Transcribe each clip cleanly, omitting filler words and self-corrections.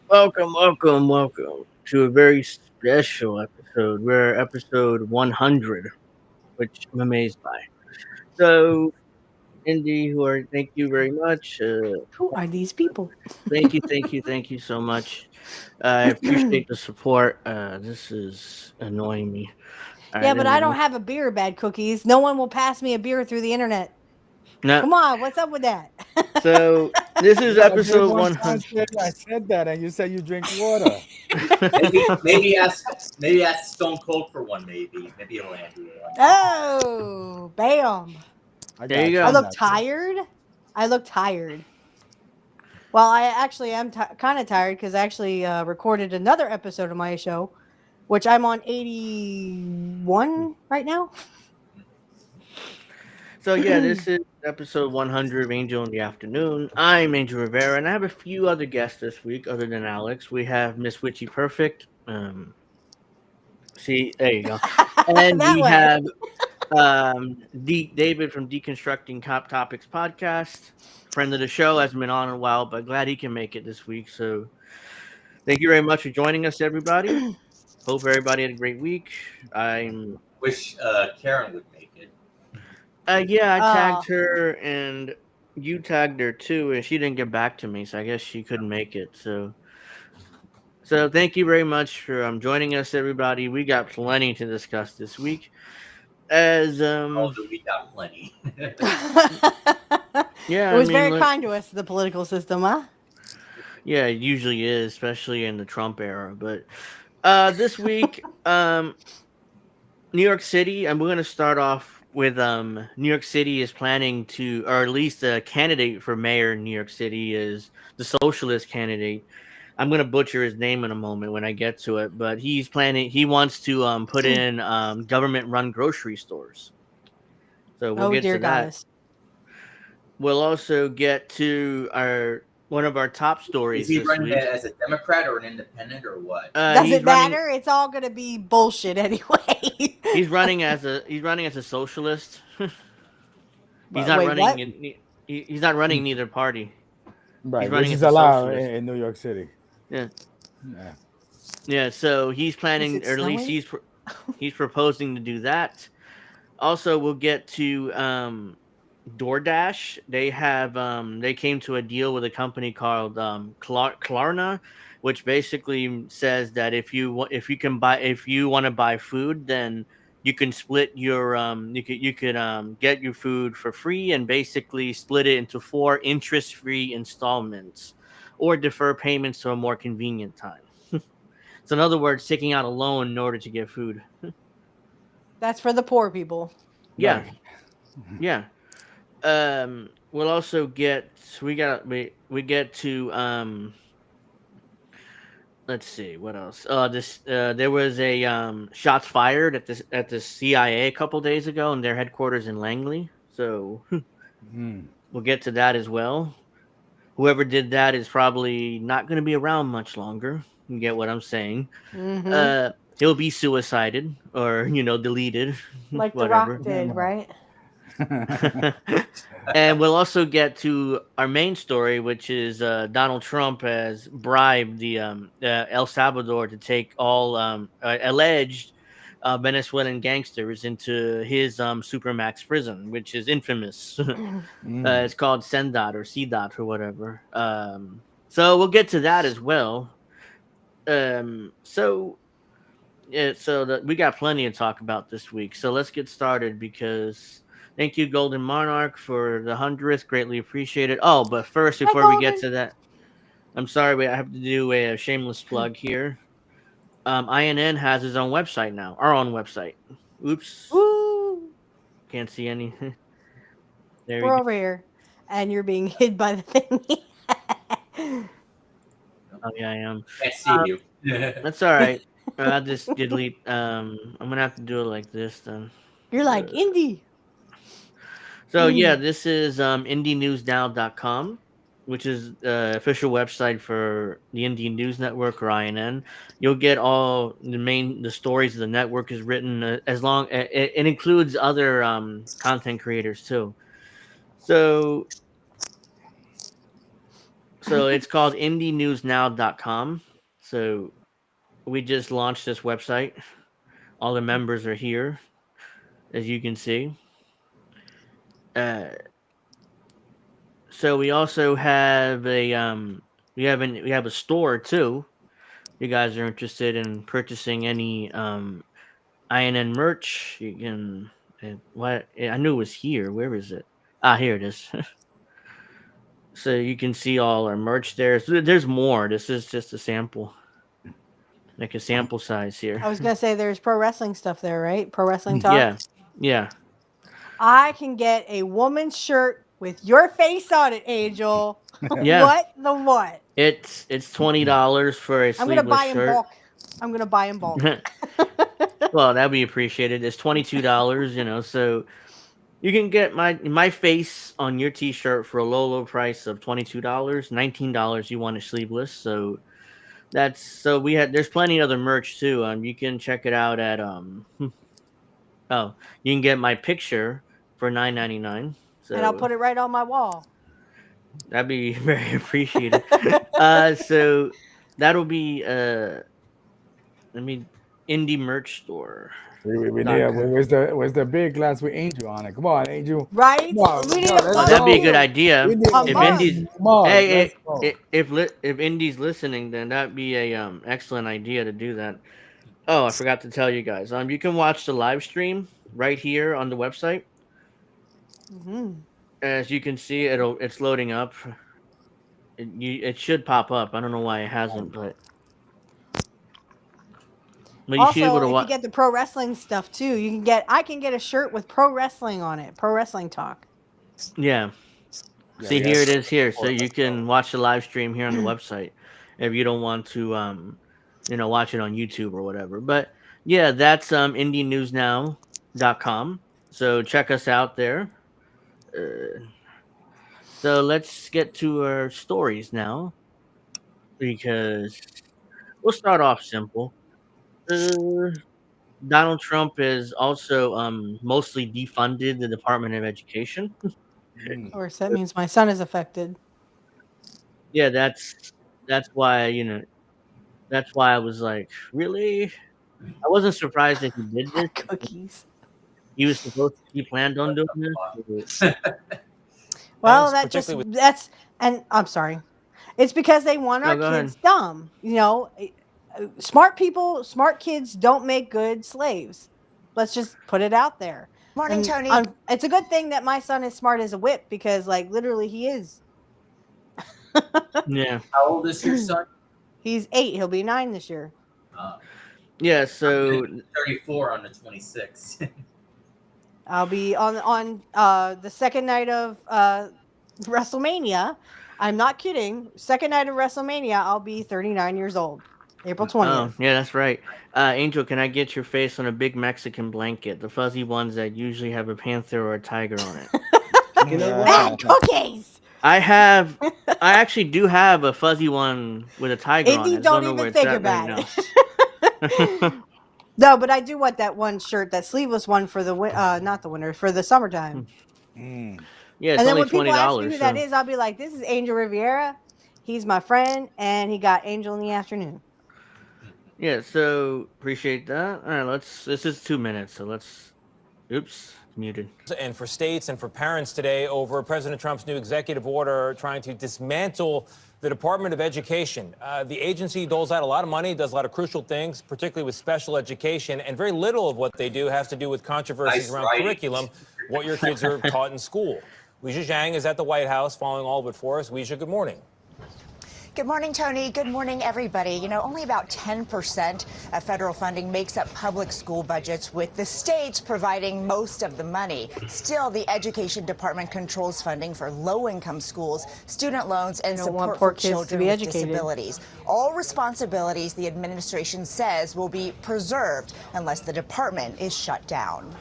Welcome to a very special episode. We're episode 100, which I'm amazed by. So, Indy, thank you very much. Who are these people? Thank you so much. I appreciate the support. This is annoying me. All Yeah, right, but there I we don't go. have a beer, Bad Cookies. No one will pass me a beer through the internet. No, Come on, what's up with that? so this is Yeah, I did episode one time 100. say I said that, and you said you drink water. Maybe ask Stone Cold for one. Maybe he'll hand you one. Oh, bam. I There you got I go. you. look tired. I look tired. Well, I actually am kind of tired because I actually recorded another episode of my show, which I'm on 81 right now. So yeah, this is episode 100 of Angel in the Afternoon. I'm Angel Rivera, and I have a few other guests this week other than Alex. We have Miss Witchy Perfect. See, there you go. And That we way. have David from Deconstructing Cop Topics podcast. Friend of the show, hasn't been on in a while, but glad he can make it this week. So thank you very much for joining us, everybody. Hope everybody had a great week. Wish Karen would make it. Yeah, I tagged her and you tagged her too, and she didn't get back to me, so I guess she couldn't make it. So thank you very much for joining us, everybody. We got plenty to discuss this week. As We got plenty. yeah, It was I mean, very kind to us, the political system, huh? yeah, it usually is, especially in the Trump era. But this week, New York City, and we're going to start off with New York City is planning to, or at least a candidate for mayor in New York City is the socialist candidate. I'm going to butcher his name in a moment when I get to it, but he wants to put in government run grocery stores. So we'll Oh, get dear to that. goddess. We'll also get to one of our top stories. Is he this running week. as a Democrat or an independent or what? Does it matter? It's all going to be bullshit anyway. He's running as a socialist. He's not running neither party. Right, He's running which as is a allowed socialist. in New York City. Yeah. Yeah. Yeah, so he's planning, it or at least snowing? he's proposing to do that. Also, we'll get to DoorDash. They came to a deal with a company called Klarna, which basically says that if you want to buy food, then you can split your you could get your food for free and basically split it into 4 interest-free installments or defer payments to a more convenient time. So in other words, taking out a loan in order to get food. That's for the poor people. Yeah, Right. yeah. We'll also get we get to let's see what else. This there was a shots fired at the CIA a couple days ago in their headquarters in Langley. So Mm. we'll get to that as well. Whoever did that is probably not going to be around much longer. You get what I'm saying? Mm-hmm. Uh, he'll be suicided or deleted, Like The Rock whatever. did, right? And we'll also get to our main story, which is Donald Trump has bribed the El Salvador to take all alleged Venezuelan gangsters into his supermax prison, which is infamous. Mm. It's called Sendat or CDOT or whatever. So we'll get to that as well. So yeah, so we got plenty to talk about this week. So let's get started because thank you, Golden Monarch, for the 100th. Greatly appreciated. Oh, but first, Hi, before we get Golden. to that, I'm sorry, I have to do a shameless plug here. INN has his own website now, our own website. Oops, Woo! can't see any. There We're you go. over here, and you're being hid by the thingy. Oh yeah, I am. Can't see you. That's all right. I'll just delete. I'm gonna have to do it like this then. You're like indie. So yeah, this is IndieNewsNow.com, which is the official website for the Indian News Network or INN. You'll get all the stories the network has written, as long it includes other content creators too. So it's called IndieNewsNow.com. So we just launched this website. All the members are here, as you can see. Uh, so we also have we have a store too. You guys are interested in purchasing any INN merch, you can. What I knew it was here. Where is it? Ah, here it is. So you can see all our merch there. So there's more. This is just a sample, like a sample size here. I was gonna say there's pro wrestling stuff there, right? Pro wrestling talk. Yeah, yeah, I can get a woman's shirt with your face on it, Angel. yeah. What the what? It's $20 for a I'm gonna sleeveless buy in shirt. bulk. I'm gonna buy in bulk. Well, that'd be appreciated. It's $22, so you can get my face on your T-shirt for a low price of $22. $19 you want it sleeveless. So we had. There's plenty of other merch too. You can check it out at oh, you can get my picture for $9.99. And I'll So put it right on my wall. that'd be very appreciated. So that'll be let me indie merch store. We need where's the big glass with Angel on it? Come on, Angel. Right? Come on, We need come on, a let's Oh, mug that'd be a go. good too. idea. We need A If mug. Indy's mug. hey, Let's go. if Indy's listening, then that'd be a excellent idea to do that. Oh, I forgot to tell you guys. You can watch the live stream right here on the website. Mm-hmm. As you can see, it's loading up. It should pop up. I don't know why it hasn't, but you should be able Also, to if you watch. get the pro wrestling stuff too, I can get a shirt with pro wrestling on it. Pro wrestling talk. Yeah. Yeah, See, we here have it is here. So support. you can watch the live stream here on the website if you don't want to watch it on YouTube or whatever. But yeah, that's indienewsnow.com. So check us out there. Uh, so let's get to our stories now because we'll start off simple. Uh, Donald Trump has also mostly defunded the Department of Education. Mm. Of course, that means my son is affected. Yeah, that's why that's why I was like, really? I wasn't surprised that he did this. Cookies. He was supposed to. He planned on What doing the this. fuck? So Well, And that just particularly with that's and I'm sorry. It's because they want our No, go ahead. kids dumb. Smart people, smart kids don't make good slaves. Let's just put it out there. Morning, And Tony. it's a good thing that my son is smart as a whip because, like, literally, he is. Yeah. How old is your son? He's 8. He'll be 9 this year. Yeah. I'm So 34 on the 26th. I'll be on the second night of WrestleMania. I'm not kidding. Second night of WrestleMania, I'll be 39 years old. April 20th. yeah, that's right. Angel, can I get your face on a big Mexican blanket? The fuzzy ones that usually have a panther or a tiger on it. You know what? Ah, cookies. I actually do have a fuzzy one with a tiger on it. I Indy, just don't know where even it's think at about right now. it. No, but I do want that one shirt, that sleeveless one for the not the winter, for the summertime. Mm. Yeah, it's And then only when people ask me $20. who that is, I'll be like, "This is Angel Riviera. He's my friend, and he got Angel in the Afternoon." Yeah, so appreciate that. All right, this is 2 minutes, so let's. Oops, it's muted. and for states and for parents today over President Trump's new executive order trying to dismantle the Department of Education. The agency doles out a lot of money, does a lot of crucial things, particularly with special education, and very little of what they do has to do with controversies Nice around writing. curriculum, what your kids are taught in school. Weijia Zhang is at the White House following all of it for us. Weijia, good morning. Good morning, Tony. Good morning, everybody. You know, only about 10% of federal funding makes up public school budgets, with the states providing most of the money. Still, the Education Department controls funding for low-income schools, student loans, and They don't want support poor for kids to children be with educated. disabilities. All responsibilities the administration says will be preserved unless the department is shut down.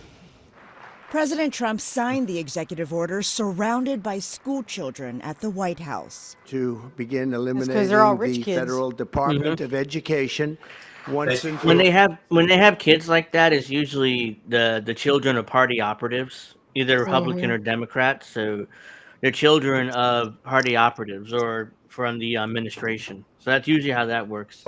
President Trump signed the executive order surrounded by school children at the White House. To begin 'cause eliminating they're all rich the kids. Federal Department of Education once and for When they have kids like that, it's usually the children of party operatives, either Republican or Democrat. So they're children of party operatives or from the administration. So that's usually how that works.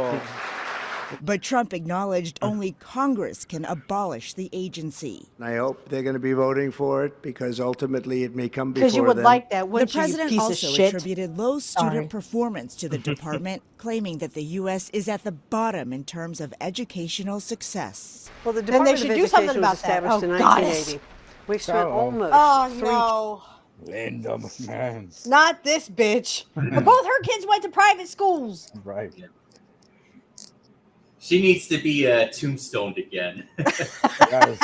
But Trump acknowledged only Congress can abolish the agency. And I hope they're going to be voting for it because ultimately it may come before Because you would them. like that, The wouldn't you, you president piece of also shit? attributed low student Sorry. performance to the department, claiming that the U.S. is at the bottom in terms of educational success. Well, the Then they Department should of do something Education was about that. established Oh, in goddess. 1980. We've spent Uh-oh. almost Oh, three. no. Linda, man. Not this bitch. But both her kids went to private schools. Right. She needs to be tombstoned again. Yes.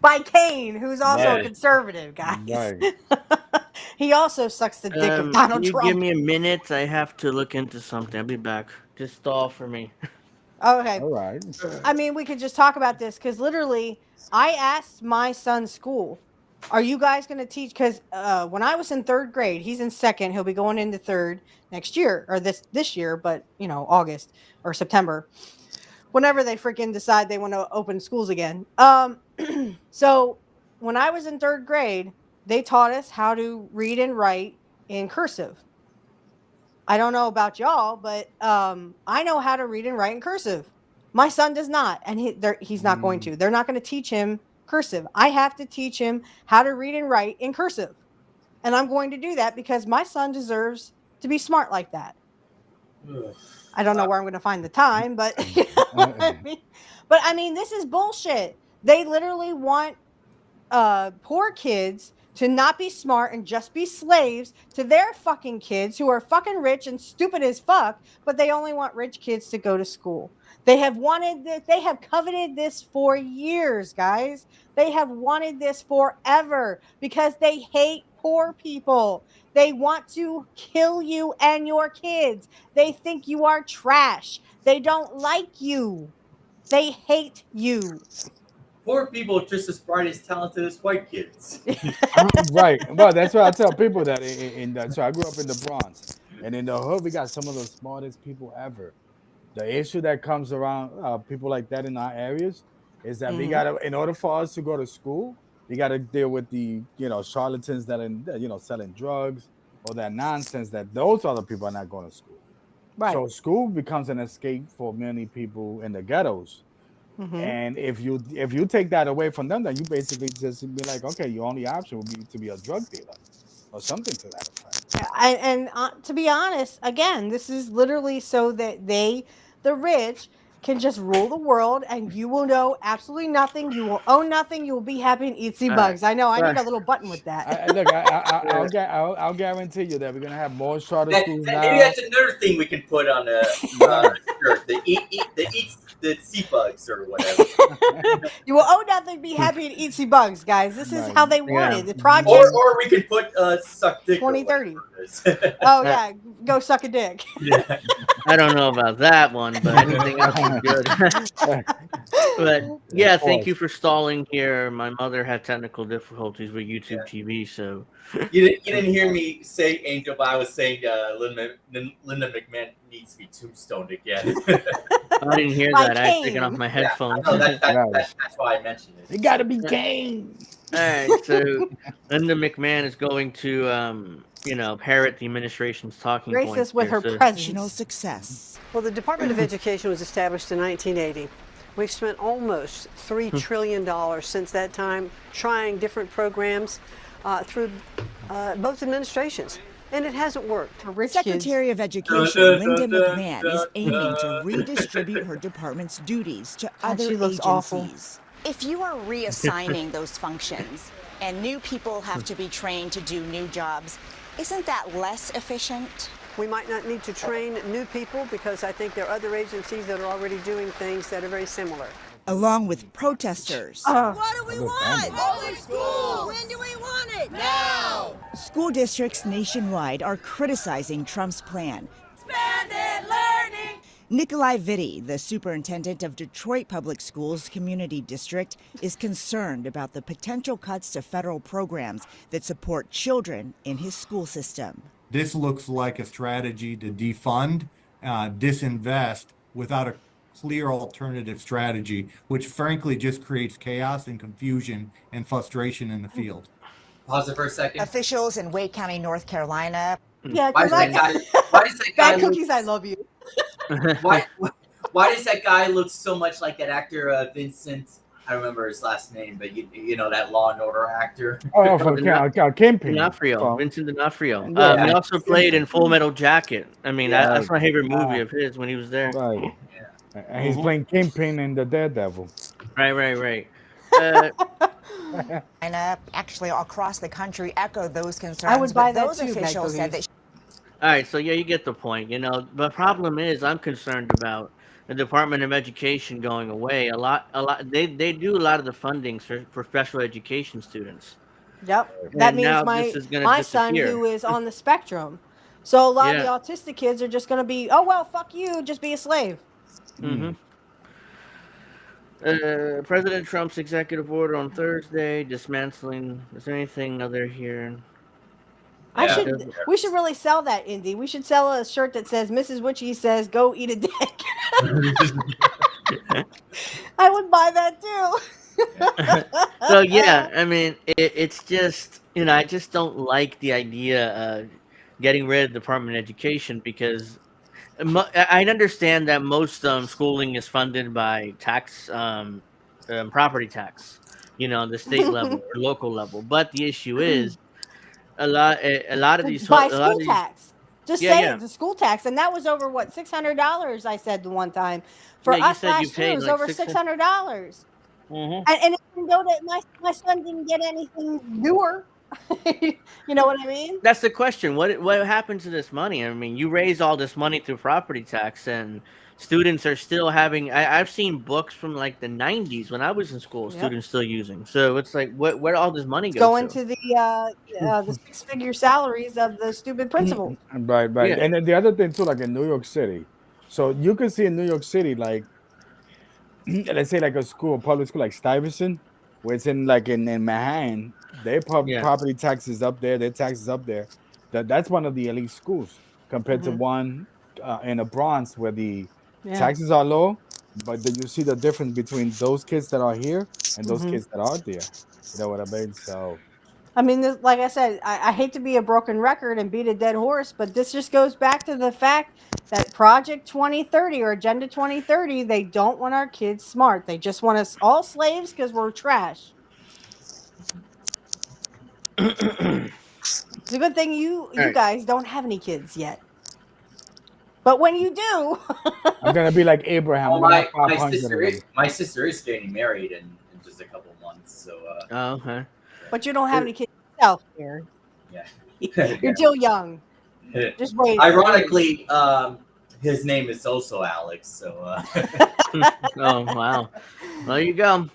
By Kane, who's also a Yeah. conservative, guys. Right. He also sucks the dick of Donald Can you Trump. give me a minute? I have to look into something. I'll be back. Just stall for me. Okay. All right. I mean, we could just talk about this because literally, I asked my son's school, "Are you guys going to teach?" Because when I was in third grade, he's in second. He'll be going into third next year or this year, but August or September, whenever they freaking decide they want to open schools again. So when I was in third grade, they taught us how to read and write in cursive. I don't know about y'all, but I know how to read and write in cursive. My son does not, and he's not going to. They're not going to teach him cursive. I have to teach him how to read and write in cursive, and I'm going to do that because my son deserves to be smart like that. I don't know where I'm going to find the time, but you know what I mean? But I mean, this is bullshit. They literally want poor kids to not be smart and just be slaves to their fucking kids who are fucking rich and stupid as fuck, but they only want rich kids to go to school. They have wanted this, they have coveted this for years, guys. They have wanted this forever because they hate poor people. They want to kill you and your kids. They think you are trash. They don't like you. They hate you. Poor people are just as bright as talented as white kids. Right. Well, that's why I tell people that in that. So I grew up in the Bronx, and in the hood, we got some of the smartest people ever. The issue that comes around people like that in our areas is that we gotta, in order for us to go to school, we gotta deal with the charlatans that are selling drugs or that nonsense. That those other people are not going to school. Right. So school becomes an escape for many people in the ghettos. And if you take that away from them, then you basically just be like, okay, your only option would be to be a drug dealer. or something to that effect. And to be honest, again, this is literally so that the rich, can just rule the world, and you will know absolutely nothing. You will own nothing. You will be happy and eat sea bugs. I know. I need a little button with that. I'll guarantee you that we're gonna have more charter schools Maybe now. that's another thing we can put on a shirt. The sea bugs or whatever. You will own nothing, be happy, and eat sea bugs, guys. This is how they wanted the project. Or we can put suck dick. 2030. Oh yeah, go suck a dick. Yeah. I don't know about that one, but anything else is good. But yeah, thank you for stalling here. My mother had technical difficulties with YouTube TV, so You didn't hear me say Angel, but I was saying Linda McMahon needs to be tombstoned again. I didn't hear that. I had taken off my headphones. That's why I mentioned it. You gotta be game. All right, so Linda McMahon is going to, parrot the administration's talking points. Racist with here, her so- presence. Success. Well, the Department of Education was established in 1980. We've spent almost $3 trillion since that time trying different programs through both administrations, and it hasn't worked. Secretary of Education Linda McMahon is aiming to redistribute her department's duties to other she looks agencies. awful. If you are reassigning those functions and new people have to be trained to do new jobs, isn't that less efficient? We might not need to train new people because I think there are other agencies that are already doing things that are very similar. Along with protesters. What do we want? Public school! When do we want it? Now! School districts nationwide are criticizing Trump's plan. Expanded learning! Nikolai Vitti, the superintendent of Detroit Public Schools Community District, is concerned about the potential cuts to federal programs that support children in his school system. This looks like a strategy to defund, disinvest without a clear alternative strategy, which frankly just creates chaos and confusion and frustration in the field. Pause it for a second. Officials in Wake County, North Carolina. Yeah, Why does that guy bad cookies. I love you. Why does that guy look so much like that actor Vincent? I don't remember his last name, but you know that Law and Order actor. Oh, from Kingpin. D'Onofrio, Vincent D'Onofrio. Yeah. He also played in Full Metal Jacket. I mean, Yeah. that's my favorite movie of his when he was there. Right. And he's playing Kingpin in the Daredevil. Right. And actually across the country echoed those concerns. I would buy but that those too, officials said Maggie. that All right, so yeah, you get the point. The problem is I'm concerned about the Department of Education going away. A lot. They do a lot of the funding for special education students. Yep. That And means now my this is gonna my son disappear. who is on the spectrum. So a lot Yeah. of the autistic kids are just going to be, oh well, fuck you, just be a slave. Mm-hmm. President Trump's executive order on Thursday dismantling. Is there anything other here? We should really sell that, Indy. We should sell a shirt that says Mrs. Witchy says go eat a dick. I would buy that too. So yeah, I mean, it's just I just don't like the idea of getting rid of the Department of Education because I understand that most schooling is funded by tax, property tax, the state level or local level. But the issue is a lot of these by a lot school of these- tax. Just Yeah, say yeah. it, the school tax, and that was over what $600. I said the one time for Yeah, you us said you last year paid it was like over $600. Mhm. And even though that my son didn't get anything newer, you know what I mean? That's the question. What happened to this money? I mean, you raise all this money through property tax, and students are still having. I've seen books from like the '90s when I was in school. Yep. Students still using. So it's like, where all this money Going to? to the six-figure salaries of the stupid principal. Right. Yeah. And then the other thing too, like in New York City. So you can see in New York City, like let's say like a public school like Stuyvesant, where it's in Manhattan, their property taxes up there, their taxes up there. That's one of the elite schools compared to one in the Bronx where the taxes are low, but then you see the difference between those kids that are here and those kids that are there. You know what I mean? So I mean, like I said, I hate to be a broken record and beat a dead horse, but this just goes back to the fact that Project 2030 or Agenda 2030, they don't want our kids smart. They just want us all slaves because we're trash. It's a good thing you right. guys don't have any kids yet. But when you do, I'm gonna be like Abraham. Oh, I'm gonna have my 500 sister of is them. my sister is getting married in just a couple months. So Oh, okay. but you don't have any kids yourself here. yeah. You're still young. Just wait. Ironically, his name is also Alex. So Oh, wow. Well, there you go.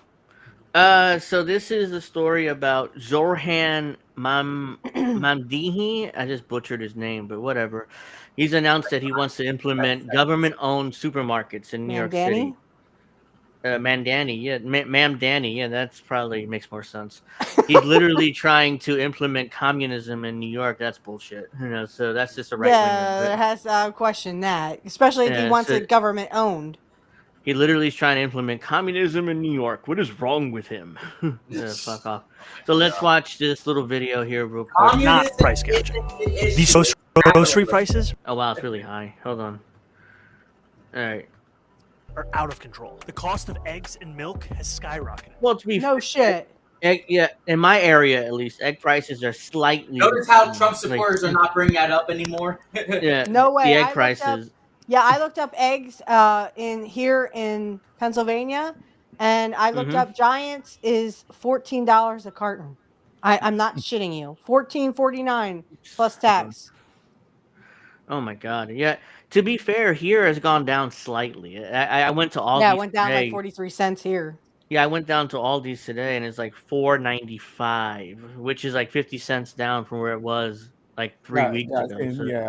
So this is a story about Zorhan Mamdihi. I just butchered his name, but whatever. He's announced that he wants to implement government-owned supermarkets in New Man, York Danny. City. Mandani, yeah, Ma'am Danny, yeah, that's probably makes more sense. He's literally trying to implement communism in New York. That's bullshit, So that's just a right winger. Yeah, it has question that, especially if he Yeah, wants so it government owned. he literally is trying to implement communism in New York. What is wrong with him? Yeah, fuck off. So let's watch this little video here real quick. Not price gouging. These grocery prices Oh wow, it's really high. Hold on. All right. are out of control. The cost of eggs and milk has skyrocketed. Well, to be No shit. egg, yeah, in my area at least, egg prices are slightly. notice how Trump like, supporters are not bringing that up anymore. yeah, No way. the egg I looked up- prices. Yeah, I looked up eggs in Pennsylvania, and I looked up Giants is $14 a carton. I'm not shitting you. $14.49 plus tax. Oh my god. Yeah. To be fair, here has gone down slightly. I went to Aldi's Yeah, it went down today. like 43 cents here. Yeah, I went down to Aldi's today, and it's like $4.95, which is like 50 cents down from where it was like 3 weeks Yeah, ago.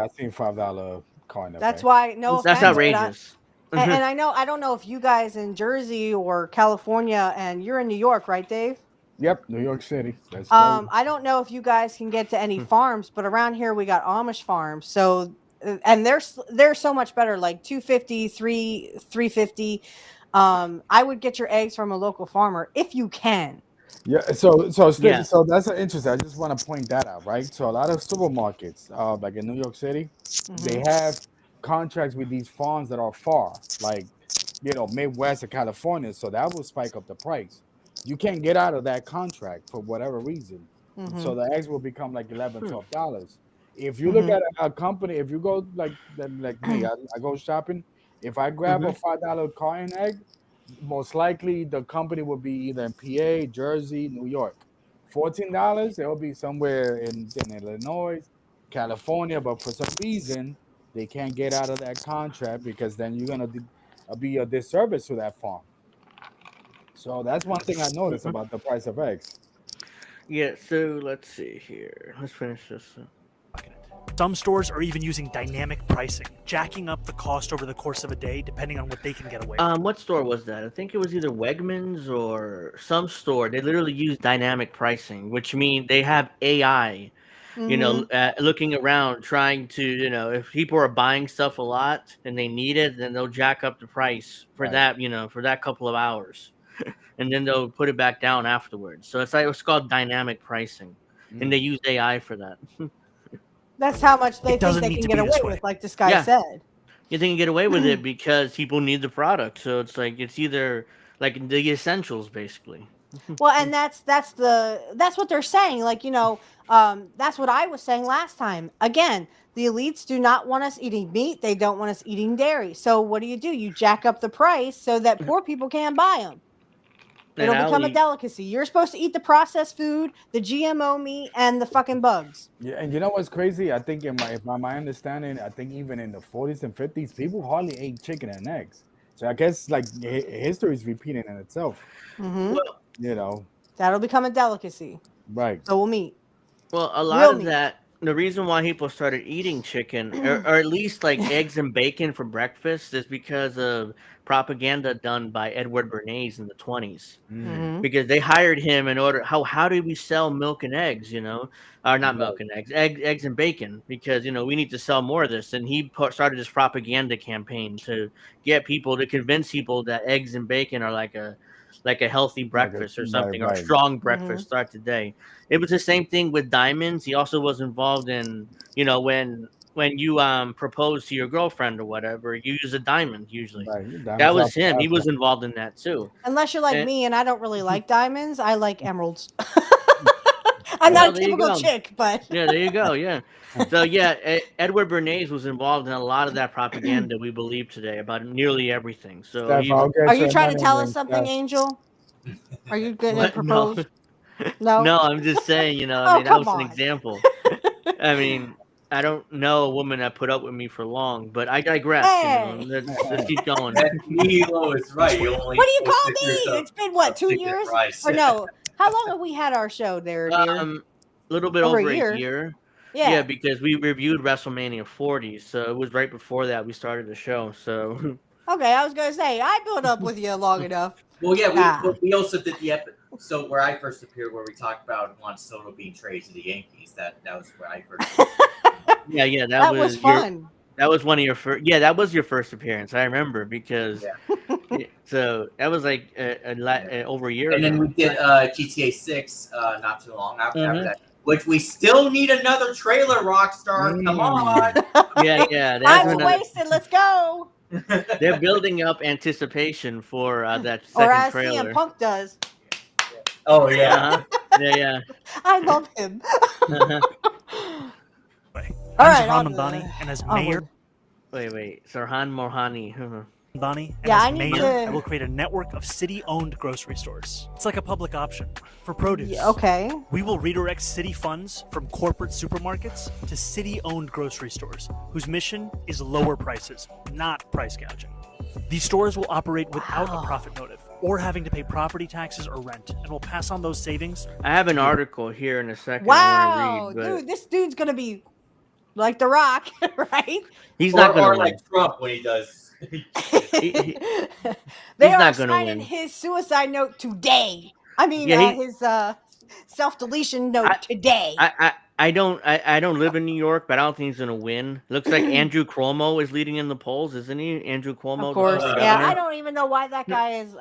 I seen $5 coin. That's why no That's offense, but outrageous. and I know I don't know if you guys in Jersey or California, and you're in New York, right, Dave? Yep, New York City. That's I don't know if you guys can get to any farms, but around here we got Amish farms. So and they're so much better, like 250, 350. I would get your eggs from a local farmer if you can. Yeah, so Yeah. so that's interesting. I just want to point that out, right? So a lot of supermarkets, like in New York City, they have contracts with these farms that are far, like Midwest or California. So that will spike up the price. You can't get out of that contract for whatever reason. So the eggs will become like $11, $12. If you look at a company, if you go like me, I go shopping. If I grab a $5 carton egg, most likely the company will be either in PA, Jersey, New York. $14, it will be somewhere in Illinois, California, but for some reason they can't get out of that contract because then you're gonna be a disservice to that farm. So that's one thing I noticed about the price of eggs. Yeah, so let's see here. Let's finish this. Some stores are even using dynamic pricing, jacking up the cost over the course of a day, depending on what they can get away with. What store was that? I think it was either Wegmans or some store. They literally use dynamic pricing, which means they have AI, looking around, trying to, if people are buying stuff a lot and they need it, then they'll jack up the price for that, for that couple of hours, and then they'll put it back down afterwards. So it's called dynamic pricing, and they use AI for that. That's how much they think doesn't they need can to get be this away way. with, like this guy Yeah. said. You think you get away with it because people need the product. So it's like it's either like the essentials, basically. Well, and that's what they're saying. Like, that's what I was saying last time. Again, the elites do not want us eating meat. They don't want us eating dairy. So what do? You jack up the price so that poor people can't buy them. It'll become a delicacy. You're supposed to eat the processed food, the GMO meat, and the fucking bugs. Yeah, and you know what's crazy? I think by my understanding, I think even in the 40s and 50s, people hardly ate chicken and eggs. So I guess like history is repeating in itself. That'll become a delicacy. Right. So we'll meet. Well, a lot Real of meat. that, the reason why people started eating chicken, or at least like eggs and bacon for breakfast, is because of propaganda done by Edward Bernays in the 20s. Because they hired him in order, how do we sell milk and eggs, or not milk and eggs, eggs and bacon, because, we need to sell more of this. And he started this propaganda campaign to get people, to convince people that eggs and bacon are like a healthy breakfast or something, or a strong breakfast start the day. It was the same thing with diamonds. He also was involved in, when you propose to your girlfriend or whatever, you use a diamond usually. That was him. He was involved in that too. Unless you're like me and I don't really like diamonds, I like emeralds. I'm Well, not a there you typical go. chick, but Yeah, there you go. Yeah. So yeah, Edward Bernays was involved in a lot of that propaganda we believe today about nearly everything. So Steph, he I'll get are you your trying to money tell us ring, something, Steph. Angel? Are you going to what? No, propose? No. no. I'm just saying. I Oh, mean, that come was an on. example. I mean, I don't know a woman that put up with me for long, but I digress. Hey. Let's keep going. Milo is right. You only What do you post call pictures me? of, It's been what, 2 stick years? rice. Or no? How long have we had our show there, dear? A little bit Over a over a year. year. Yeah. Yeah, because we reviewed WrestleMania 40, so it was right before that we started the show. So Okay, I was gonna say I built up with you long enough. Well, yeah, Ah. we also did the episode where I first appeared, where we talked about Juan Soto being traded to the Yankees. That was where I first. yeah, That was fun. That was one of your first. Yeah, that was your first appearance. I remember because. So that was like over a year And ago. then we did GTA 6 not too long after Mhm. that, which we still need another trailer, Rockstar. Come on. Yeah. Time's wasted. Let's go. They're building up anticipation for that Or second as trailer. CM Punk does. Oh yeah. Yeah. I love him. I'm All right, Zahran on Mamdani, and as onward. mayor, Wait, Sarhan Mohani. Mamdani, and Yeah, I as need mayor, to- I will create a network of city-owned grocery stores. It's like a public option for produce. Yeah, okay. We will redirect city funds from corporate supermarkets to city-owned grocery stores, whose mission is lower prices, not price gouging. These stores will operate without a profit motive or having to pay property taxes or rent, and will pass on those savings. I have an article here in a second. Wow, I want to read, dude, this dude's gonna be like The Rock, right? He's not or going to win. like Trump when he does. They He's are not gonna signing win. his suicide note today. I mean, Yeah, his self-deletion note today. I don't live in New York, but I don't think he's gonna win. Looks like Andrew Cuomo is leading in the polls, isn't he? Andrew Cuomo, Of course, the yeah. governor. I don't even know why that guy is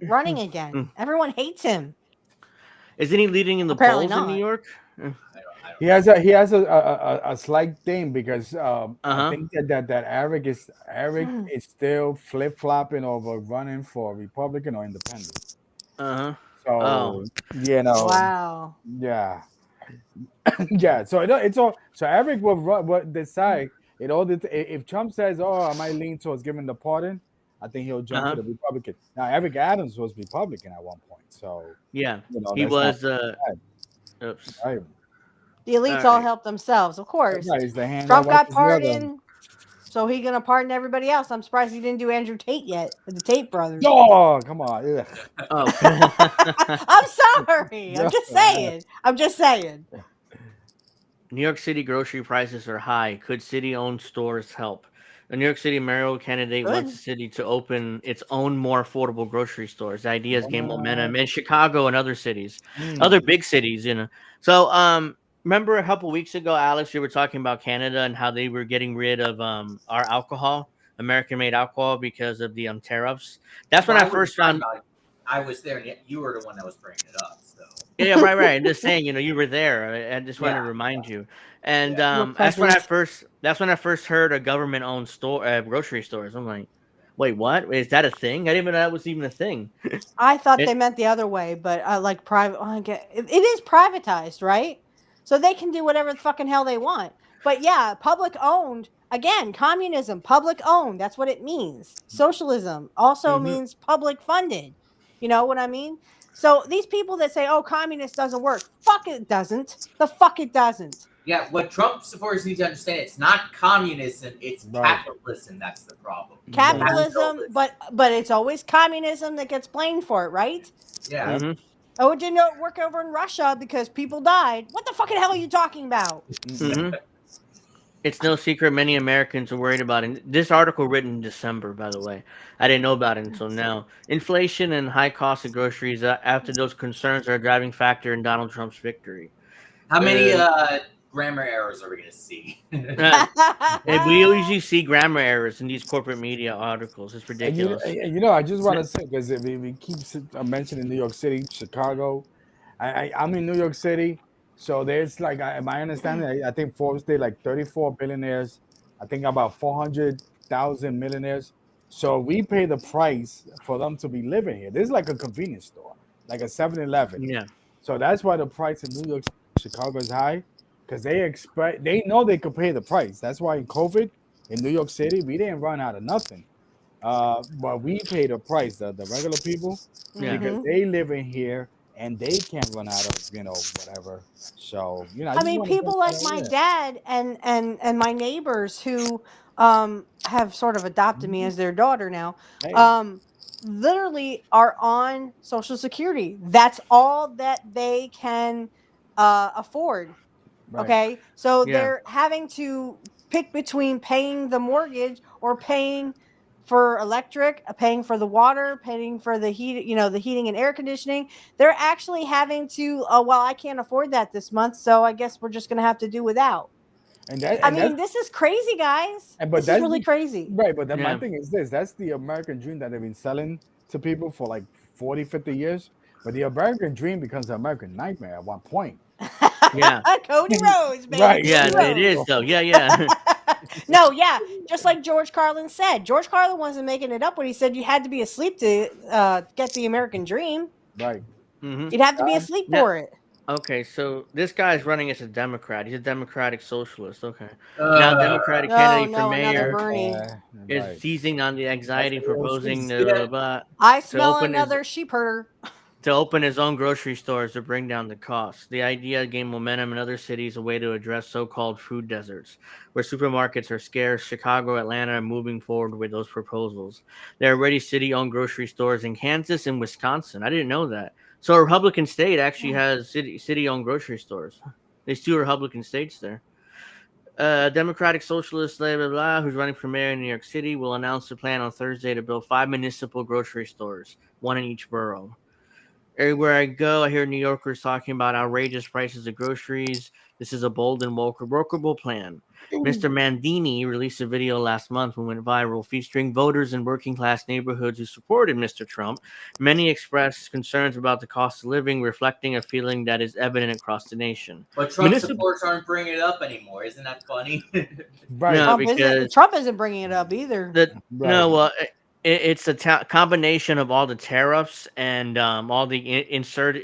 running again. Everyone hates him. Isn't he leading in the Apparently polls in New not. York? He has a slight thing because I think that Eric is still flip flopping over running for Republican or Independent. So Oh. Wow. yeah, yeah. So it's all. So Eric will decide. It all. If Trump says, "Oh, I might lean towards giving the pardon," I think he'll jump to the Republican. Now Eric Adams was Republican at one point, so Yeah, he that's was. not bad. Oops. Right. The elites all help themselves, of course. Right, it's the hand Trump that got washes the other. pardoned, so he's gonna pardon everybody else. I'm surprised he didn't do Andrew Tate yet, the Tate brothers. Oh, come on. Ugh. Oh. I'm sorry. I'm just saying. I'm just saying. New York City grocery prices are high. Could city-owned stores help? The New York City mayoral candidate wants the city to open its own more affordable grocery stores. The ideas gain momentum in Chicago and other cities, other big cities, So, remember a couple weeks ago, Alex, we were talking about Canada and how they were getting rid of our alcohol, American-made alcohol, because of the tariffs. That's when I first found. I was there, and you were the one that was bringing it up. So. Yeah, right. I'm just saying, you were there. I just wanted to remind you. And that's when I first heard a government-owned store, grocery stores. I'm like, wait, what? Is that a thing? I didn't even know that was even a thing. I thought they meant the other way, but like private. It is privatized, right? So they can do whatever the fucking hell they want. But yeah, public owned. Again, communism, public owned. That's what it means. Socialism also means public funded. You know what I mean? So these people that say, "Oh, communist doesn't work," fuck it doesn't. The fuck it doesn't. Yeah, what Trump supporters need to understand, it's not communism, it's capitalism that's the problem. Capitalism, but it's always communism that gets blamed for it, right? Yeah. Oh, it didn't work over in Russia because people died. What the fucking hell are you talking about? It's no secret many Americans are worried about it. This article written in December, by the way. I didn't know about it until now. Inflation and high cost of groceries after those concerns are a driving factor in Donald Trump's victory. How many grammar errors are we going to see? We usually see grammar errors in these corporate media articles. It's ridiculous. And I just want to say, because we keep mentioning New York City, Chicago. I'm in New York City. So there's like, my understanding, I think Forbes did like 34 billionaires. I think about 400,000 millionaires. So we pay the price for them to be living here. This is like a convenience store, like a 7-Eleven. Yeah. So that's why the price in New York Chicago is high because they know they could pay the price. That's why in COVID in New York City we didn't run out of nothing. But we pay the price, the regular people, Yeah. because they live in here and they can't run out of whatever. So I I just mean, want to bring people that like out. my Yeah. dad and my neighbors who have sort of adopted me as their daughter now. Hey, Literally are on Social Security. That's all that they can afford. right. Okay, so Yeah. they're having to pick between paying the mortgage or paying for electric, paying for the water, paying for the heat, the heating and air conditioning. They're actually having to, well, I can't afford that this month, so I guess we're just going to have to do without. And that I and that's mean, this is crazy, guys. and but This is that's really crazy. right. But then my Yeah. thing is this: that's the American dream that they've been selling to people for like 40, 50 years. But the American dream becomes the American nightmare at one point. Yeah. Cody Rose, baby. Right. Yeah. Cody So, It is Rose. though. Yeah. Yeah. No, yeah, just like George Carlin said. George Carlin wasn't making it up when he said you had to be asleep to get the American dream. right. hmm You'd have to be asleep Now, for it. okay, so this guy's running as a Democrat. He's a Democratic socialist. Okay. Now, Uh, Democratic No, candidate for no, another mayor Bernie. is Right. seizing on the That's anxiety, the real proposing squeeze. I to smell open his another sheep herder. to open his own grocery stores to bring down the costs. The idea gained momentum in other cities, a way to address so-called food deserts, where supermarkets are scarce. Chicago, Atlanta are moving forward with those proposals. There are already city-owned grocery stores in Kansas and Wisconsin. I didn't know that. So a Republican state actually has city-owned grocery stores. There's two Republican states there. Democratic Socialist, blah, blah, blah, who's running for mayor in New York City, will announce the plan on Thursday to build 5 municipal grocery stores, one in each borough. Everywhere I go, I hear New Yorkers talking about outrageous prices of groceries. This is a bold and workable plan. Mr. Mandini released a video last month and went viral, featuring voters in working class neighborhoods who supported Mr. Trump. Many expressed concerns about the cost of living, reflecting a feeling that is evident across the nation. but Trump supporters aren't bringing it up anymore. Isn't that funny? Right. No, because Trump isn't bringing it up either. Right. no, well, it's a combination of all the tariffs and all the inserted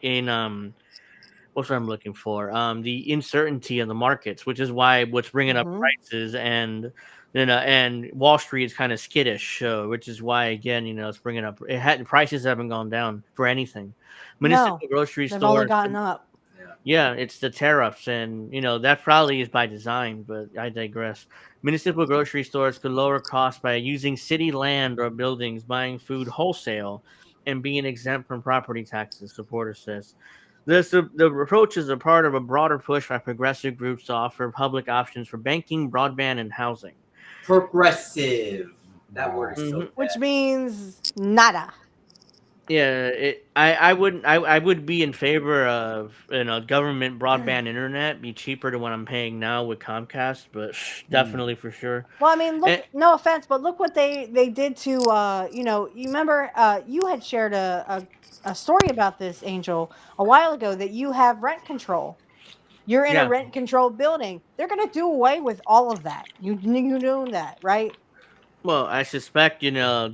in what's what I'm looking for, the uncertainty of the markets, which is why what's bringing up Mhm. prices, and Wall Street is kind of skittish, which is why again it's bringing up prices haven't gone down for anything. No, Municipal grocery they've only stores. gotten up. Yeah, it's the tariffs, and that probably is by design, but I digress. Municipal grocery stores could lower costs by using city land or buildings, buying food wholesale, and being exempt from property taxes, supporter says. The approach is a part of a broader push by progressive groups to offer public options for banking, broadband, and housing. Progressive. That word is so Which bad. means nada. Yeah, I would be in favor of government broadband internet be cheaper than what I'm paying now with Comcast, but definitely for sure. Well, I mean, look. And- No offense, but look what they did to. You remember you had shared a story about this, Angel, a while ago, that you have rent control. You're in a Yeah. rent controlled building. They're going to do away with all of that. You know that, right? Well, I suspect the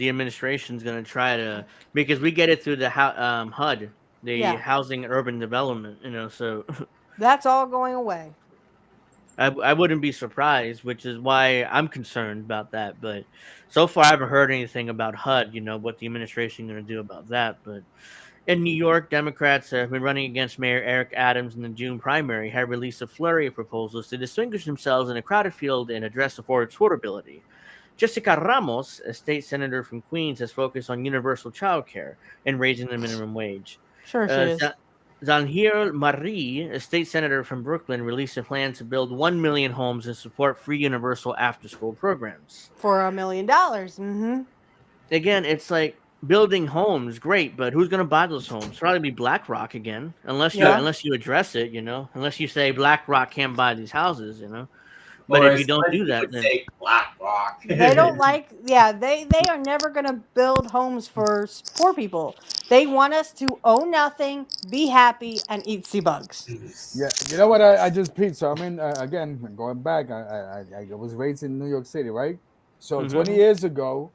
administration's going to try to, because we get it through the HUD, the Yeah. Housing and Urban Development. So That's all going away. I wouldn't be surprised, which is why I'm concerned about that. But so far, I haven't heard anything about HUD. What the administration going to do about that. But in New York, Democrats have been running against Mayor Eric Adams in the June primary, have released a flurry of proposals to distinguish themselves in a crowded field and address affordability. Jessica Ramos, a state senator from Queens, has focused on universal child care and raising the minimum wage. Sure, she is. Zanhir Marie, a state senator from Brooklyn, released a plan to build 1 million homes and support free universal after-school programs. For $1 million. Mm-hmm. Again, it's like building homes, great, but who's going to buy those homes? Probably be BlackRock again, unless you address it, unless you say BlackRock can't buy these houses, But Or if you don't as do you that, would then say BlackRock. They don't like. Yeah, they are never going to build homes for poor people. They want us to own nothing, be happy, and eat sea bugs. Yeah, you know what? I just peeped. So I mean, again, going back, I was raised in New York City, right? So 20 years ago,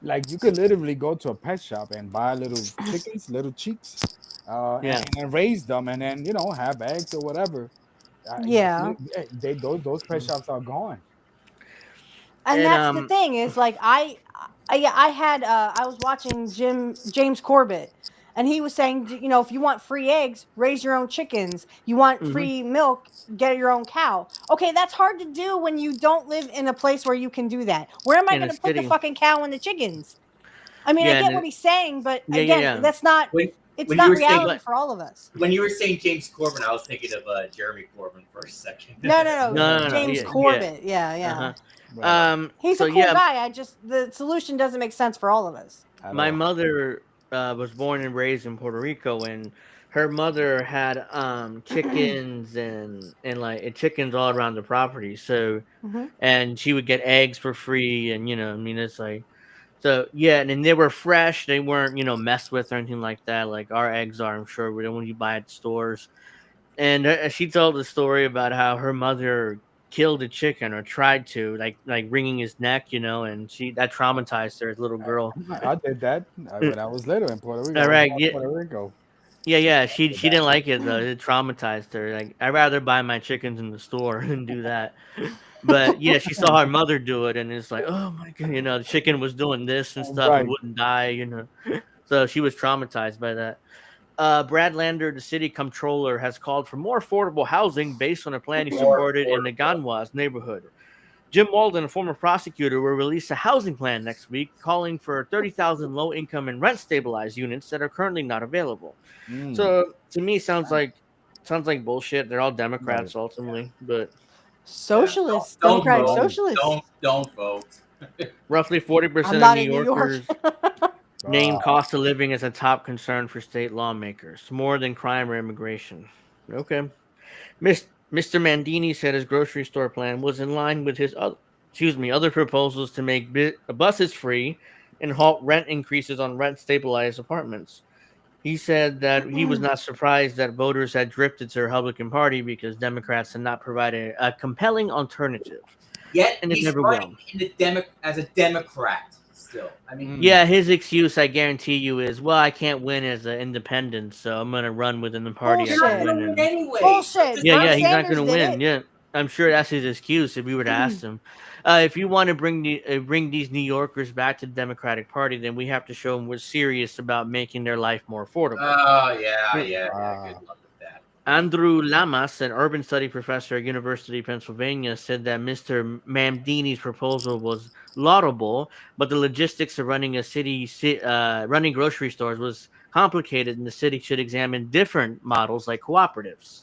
like you could literally go to a pet shop and buy little chickens, little cheeks, Yeah. and raise them, and then have eggs or whatever. Yeah. Those pet shops are gone. And And that's the thing is like I was watching James Corbett, and he was saying, if you want free eggs, raise your own chickens. You want Mhm. free milk, get your own cow. Okay, that's hard to do when you don't live in a place where you can do that. Where am I in going the to put the city. fucking cow and the chickens? I mean, I Yeah, get what he's saying, but yeah, yeah, again, yeah. that's not When it's when you not were saying reality for all of us. when you were saying James Corbin, I was thinking of Jeremy Corbyn for a second. No, No, James yeah, Corbett. Yeah, uh-huh. He's So a cool yeah, guy. The solution doesn't make sense for all of us. my mother was born and raised in Puerto Rico, and her mother had chickens and like chickens all around the property. So Mhm. and she would get eggs for free, and I mean, it's like so yeah, and then they were fresh. They weren't messed with or anything like that. Like our eggs are, I'm sure, we don't when you buy at stores. And she told the story about how her mother killed a chicken or tried to, like wringing his neck, and she that traumatized her as a little girl. I did that when I was little in Puerto Rico. I All was right, born in yeah, Puerto Rico. yeah. She Did she that. didn't like it though. It traumatized her. Like I'd rather buy my chickens in the store than do that. But yeah, she saw her mother do it, and it's like, oh my god, the chicken was doing this and stuff. It Right. wouldn't die. So she was traumatized by that. Brad Lander, the city comptroller, has called for more affordable housing based on a plan he More supported in the affordable. Ganwas neighborhood. Jim Walden, a former prosecutor, will release a housing plan next week calling for 30,000 low income and rent stabilized units that are currently not available. Mm, So to me, sounds like bullshit. They're all right. Democrats ultimately, but Yeah. Socialists, Don't democratic vote. Right. socialists. Don't vote. roughly I'm 40% of not New in New York. Yorkers name cost of living as a top concern for state lawmakers, more than crime or immigration. Okay. Mr. Mandini said his grocery store plan was in line with his other proposals to make buses free and halt rent increases on rent stabilized apartments. He said that he was not surprised that voters had drifted to the Republican Party because Democrats had not provided a compelling alternative, Yet and it he's never running will. in the as a Democrat still. I mean, Yeah, his excuse, I guarantee you, is, well, I can't win as an independent, so I'm gonna run within the party I you're not can Bullshit. win gonna win in. anyway. So Bullshit. just Yeah, Bernie yeah, run. he's not Sanders gonna did win. it. Yeah, I'm sure that's his excuse if we were to ask him. If you want to bring these New Yorkers back to the Democratic Party, then we have to show them we're serious about making their life more affordable. Oh yeah. Good Ah, luck with that. Andrew Lamas, an urban study professor at University of Pennsylvania, said that Mr. Mamdini's proposal was laudable, but the logistics of running grocery stores was complicated, and the city should examine different models like cooperatives.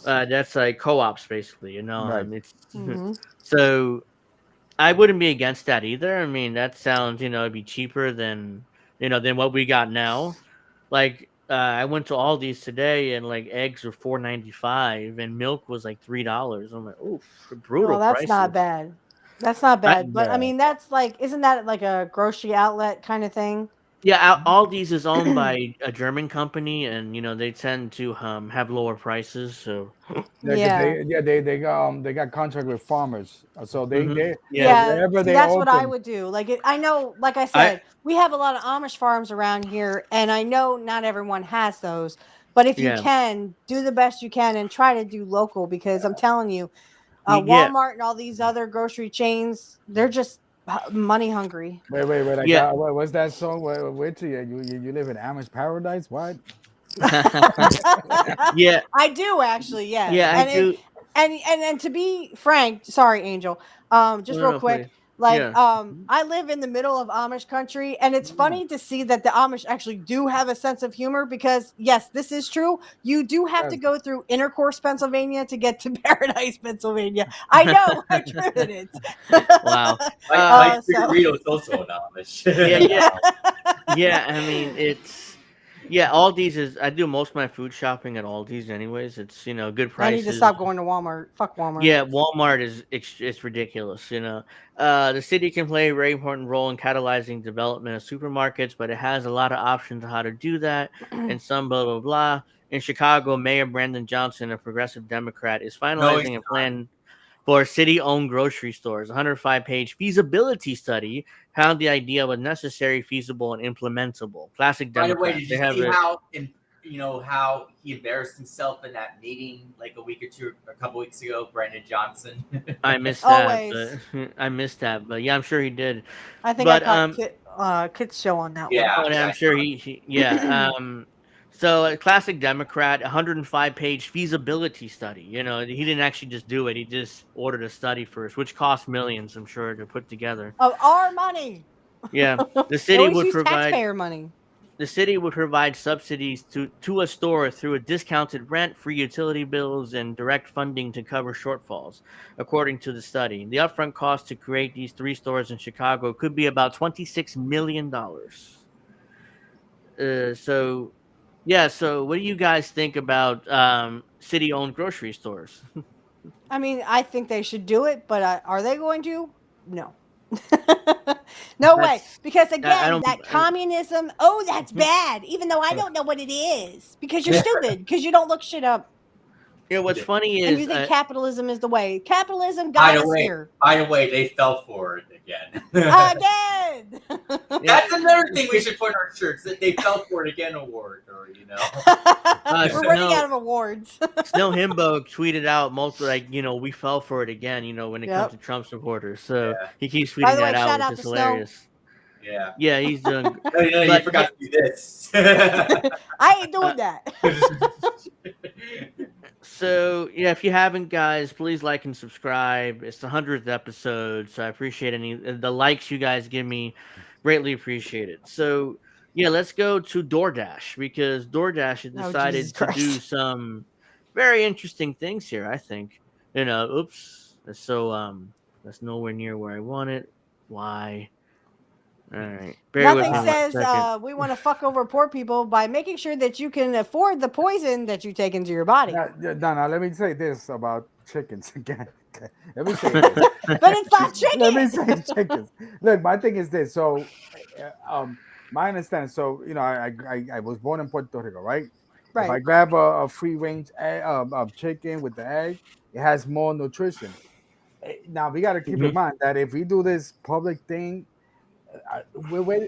That's like co-ops, basically. right. It's Hmm. so I wouldn't be against that either. I mean, that sounds, it'd be cheaper than what we got now. Like, I went to Aldi's today, and like eggs were $4.95, and milk was like $3. I'm like, oof, Well, brutal that's not prices. bad. That's not I, bad. But I Yeah. mean, that's like, isn't that like a grocery outlet kind of thing? yeah, Aldi's is owned by a German company, and they tend to have lower prices. So, Yeah, 'cause Yeah. they got contract with farmers, so mhm, so yeah, Yeah, wherever see, they that's what I open, would do. I know, like I I said, we have a lot of Amish farms around here, and I know not everyone has those. But if you yeah, can, do the best you can and try to do local because I'm telling you, yeah, Walmart and all these other grocery chains, they're just money hungry. wait, I yeah. got what's that song? Wait till you live in Amish paradise? What? Yeah, I do actually, yes. yeah, I And it do. and to be frank, sorry, Angel. Just No, real no, please. quick, like Yeah. I live in the middle of Amish country, and it's funny to see that the Amish actually do have a sense of humor because yes, this is true. You do have to Yes. go through Intercourse, Pennsylvania to get to Paradise, Pennsylvania. I know, I've driven it. Wow. Mike So Figueredo is also an Amish. Yeah, yeah, yeah. yeah. I mean, Aldi's is. I do most of my food shopping at Aldi's, anyways. It's good I need to prices. stop going to Walmart. Fuck Walmart. Yeah, Walmart is it's ridiculous. The city can play a very important role in catalyzing development of supermarkets, but it has a lot of options on how to do that, and some blah blah blah. In Chicago, Mayor Brandon Johnson, a progressive Democrat, is No, he's finalizing a not. plan for city-owned grocery stores. A 105-page feasibility study found the idea was necessary, feasible, and implementable. Classic By the way, Democrats. did you They have see it. how he embarrassed himself in that meeting like a couple weeks ago, Brandon Johnson? I missed Always. that. I missed that, but yeah, I'm sure he did. I think But I caught Kit's show on that one. Yeah, oh, and I'm sure he yeah. So a classic Democrat, 105-page feasibility study. You know, he didn't actually just do it. He just ordered a study first, which cost millions, I'm sure, to put together. Of our money. Yeah, the They city always would use provide taxpayer money. the city would provide subsidies to a store through a discounted rent, free utility bills, and direct funding to cover shortfalls, according to the study. The upfront cost to create these 3 stores in Chicago could be about $26 million. So what do you guys think about city-owned grocery stores? I mean, I think they should do it, but are they going to? No. No way. That's- Because I again, don't- that communism, that's bad, even though I don't know what it is. Because you're stupid, because you don't look shit up. Yeah, what's funny And you is think capitalism is the way. Capitalism got us here. By the way, they fell for it again. Again! That's another thing we should put on our shirts, that they fell for it again award, or We're running out of awards. Snow Himbo tweeted out we fell for it again, when it comes to Trump supporters. So he keeps tweeting that out, which is hilarious. Yeah. Yeah, he's doing. You forgot to do this. I ain't doing that. So yeah, if you haven't, guys, please like and subscribe. It's the 100th episode, so I appreciate the likes you guys give me. Greatly appreciated. So yeah, let's go to DoorDash, because DoorDash has decided to do some very interesting things here. I think, oops, that's nowhere near where I want it. Why? All right. Nothing says we want to fuck over poor people by making sure that you can afford the poison that you take into your body. Now, let me say this about chickens again. Let me say this. But it's not chicken. Let me say chickens. Look, my thing is this. So, my understanding. So, I was born in Puerto Rico, right? Right. If I grab a free range chicken with the egg, it has more nutrition. Now we got to keep in mind that if we do this public thing,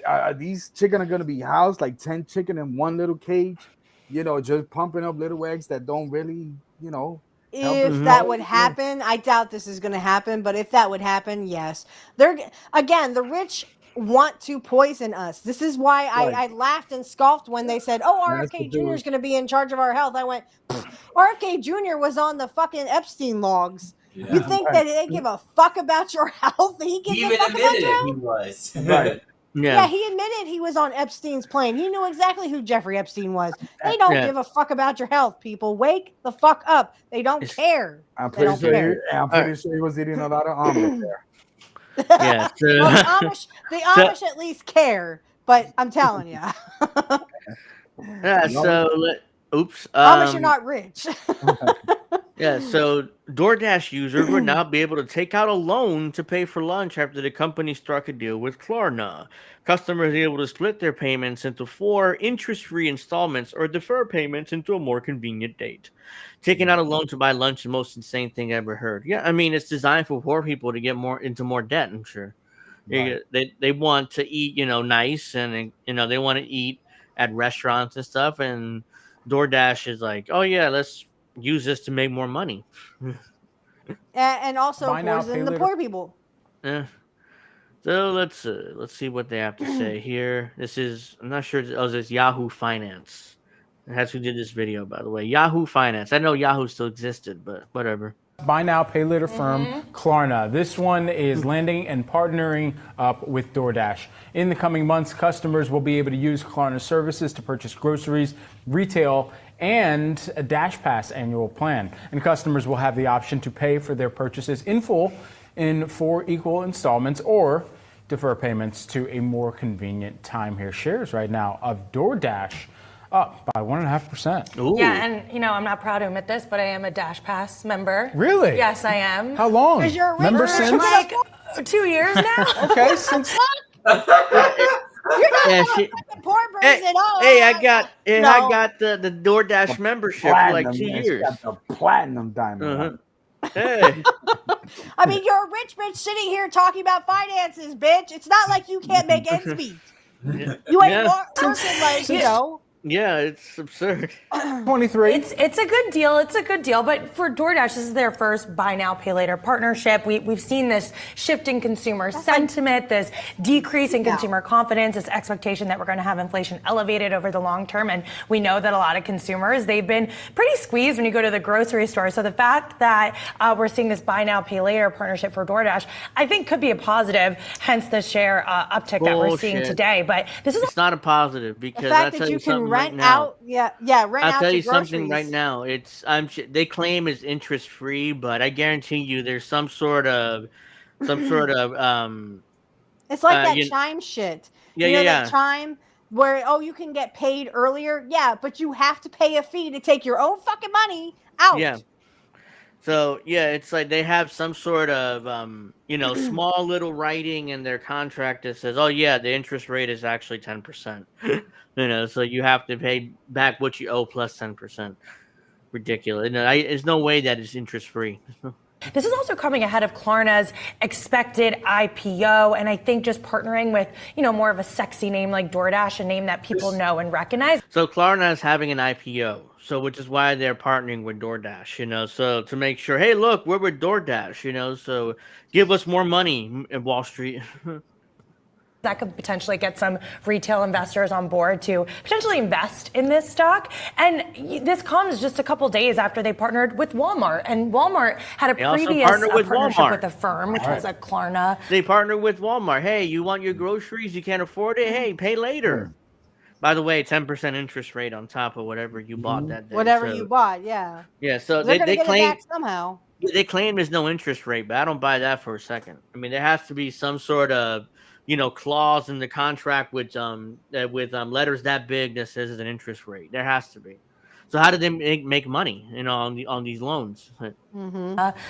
are these chicken are going to be housed like 10 chicken in one little cage, just pumping up little eggs that don't really, if that would happen, I doubt this is going to happen, but if that would happen, yes. The rich want to poison us. This is why I laughed and scoffed when they said, RFK Jr. is going to be in charge of our health. I went, RFK Jr. was on the fucking Epstein logs. Yeah. You think that they give a fuck about your health? He even admitted it. He was. Right. Yeah, he admitted he was on Epstein's plane. He knew exactly who Jeffrey Epstein was. They don't give a fuck about your health, people. Wake the fuck up. They don't care. I'm pretty sure he was eating a lot of omelets there. Yeah. The Amish at least care, but I'm telling you. Oops. Amish are not rich. Yeah, so DoorDash users will now be able to take out a loan to pay for lunch after the company struck a deal with Klarna. Customers are able to split their payments into 4 interest-free installments or defer payments into a more convenient date. Taking out a loan to buy lunch is the most insane thing I ever heard. Yeah, I mean, it's designed for poor people to get into more debt, I'm sure. Right. They want to eat, nice, and they want to eat at restaurants and stuff, and DoorDash is like, oh yeah, let's use this to make more money. And also poison the poor people. Yeah. So let's see what they have to say here. I'm not sure. This Yahoo Finance. That's who did this video, by the way. Yahoo Finance. I know Yahoo still existed, but whatever. Buy now, pay later firm Klarna. This one is landing and partnering up with DoorDash. In the coming months, customers will be able to use Klarna services to purchase groceries, retail, and a Dash Pass annual plan. And customers will have the option to pay for their purchases in full in 4 equal installments or defer payments to a more convenient time. Here, shares right now of DoorDash up by 1.5%. Yeah, and I'm not proud to admit this, but I am a Dash Pass member. Really? Yes, I am. How long? Because you're a member since like 2 years now. Okay, since. You're not the poor person at all. Hey, I got the DoorDash membership for like 2 years. Got the platinum diamond. Hey. I mean, you're a rich bitch sitting here talking about finances, bitch. It's not like you can't make ends meet. Yeah. You ain't Yeah. working like, you know. Yeah, it's absurd. 23. It's a good deal. It's a good deal. But for DoorDash, this is their first buy now, pay later partnership. We've seen this shift in consumer sentiment, this decrease in consumer confidence, this expectation that we're going to have inflation elevated over the long term. And we know that a lot of consumers, they've been pretty squeezed when you go to the grocery store. So the fact that we're seeing this buy now, pay later partnership for DoorDash, I think could be a positive, hence the share uptick that we're seeing today. But this is It's not a positive The because fact I'll that tell you you can something rent right now. out, rent I'll out tell your you something right groceries. now. They claim it's interest free, but I guarantee you there's some sort of It's like that you chime shit. Yeah, You know that yeah. chime where you can get paid earlier? Yeah, but you have to pay a fee to take your own fucking money out. Yeah. So yeah, it's like they have some sort of small little writing in their contract that says, "Oh yeah, the interest rate is actually 10%." So you have to pay back what you owe plus 10%. Ridiculous. There's no way that it's interest free. This is also coming ahead of Klarna's expected IPO, and I think just partnering with, more of a sexy name like DoorDash, a name that people know and recognize. So Klarna is having an IPO, which is why they're partnering with DoorDash, so to make sure, hey, look, we're with DoorDash, so give us more money at Wall Street. That could potentially get some retail investors on board to potentially invest in this stock. And this comes just a couple days after they partnered with Walmart. And Walmart had a previous partnership with a firm, which was a Klarna. They partnered with Walmart. Hey, you want your groceries? You can't afford it? Hey, pay later. By the way, 10% interest rate on top of whatever you bought that day. Whatever you bought, yeah. Yeah, so they're gonna they get claim it back somehow. They claim there's no interest rate, but I don't buy that for a second. I mean, there has to be some sort of clause in the contract with letters that big that says it's an interest rate. There has to be. So how do they make money, on these loans?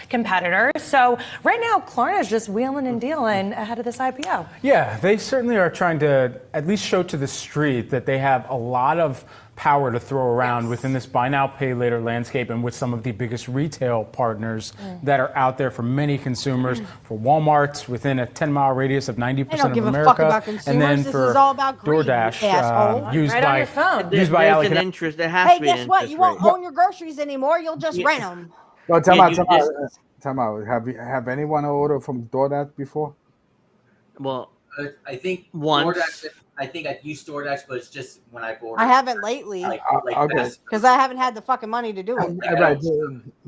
Competitors. So right now, Klarna is just wheeling and dealing ahead of this IPO. Yeah, they certainly are trying to at least show to the street that they have a lot of power to throw around within this buy now, pay later landscape, and with some of the biggest retail partners that are out there for many consumers, for Walmart within a 10-mile radius of 90% of give America, a fuck about consumers. and then This for is all about greed, DoorDash, asshole. used Right by on your phone. used by There's Alec an and interest. There has Hey, to be an guess what? interest You won't rate. own your groceries anymore. You'll just rent them. No, Yeah, time out. Have anyone ordered from DoorDash before? Well, I think once. DoorDash. I think I've used DoorDash, but it's just when I've ordered. I haven't lately Okay. because I haven't had the fucking money to do it. Right.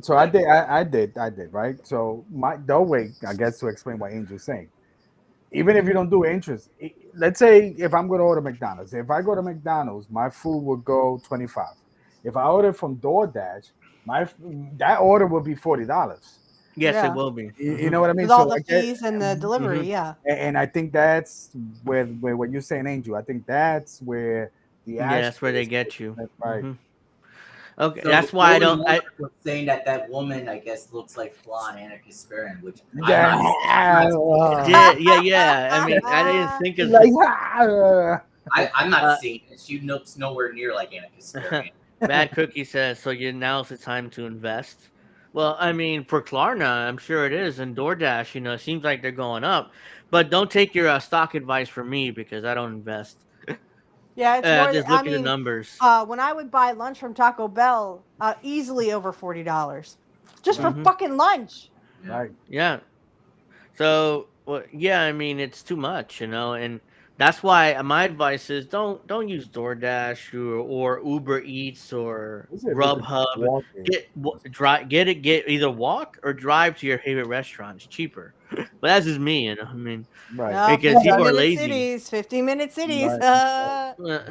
So I did, right? So the way, I guess, to explain what Angel's saying, even if you don't do interest, let's say if I'm going to order McDonald's, if I go to McDonald's, my food would go $25. If I order from DoorDash, that order would be $40. Yes, it will be. You know what I mean? With all So the fees and the delivery, yeah. And I think that's where what you're saying, Angel. I think that's where that's where they get you. That's right. Okay, So that's why I don't. Walmart was saying that woman, I guess, looks like blonde Anna Kasparian, which Yeah. I mean, I didn't think of I'm not seeing it. She looks nowhere near like Anna Kasparian. Bad Cookie says, so now's the time to invest. Well, I mean, for Klarna, I'm sure it is, and DoorDash, it seems like they're going up. But don't take your stock advice from me because I don't invest. Yeah, it's more. Just look at the numbers. When I would buy lunch from Taco Bell, easily over $40, just for fucking lunch. Right. Yeah. So, I mean, it's too much, and that's why my advice is don't use DoorDash or Uber Eats or Grubhub. Get either walk or drive to your favorite restaurant. It's cheaper. But that's just me, I mean, right? Because people are lazy. 15-minute cities. Right.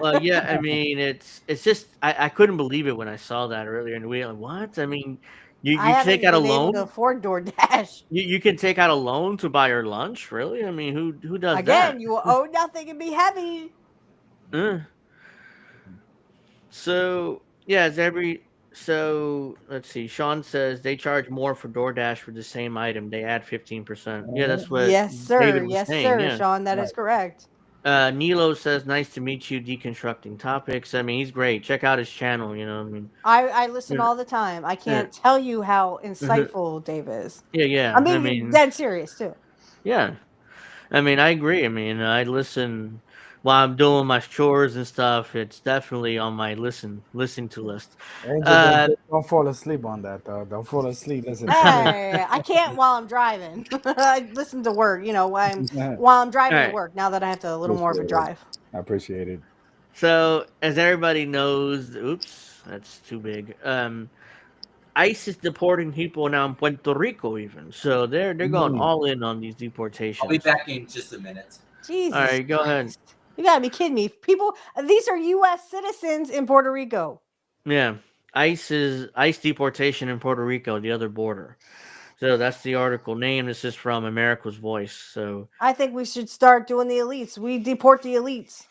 Well, yeah, I mean, it's just I couldn't believe it when I saw that earlier in the week. Like, what? I mean, you take out a loan to afford DoorDash. You can take out a loan to buy your lunch, really? I mean, who does that? Again, you will owe nothing and be heavy. So yeah, so let's see. Sean says they charge more for DoorDash for the same item. They add 15%. Yeah, that's what. Yes, sir. David was Yes, saying, sir, yeah. Sean. That is correct. Nilo says, "Nice to meet you, deconstructing topics." I mean, he's great. Check out his channel. You know, I mean, I listen yeah, all the time. I yeah, can't tell you how mhm, insightful Dave is. yeah, yeah. I I mean, mean, dead serious too. yeah. I mean, I agree. I mean, I listen while I'm doing my chores and stuff. It's definitely on my listening to list. Angel, Uh, don't fall asleep on that, though. Don't fall asleep. Listen to me. Hey, I can't while I'm driving. I listen to work, All while I'm driving to right. work. Now that I have to a little more of a Appreciate it. drive. I appreciate it. So, as everybody knows, oops, that's too big. ICE is deporting people now in Puerto Rico, even. So they're going Mm. all in on these I'll be deportations. back in just a minute. All Jesus right, go ahead. Christ. You gotta be kidding me. People, these are U.S. citizens in Puerto Rico. Yeah, ICE deportation in Puerto Rico, the other border. So that's the article name. This is from America's Voice. So I think we should start doing the elites. We deport the elites.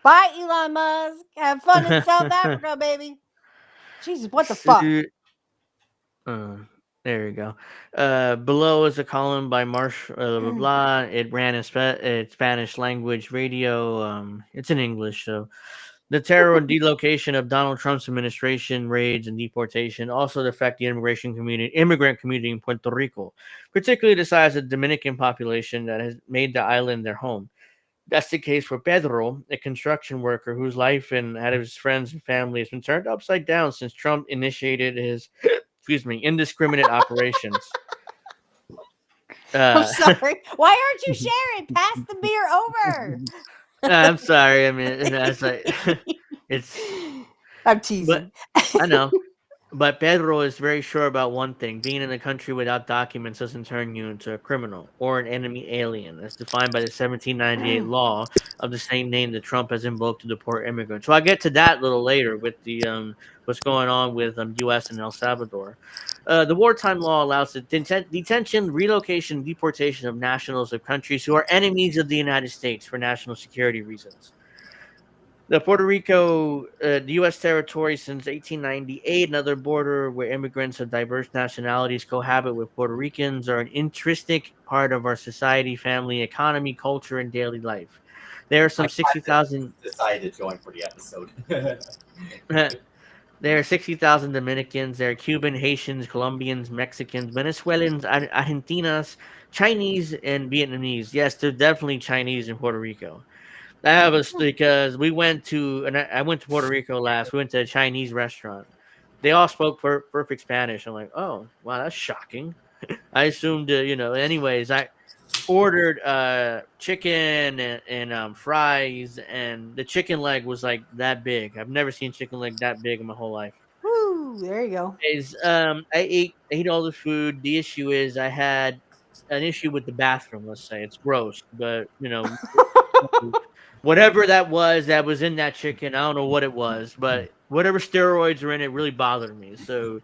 Bye, Elon Musk. Have fun in South Africa, baby. Jesus, what the fuck? Uh, there you go. Below is a column by Marsh. Blah, blah, blah. It ran in Spanish language radio. It's in English. So the terror and delocation of Donald Trump's administration, raids and deportation also affect the immigrant community in Puerto Rico, particularly the size of the Dominican population that has made the island their home. That's the case for Pedro, a construction worker whose life and that of his friends and family has been turned upside down since Trump initiated his, excuse me, indiscriminate operations. I'm sorry. Why aren't you sharing? Pass the beer over. I'm sorry. I mean, that's like it's. I'm teasing. But I know. But Pedro is very sure about one thing: being in a country without documents doesn't turn you into a criminal or an enemy alien, as defined by the 1798 law of the same name that Trump has invoked to deport immigrants. So I'll get to that a little later with the what's going on with U.S. and El Salvador. The wartime law allows the detention, relocation, deportation of nationals of countries who are enemies of the United States for national security reasons. The Puerto Rico, the U.S. territory since 1898, another border where immigrants of diverse nationalities cohabit with Puerto Ricans, are an intrinsic part of our society, family, economy, culture, and daily life. There are some 60,000. Decided to join for the episode. There are 60,000 Dominicans. There are Cuban, Haitians, Colombians, Mexicans, Venezuelans, Argentinas, Chinese, and Vietnamese. Yes, there's definitely Chinese in Puerto Rico. I have us because we went to, and I went to Puerto Rico last. We went to a Chinese restaurant. They all spoke perfect Spanish. I'm like, oh wow, that's shocking. I assumed, Anyways, I ordered chicken and fries, and the chicken leg was like that big. I've never seen chicken leg that big in my whole life. Woo, there you go. I ate all the food. The issue is I had an issue with the bathroom. Let's say it's gross, but whatever that was in that chicken. I don't know what it was, but whatever steroids were in it really bothered me. So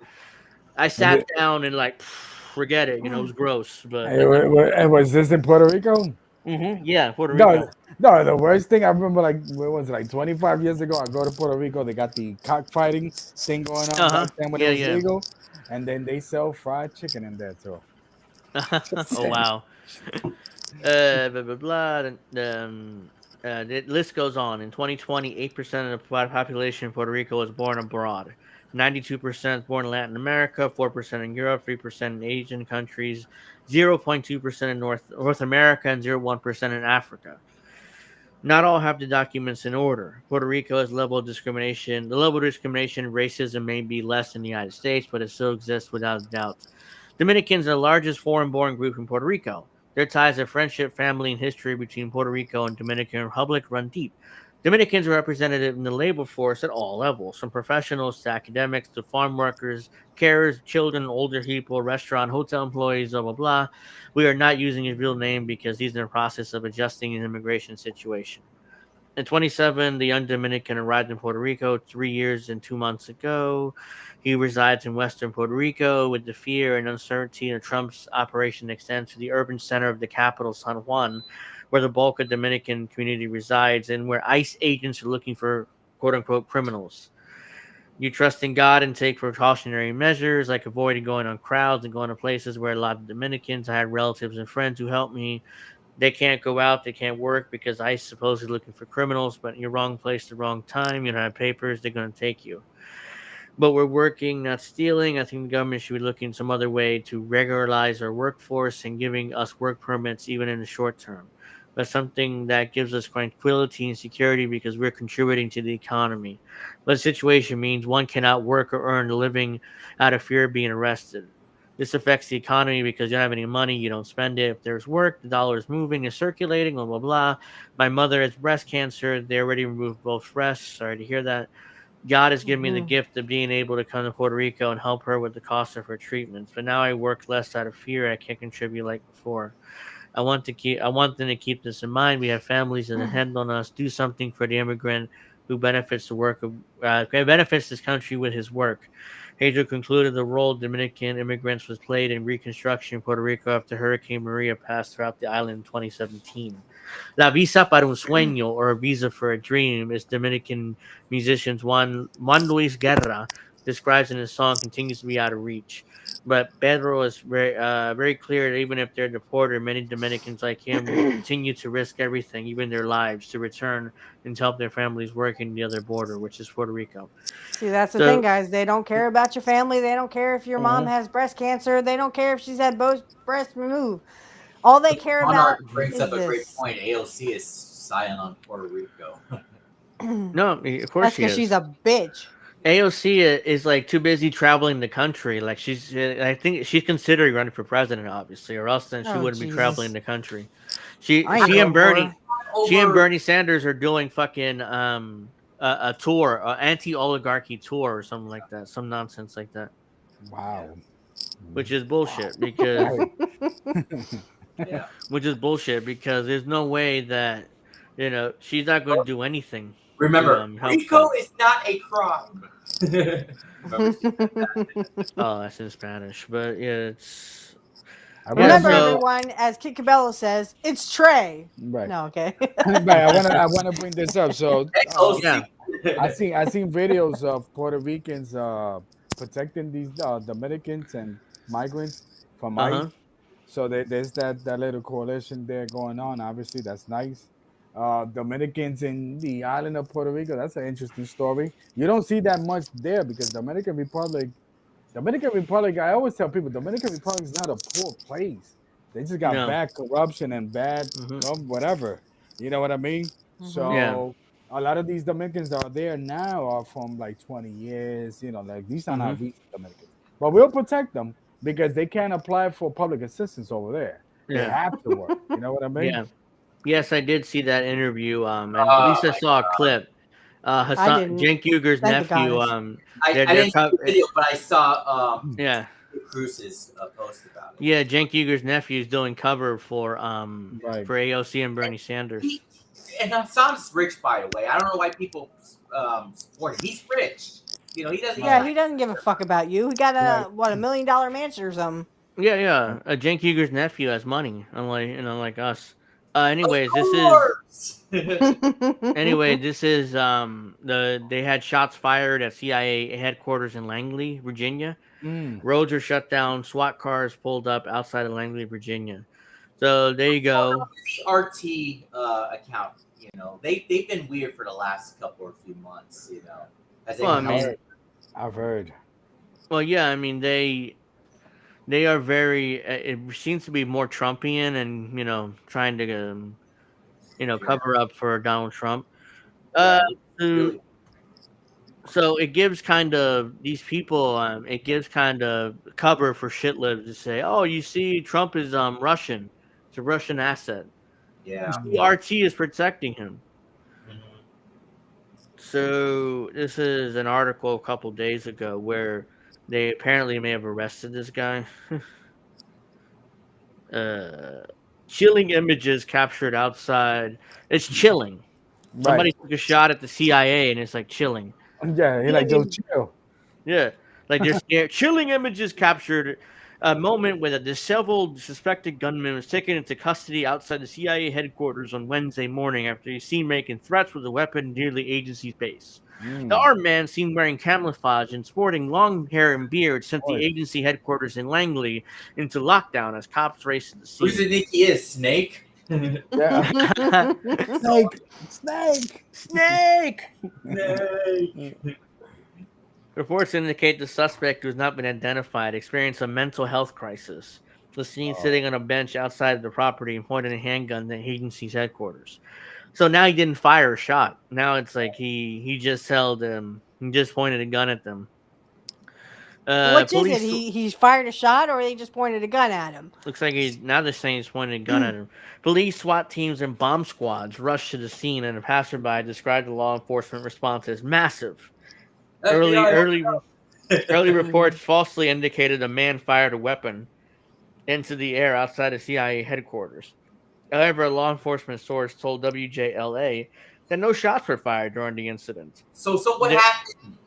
I sat down and like, forget it. It was gross. But Was this in Puerto Rico? yeah, Puerto Rico. No. The worst thing I remember, like, what was it, like 25 years ago? I go to Puerto Rico. They got the cockfighting thing going on back then when it was legal, and then they sell fried chicken in there too. Oh wow. Blah blah blah. The list goes on. In 2020, 8% of the population in Puerto Rico was born abroad. 92% born in Latin America, 4% in Europe, 3% in Asian countries, 0.2% in North America, and 0.1% in Africa. Not all have the documents in order. Puerto Rico has level of discrimination. The level of discrimination and racism may be less in the United States, but it still exists without a doubt. Dominicans are the largest foreign-born group in Puerto Rico. Their ties of friendship, family, and history between Puerto Rico and Dominican Republic run deep. Dominicans are represented in the labor force at all levels, from professionals to academics to farm workers, carers, children, older people, restaurant, hotel employees, blah, blah, blah. We are not using his real name because he's in the process of adjusting an immigration situation. In 27, the young Dominican arrived in Puerto Rico 3 years and 2 months ago. He resides in western Puerto Rico with the fear and uncertainty of Trump's operation extends to the urban center of the capital, San Juan, where the bulk of Dominican community resides and where ICE agents are looking for quote-unquote criminals. You trust in God and take precautionary measures like avoiding going on crowds and going to places where a lot of Dominicans. I had relatives and friends who helped me. They can't go out, they can't work because ICE is supposedly looking for criminals, but in your wrong place, the wrong time, you don't have papers, they're going to take you. But we're working, not stealing. I think the government should be looking some other way to regularize our workforce and giving us work permits even in the short term. But something that gives us tranquility and security because we're contributing to the economy. But the situation means one cannot work or earn a living out of fear of being arrested. This affects the economy because you don't have any money, you don't spend it. If there's work, the dollar is moving, is circulating, blah, blah, blah. My mother has breast cancer. They already removed both breasts. Sorry to hear that. God has given me the gift of being able to come to Puerto Rico and help her with the cost of her treatments. But now I work less out of fear. I can't contribute like before. I want them to keep this in mind. We have families that depend on us. Do something for the immigrant who benefits benefits this country with his work. Pedro concluded the role Dominican immigrants was played in reconstruction in Puerto Rico after Hurricane Maria passed throughout the island in 2017. La Visa para un Sueño, or a visa for a dream, is Dominican musician Juan Luis Guerra describes in his song, continues to be out of reach. But Pedro is very clear that even if they're deported, many Dominicans like him will continue to risk everything, even their lives, to return and to help their families working the other border, which is Puerto Rico. See, that's the thing, guys. They don't care about your family. They don't care if your mom has breast cancer. They don't care if she's had both breasts removed. All they care about Monarch brings is up a this. great point. AOC is silent on Puerto Rico. No, of course That's she because is. she's a bitch. AOC is like too busy traveling the country. Like I think she's considering running for president, obviously, or else then she wouldn't be traveling the country. She and Bernie Sanders are doing fucking a tour, anti-oligarchy tour or something like that, some nonsense like that. Wow. Which is bullshit because which is bullshit because there's no way that she's not going to do anything. Remember, Rico is not a crime. Oh, that's in Spanish, but yeah, it's. Remember, everyone, as Kit Cabello says, it's Trey. Right. No, okay. Right. I wanna bring this up. So I seen videos of Puerto Ricans protecting these Dominicans and migrants from ICE. So there's that little coalition there going on. Obviously, that's nice. Dominicans in the island of Puerto Rico. That's an interesting story. You don't see that much there because Dominican Republic. I always tell people Dominican Republic is not a poor place. They just got bad corruption and bad whatever. You know what I mean? So a lot of these Dominicans that are there now are from like 20 years. Like these are not recent Dominicans. But we'll protect them because they can't apply for public assistance over there. They have to work. You know what I mean? Yeah. Yes, I did see that interview. And at least I saw a clip. Cenk Uger's nephew. I didn't see the video, but I saw Cruz's post about it. Yeah, Cenk Uger's nephew is doing cover for AOC and Bernie Sanders. And Hassan's rich, by the way. I don't know why people support him. He's rich. He doesn't. Yeah, he doesn't give a fuck about you. He got a $1 million mansion or something. Yeah. Cenk Uger's nephew has money, unlike us. Anyways, this is they had shots fired at CIA headquarters in Langley, Virginia. Roads are shut down. SWAT cars pulled up outside of Langley, Virginia. So there you go. The RT account, they've been weird for the last couple or few months. I've heard. Well, yeah, I mean they are very. It seems to be more Trumpian, and trying to cover up for Donald Trump. So it gives kind of these people. It gives kind of cover for shitlibs to say, "Oh, you see, Trump is Russian. It's a Russian asset. Yeah, RT is protecting him." So this is an article a couple days ago where they apparently may have arrested this guy. Chilling images captured outside. It's chilling. Somebody took a shot at the CIA and it's like chilling. Yeah, you're like, go chill. Yeah, like they're scared. Chilling images captured a moment where a disheveled suspected gunman was taken into custody outside the CIA headquarters on Wednesday morning after he was seen making threats with a weapon near the agency's base. The armed man, seen wearing camouflage and sporting long hair and beard, sent the agency headquarters in Langley into lockdown as cops raced to the scene. Who's the Nick he is? Snake? Yeah. Snake. Snake. Snake. Reports indicate the suspect, who has not been identified, experienced a mental health crisis. Was seen sitting on a bench outside of the property and pointing a handgun at the agency's headquarters. So now he didn't fire a shot. Now it's like he just held he just pointed a gun at them. Which is it? Police He's fired a shot, or they just pointed a gun at him? looks like now they're saying he's pointing a gun at him. Police, SWAT teams, and bomb squads rushed to the scene, and a passerby described the law enforcement response as massive. Early reports falsely indicated a man fired a weapon into the air outside of CIA headquarters. However, a law enforcement source told WJLA that no shots were fired during the incident. So what happened?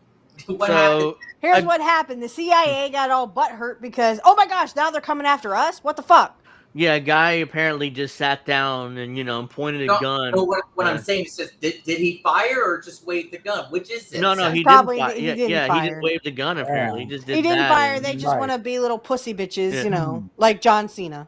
What happened? Here's what happened. The CIA got all butthurt because, oh my gosh, now they're coming after us? What the fuck? Yeah, a guy apparently just sat down and pointed a gun. No, what I'm saying is just, did he fire or just wave the gun? Which is it? No, he Probably didn't fire. he didn't He fire. just waved the gun apparently. He just did He didn't that fire. and- They just want to be little pussy bitches, Yeah. like John Cena.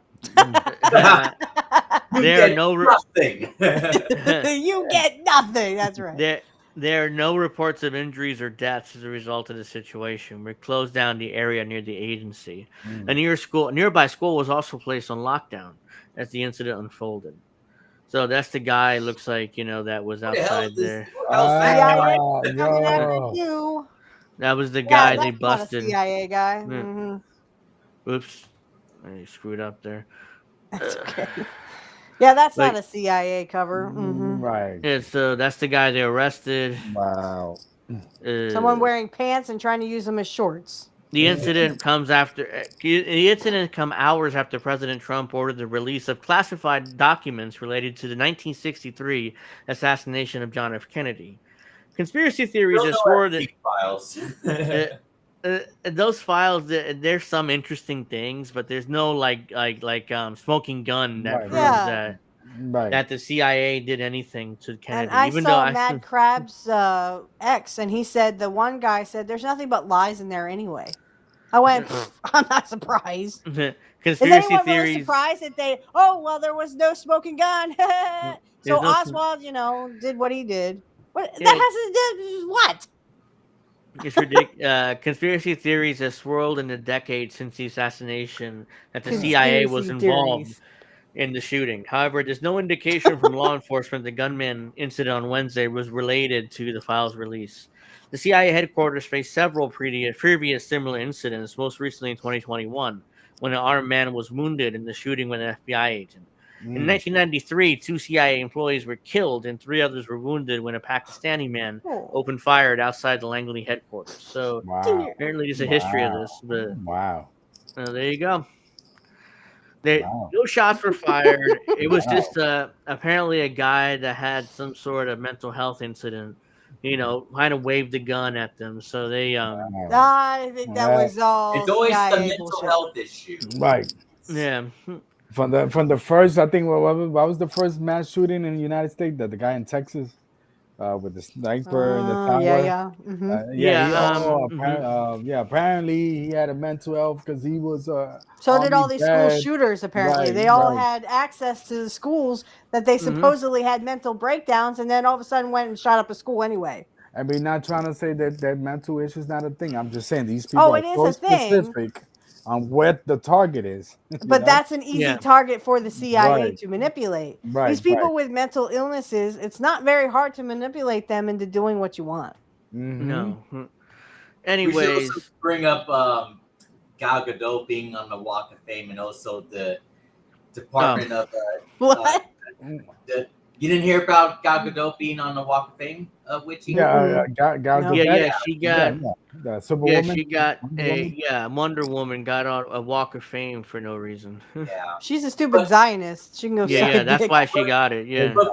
There are no nothing. You get nothing. That's right. There are no reports of injuries or deaths as a result of the situation. We closed down the area near the agency. A nearby school was also placed on lockdown as the incident unfolded. So that's the guy. Looks like that was outside there. Coming after you. That was the guy that's they busted. Not a CIA guy. Yeah. Mm-hmm. Oops, I screwed up there. That's okay. Yeah, that's Like- not a CIA cover. Mm-hmm. Right. Yeah, so that's the guy they arrested. Wow. Someone wearing pants and trying to use them as shorts. The incident comes after the incident come hours after President Trump ordered the release of classified documents related to the 1963 assassination of John F. Kennedy. Conspiracy theories have swore that files. those files, there's some interesting things, but there's no like smoking gun that proves that the CIA did anything to Kennedy. And I even saw though Matt Crab's ex, and he said the one guy said there's nothing but lies in there anyway. I went, I'm not surprised. Is conspiracy anyone really theories. surprised that there was no smoking gun? So There's no Oswald, did what he did. What that has to do what? It's ridiculous. Conspiracy theories have swirled in the decades since the assassination that the CIA was involved in the shooting. However, there's no indication from law enforcement the gunman incident on Wednesday was related to the file's release. The CIA headquarters faced several previous similar incidents, most recently in 2021, when an armed man was wounded in the shooting with an FBI agent. In 1993, 2 CIA employees were killed and 3 others were wounded when a Pakistani man opened fire outside the Langley headquarters. So apparently there's a history of this. But there you go. No shots were fired. It was just apparently a guy that had some sort of mental health incident. Kind of waved the gun at them. So they I think that was all. It's always CIA the mental bullshit. health issue. Right. Yeah. From the first, I think what was the first mass shooting in the United States? That the guy in Texas with the sniper in the tower. Apparently he had a mental health because he was. So did all these school shooters. Apparently, they all had access to the schools that they supposedly had mental breakdowns, and then all of a sudden went and shot up a school anyway. I mean, not trying to say that mental issue is not a thing. I'm just saying these people it are is so a thing. specific on what the target is. But that's an easy target for the CIA to manipulate. Right, These people with mental illnesses, it's not very hard to manipulate them into doing what you want. No. We Anyways, should also bring up Gal Gadot being on the Walk of Fame, and also the Department of what? You didn't hear about Gal Gadot being on the Walk of Fame, Witchy? Gal Gadot. she got. The Superwoman. She got Wonder Woman got on a Walk of Fame for no reason. Yeah, she's a stupid Zionist. She can go. Yeah, that's why she got it. Yeah. But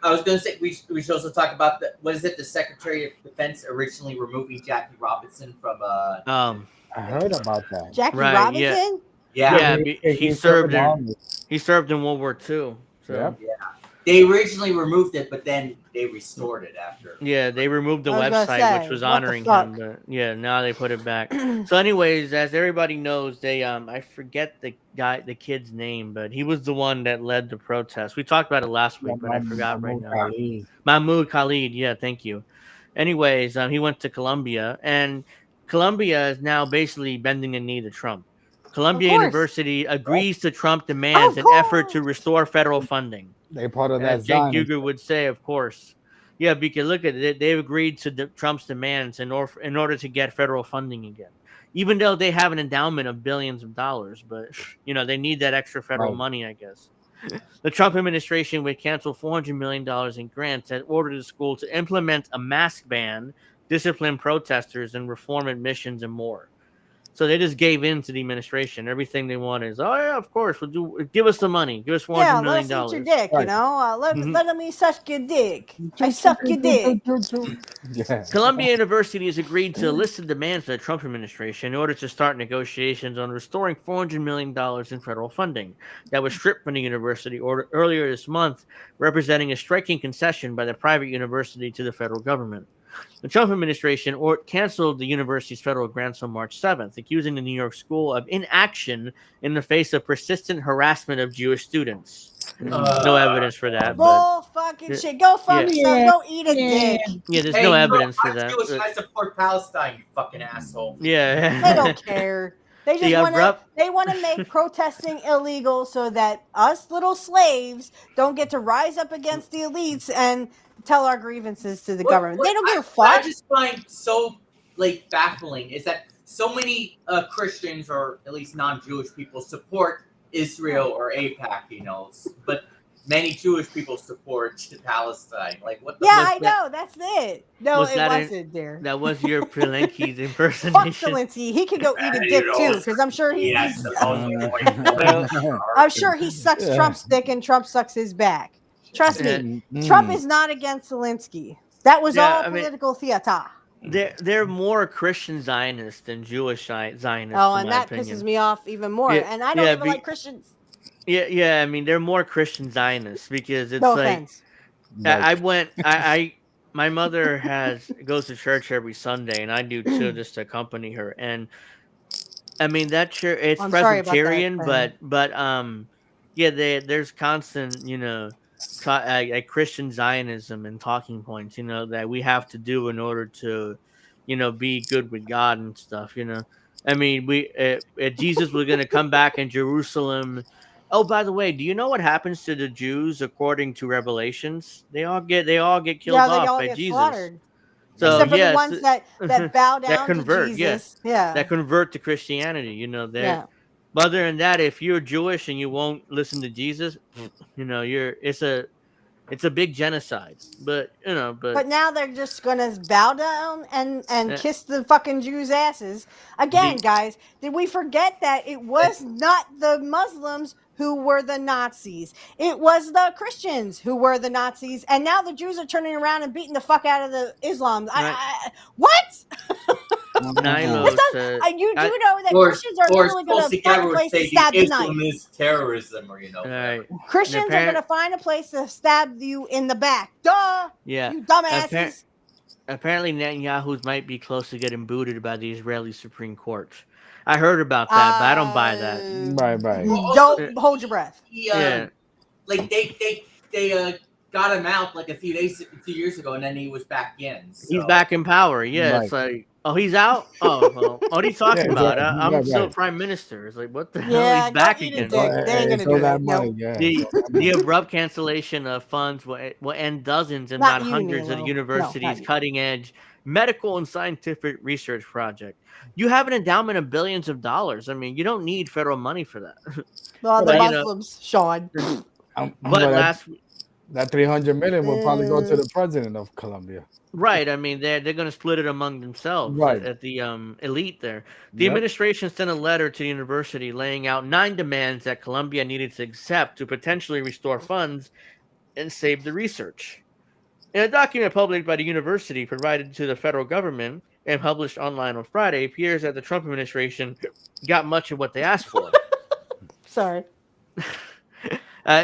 I was going to say we should also talk about the Secretary of Defense originally removing Jackie Robinson from I heard about that. Jackie Robinson. Yeah. He served in World War II. So. Yep. Yeah. They originally removed it, but then they restored it after. Yeah, they removed the I was gonna website, which say, was what the honoring fuck? him, but yeah, now they put it back. So, anyways, as everybody knows, they I forget the kid's name, but he was the one that led the protest. We talked about it last week, but I forgot right now. Mahmoud Khalid, yeah, thank you. Anyways, he went to Columbia, and Columbia is now basically bending the knee to Trump. Columbia course. University agrees to Trump demands an effort to restore federal funding. They part of that As Jake Zionist. Huger would say, of course. Yeah, because look at it. They've agreed to Trump's demands in order to get federal funding again. Even though they have an endowment of billions of dollars, but they need that extra federal Right. money, I guess. The Trump administration would cancel $400 million in grants that ordered the school to implement a mask ban, discipline protesters, and reform admissions and more. So they just gave in to the administration. Everything they want is, oh yeah, of course, give us the money, give us $400 Yeah, million. let's eat your dick, Right. let me suck your dick. I suck your dick. Yeah. Columbia University has agreed to elicit demands from the Trump administration in order to start negotiations on restoring $400 million in federal funding that was stripped from the university earlier this month, representing a striking concession by the private university to the federal government. The Trump administration canceled the university's federal grants on March 7th, accusing the New York school of inaction in the face of persistent harassment of Jewish students. No evidence for that. Bull fucking shit. Go fuck yourself. Go eat a dick. Yeah, there's no evidence for that. Jewish, I support Palestine, you fucking asshole. Yeah. They don't care. They just want to make protesting illegal so that us little slaves don't get to rise up against the elites and tell our grievances to the government. They don't give a fuck. What I just find so baffling is that so many Christians, or at least non-Jewish people, support Israel or AIPAC, but many Jewish people support Palestine. Like, what the I know. That's it. No, it wasn't, dear. That was your Prelinky's Fuck impersonation. Zelensky. He could go eat a dick too, because I'm sure I'm sure he sucks Trump's dick and Trump sucks his back. Trust me, Trump is not against Zelensky. That was all political theater. They're more Christian Zionists than Jewish Zionists. Oh, and that pisses me off even more. Yeah, and I don't even like Christians. Yeah. I mean, they're more Christian Zionists because it's no like offense. My mother goes to church every Sunday, and I do too, just to accompany her. And I mean that church, it's Presbyterian, but there's constant Christian Zionism and talking points, that we have to do in order to, be good with God and stuff. I mean, Jesus was going to come back in Jerusalem. Oh, by the way, do you know what happens to the Jews according to Revelations? They all get killed off by Jesus. Slaughtered. So, except for the ones that bow down that convert, to Jesus. Yeah. That convert to Christianity. But other than that, if you're Jewish and you won't listen to Jesus, it's a big genocide. But now they're just gonna bow down and kiss the fucking Jews' asses again, guys. Did we forget that it was not the Muslims who were the Nazis? It was the Christians who were the Nazis, and now the Jews are turning around and beating the fuck out of the Islam. What? You do know that Christians are literally going to find a place to stab the knife. Islam is terrorism, or Right. Christians are going to find a place to stab you in the back. Duh. Yeah. You dumbasses. Apparently, Netanyahu's might be close to getting booted by the Israeli Supreme Court. I heard about that, but I don't buy that. Right. Don't hold your breath. Like they got him out like a few years ago, and then he was back in. So. He's back in power. Yeah, right. It's like, oh, he's out. Oh, well, what are you talking about? I'm still prime minister. It's like, what the hell? He's back again. They ain't gonna do that. Money, the abrupt cancellation of funds will end dozens, and not hundreds, of the university's cutting-edge medical and scientific research project. You have an endowment of billions of dollars. I mean, you don't need federal money for that. Well, the Muslims, Sean. That 300 million will probably go to the president of Colombia. Right. I mean, they're going to split it among themselves at the elite there. The administration sent a letter to the university laying out 9 demands that Colombia needed to accept to potentially restore funds and save the research. In a document published by the university provided to the federal government and published online on Friday, it appears that the Trump administration got much of what they asked for. Sorry.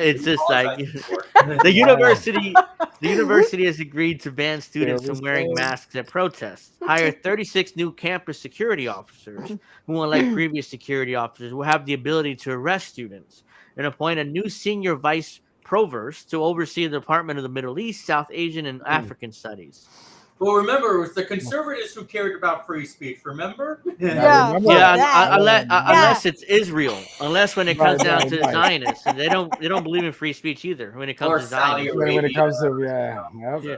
It's just like Apologizing for. the university. The university has agreed to ban students They from wearing say- masks at protests. Hire 36 new campus security officers who, unlike previous security officers, will have the ability to arrest students, and appoint a new senior vice provost to oversee the Department of the Middle East, South Asian, and African Studies. Well, remember, it was the conservatives who cared about free speech. Remember? Yeah, remember fuck Yeah, that. unless it's Israel. Unless when it comes Right, down right, to right. Zionists, and they don't believe in free speech either. When it comes Or to Saudi Zionists, when it comes to Yeah. yeah.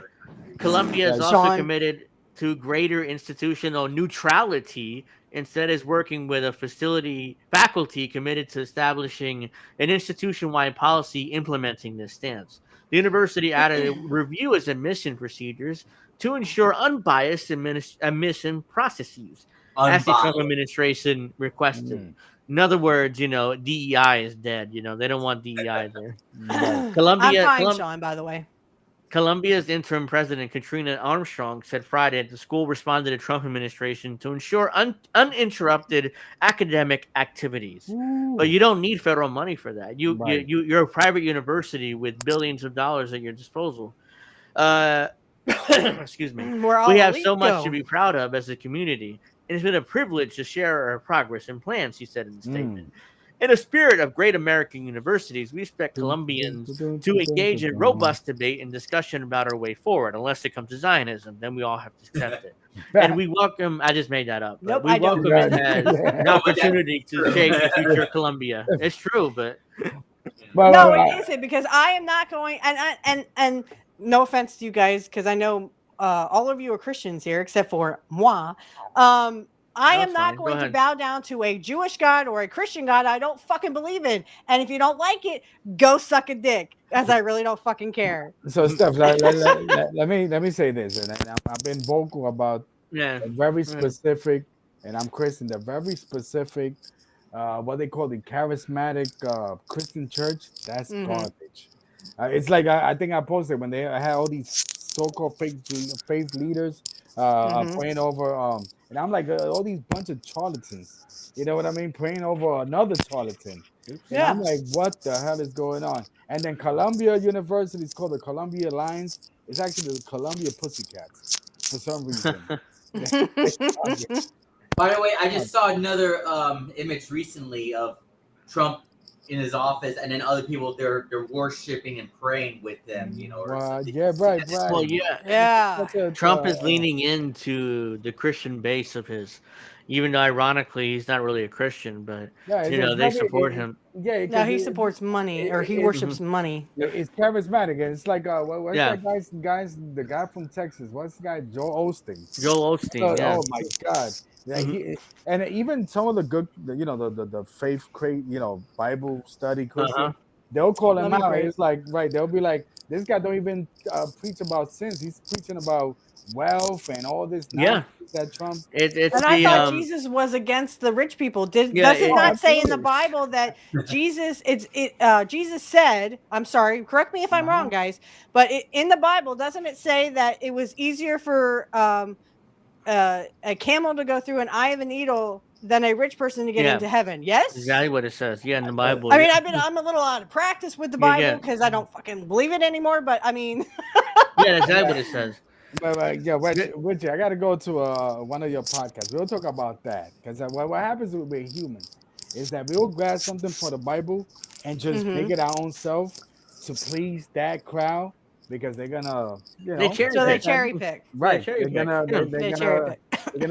Colombia is Yeah, also Sean. committed to greater institutional neutrality. Instead, is working with a faculty committed to establishing an institution-wide policy implementing this stance. The university added a review its admission procedures to ensure unbiased admission processes, as the Trump Unbiased. administration requested. Mm. In other words, DEI is dead. They don't want DEI there. Right. I'm fine, Sean, by the way. Colombia's interim president, Katrina Armstrong, said Friday that the school responded to Trump administration to ensure uninterrupted academic activities. But you don't need federal money for that. You're a private university with billions of dollars at your disposal. Excuse me. We're all We have elite, so much to though. be proud of as a community. It has been a privilege to share our progress and plans, he said in the statement. In the spirit of great American universities, we expect Colombians to engage in robust debate and discussion about our way forward. Unless it comes to Zionism, then we all have to accept it. And we welcome, I just made that up. But Nope, we I don't. welcome it as an No, but opportunity to shape the future of Colombia. It's true, but But, No, but, it isn't, because I am not going. And no offense to you guys, because I know all of you are Christians here, except for moi. I am That's not fine. Go going to ahead. bow down to a Jewish God or a Christian God I don't fucking believe in. And if you don't like it, go suck a dick, as I really don't fucking care. so Steph, let me say this, and I've been vocal about yeah. a very specific, and I'm Christian, the very specific, what they call the charismatic Christian church. That's garbage. It's like I think I posted when they had all these so-called faith leaders praying over, and I'm like, all these bunch of charlatans. You know what I mean? Praying over another charlatan. And I'm like, what the hell is going on? And then Columbia University is called the Columbia Lions. It's actually the Columbia Pussycats for some reason. By the way, I just saw another image recently of Trump in his office, and then other people they're worshiping and praying with them. Or something. Yeah, right. Well, yeah. Yeah. Trump is leaning into the Christian base of his, even though ironically he's not really a Christian, but they support him. Yeah, No, he supports money, or he worships money. It's charismatic, and it's like what's Yeah. that guys, the guy from Texas? What's the guy? Joel Osteen. Joel Osteen. Oh my God! Yeah, and even some of the good, the faith, Bible study Christian, they'll call him out. It's like they'll be like, this guy don't even preach about sins. He's preaching about wealth and all this nonsense that Trump. It's and I thought Jesus was against the rich people. Does it not say in the Bible that Jesus? Jesus said, I'm sorry, correct me if I'm wrong, guys, but in the Bible, doesn't it say that it was easier for a camel to go through an eye of a needle than a rich person to get into heaven? Yes, exactly what it says. Yeah, in the Bible. I mean, I'm a little out of practice with the Bible because I don't fucking believe it anymore. But I mean, yeah, that's exactly what it says. But Richie, I got to go to one of your podcasts. We'll talk about that, because what happens with humans is that we'll grab something from the Bible and just make it our own self to please that crowd, because they're gonna, they cherry pick. Right. They're gonna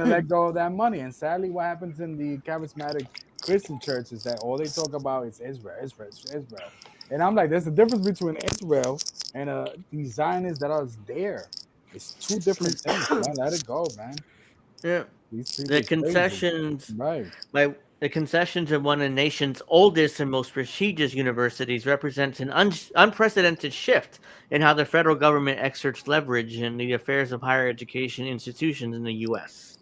let go of that money. And sadly, what happens in the charismatic Christian church is that all they talk about is Israel. And I'm like, there's a difference between Israel and the Zionists that are there. It's two different things, man. Let it go, man. Yeah. The concessions, right? The concessions of one of the nation's oldest and most prestigious universities represents an unprecedented shift in how the federal government exerts leverage in the affairs of higher education institutions in the U.S.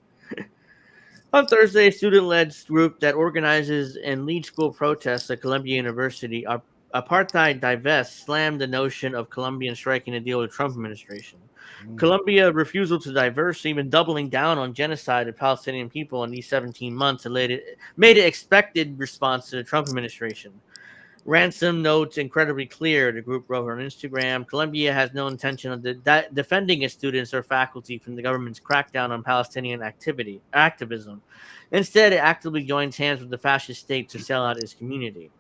On Thursday, a student-led group that organizes and leads school protests at Columbia University, Apartheid Divest, slammed the notion of Colombians striking a deal with the Trump administration. Colombia refusal to diverse, even doubling down on genocide of Palestinian people in these 17 months, and made it expected response to the Trump administration. Ransom notes incredibly clear, the group wrote on Instagram. Colombia has no intention of defending its students or faculty from the government's crackdown on Palestinian activism. Instead, it actively joins hands with the fascist state to sell out its community.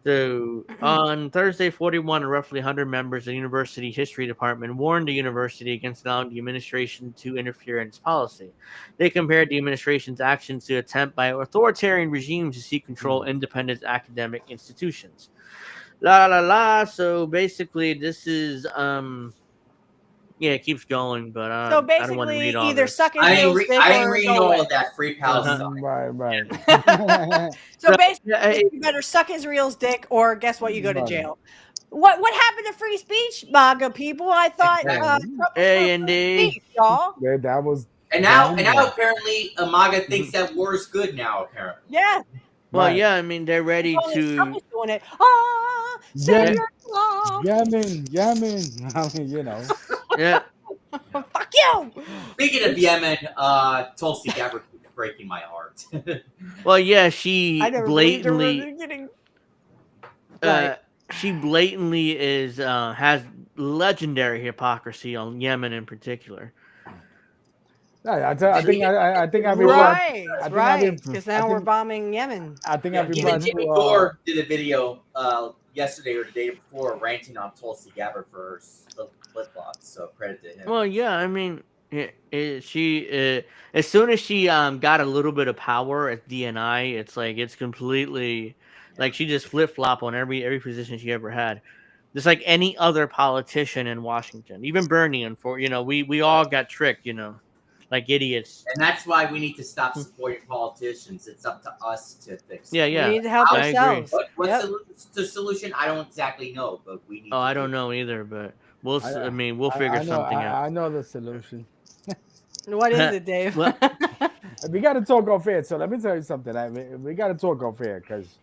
So on Thursday, 41 and roughly 100 members of the university history department warned the university against allowing the administration to interfere in its policy. They compared the administration's actions to attempt by authoritarian regimes to seek control independent academic institutions. La la la. So basically, this is yeah, it keeps going, but So I don't want to basically, read all either this. suck Israel's dick I ain't or reading go all away. of that. Free Palestine. Right. So basically, yeah, you better suck Israel's dick, or guess what? You go to jail. What happened to free speech, MAGA people? I thought Trump was for free speech, y'all. Yeah, that was. And now apparently, MAGA thinks that war is good now. Apparently. Yeah. Well, Right. yeah, I mean they're ready Only Trump to. is doing it. Ah, say your love. Yemen. I mean, you know. Yeah. Fuck you. Speaking of Yemen, Tulsi Gabbard keeps breaking my heart. Well, yeah, she I never believed her from the blatantly. beginning. She blatantly is has legendary hypocrisy on Yemen in particular. I think I've been Right, I think right. Because now we're bombing Yemen. I think I've been Even brought Jimmy to, Dore did a video yesterday or the day before ranting on Tulsi Gabbard for her flip-flops. So credit to him. Well, yeah, I mean, she as soon as she got a little bit of power at DNI, it's like it's completely like she just flip flop on every position she ever had. Just like any other politician in Washington, even Bernie, and we all got tricked, like idiots. And that's why we need to stop supporting politicians. It's up to us to fix it. Yeah, yeah. We need to help I ourselves. agree. What's the solution? I don't exactly know, but we need. Oh, I don't know either, but we'll figure something out. I know the solution. What is it, Dave? Well, we got to talk off air. So let me tell you something. We got to talk off air because,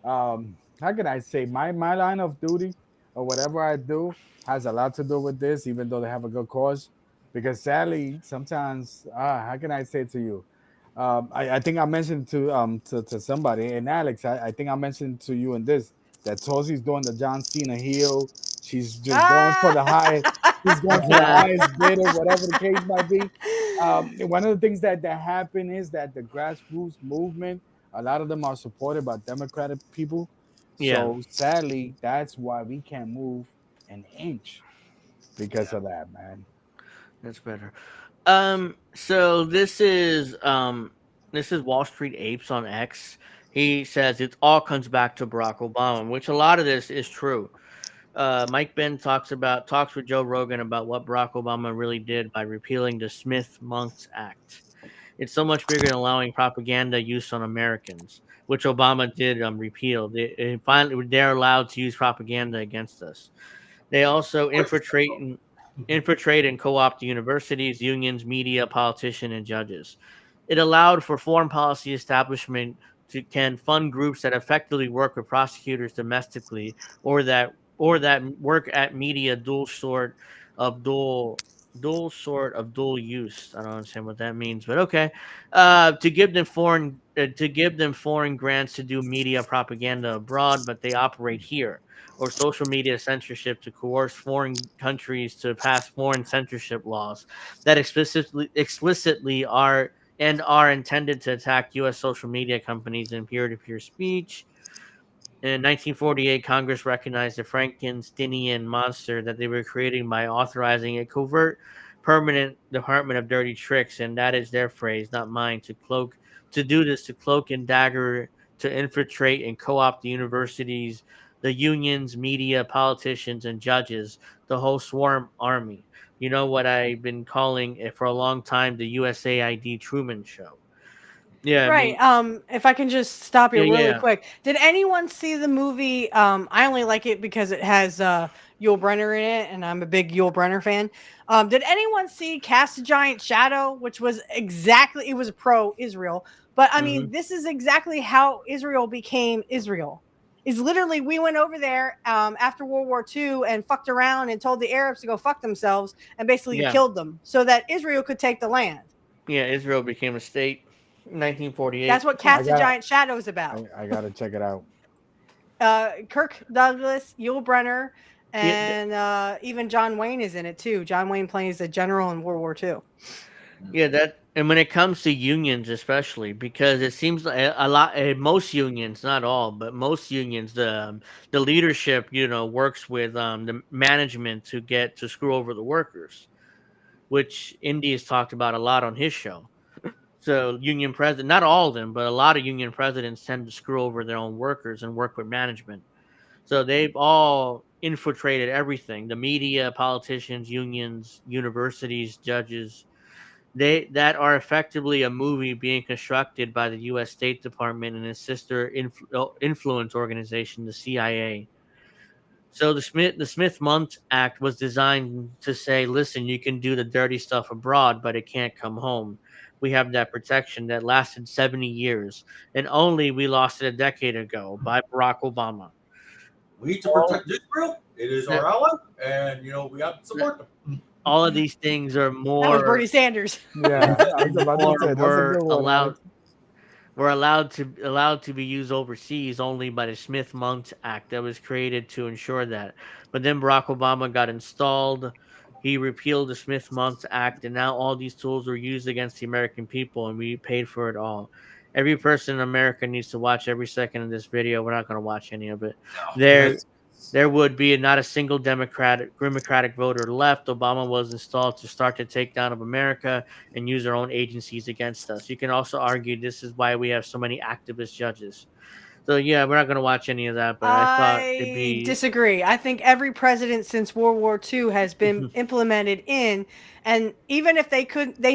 how can I say, my line of duty or whatever I do has a lot to do with this, even though they have a good cause. Because sadly, sometimes, how can I say to you? I think I mentioned to somebody, and Alex, I think I mentioned to you in this that Tulsi's doing the John Cena heel. She's just going for the highest. She's going for the highest bid or whatever the case might be. One of the things that happen is that the grassroots movement, a lot of them are supported by Democratic people. Yeah. So sadly, that's why we can't move an inch because of that, man. That's better. So this is Wall Street Apes on X. He says it all comes back to Barack Obama, which a lot of this is true. Mike Ben talks with Joe Rogan about what Barack Obama really did by repealing the Smith-Monks Act. It's so much bigger than allowing propaganda use on Americans, which Obama did repeal. They're allowed to use propaganda against us. They also infiltrate and co-opt universities, unions, media, politicians, and judges. It allowed for foreign policy establishment can fund groups that effectively work with prosecutors domestically or that work at media dual sort of dual use. I don't understand what that means, but okay. To give them foreign grants to do media propaganda abroad, but they operate here, or social media censorship to coerce foreign countries to pass foreign censorship laws that explicitly are intended to attack U.S. social media companies in peer-to-peer speech. In 1948, Congress recognized the Frankensteinian monster that they were creating by authorizing a covert, permanent Department of Dirty Tricks, and that is their phrase, not mine, to cloak and dagger, to infiltrate and co-opt the universities, the unions, media, politicians, and judges, the whole swarm army. You know what I've been calling it for a long time, the USAID Truman Show. Yeah, Right. I mean, If I can just stop you really yeah. quick. Did anyone see the movie? I only like it because it has Yul Brynner in it, and I'm a big Yul Brynner fan. Did anyone see Cast a Giant Shadow, which was it was pro-Israel, but I mean, this is exactly how Israel became Israel. Is literally we went over there after World War II and fucked around and told the Arabs to go fuck themselves and basically killed them so that Israel could take the land. Yeah, Israel became a state. 1948. That's what Cast a Giant Shadow is about. I gotta check it out. Kirk Douglas, Yul Brynner, Yeah, and even John Wayne is in it too. John Wayne plays a general in World War II. Yeah, that and when it comes to unions, especially because it seems like a lot, most unions, not all, but most unions, the leadership, works with the management to get to screw over the workers, which Indy has talked about a lot on his show. So union president, not all of them, but a lot of union presidents tend to screw over their own workers and work with management. So they've all infiltrated everything: the media, politicians, unions, universities, judges. They that are effectively a movie being constructed by the U.S. State Department and its sister influence organization, the CIA. So the Smith-Mundt Act was designed to say, listen, you can do the dirty stuff abroad, but it can't come home. We have that protection that lasted 70 years, and only we lost it a decade ago by Barack Obama. We need to protect Israel. It is our ally, and we have to support them. All of these things are That was more. Bernie Sanders. Yeah, I was about to say, that's a We're good one, allowed. Alex. We're allowed to be used overseas only by the Smith-Mundt Act that was created to ensure that. But then Barack Obama got installed. He repealed the Smith-Mundt Act, and now all these tools were used against the American people, and we paid for it all. Every person in America needs to watch every second of this video. We're not going to watch any of it. There would be not a single Democratic voter left. Obama was installed to start the takedown of America and use our own agencies against us. You can also argue this is why we have so many activist judges. So yeah, we're not going to watch any of that. But I thought it'd be disagree. I think every president since World War II has been implemented in, and even if they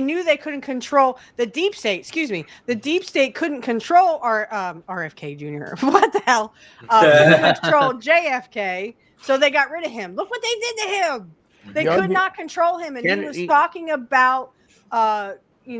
knew they couldn't control the deep state. Excuse me, the deep state couldn't control our RFK Jr. What the hell? Couldn't control JFK, so they got rid of him. Look what they did to him. They could not control him, and he was talking about. He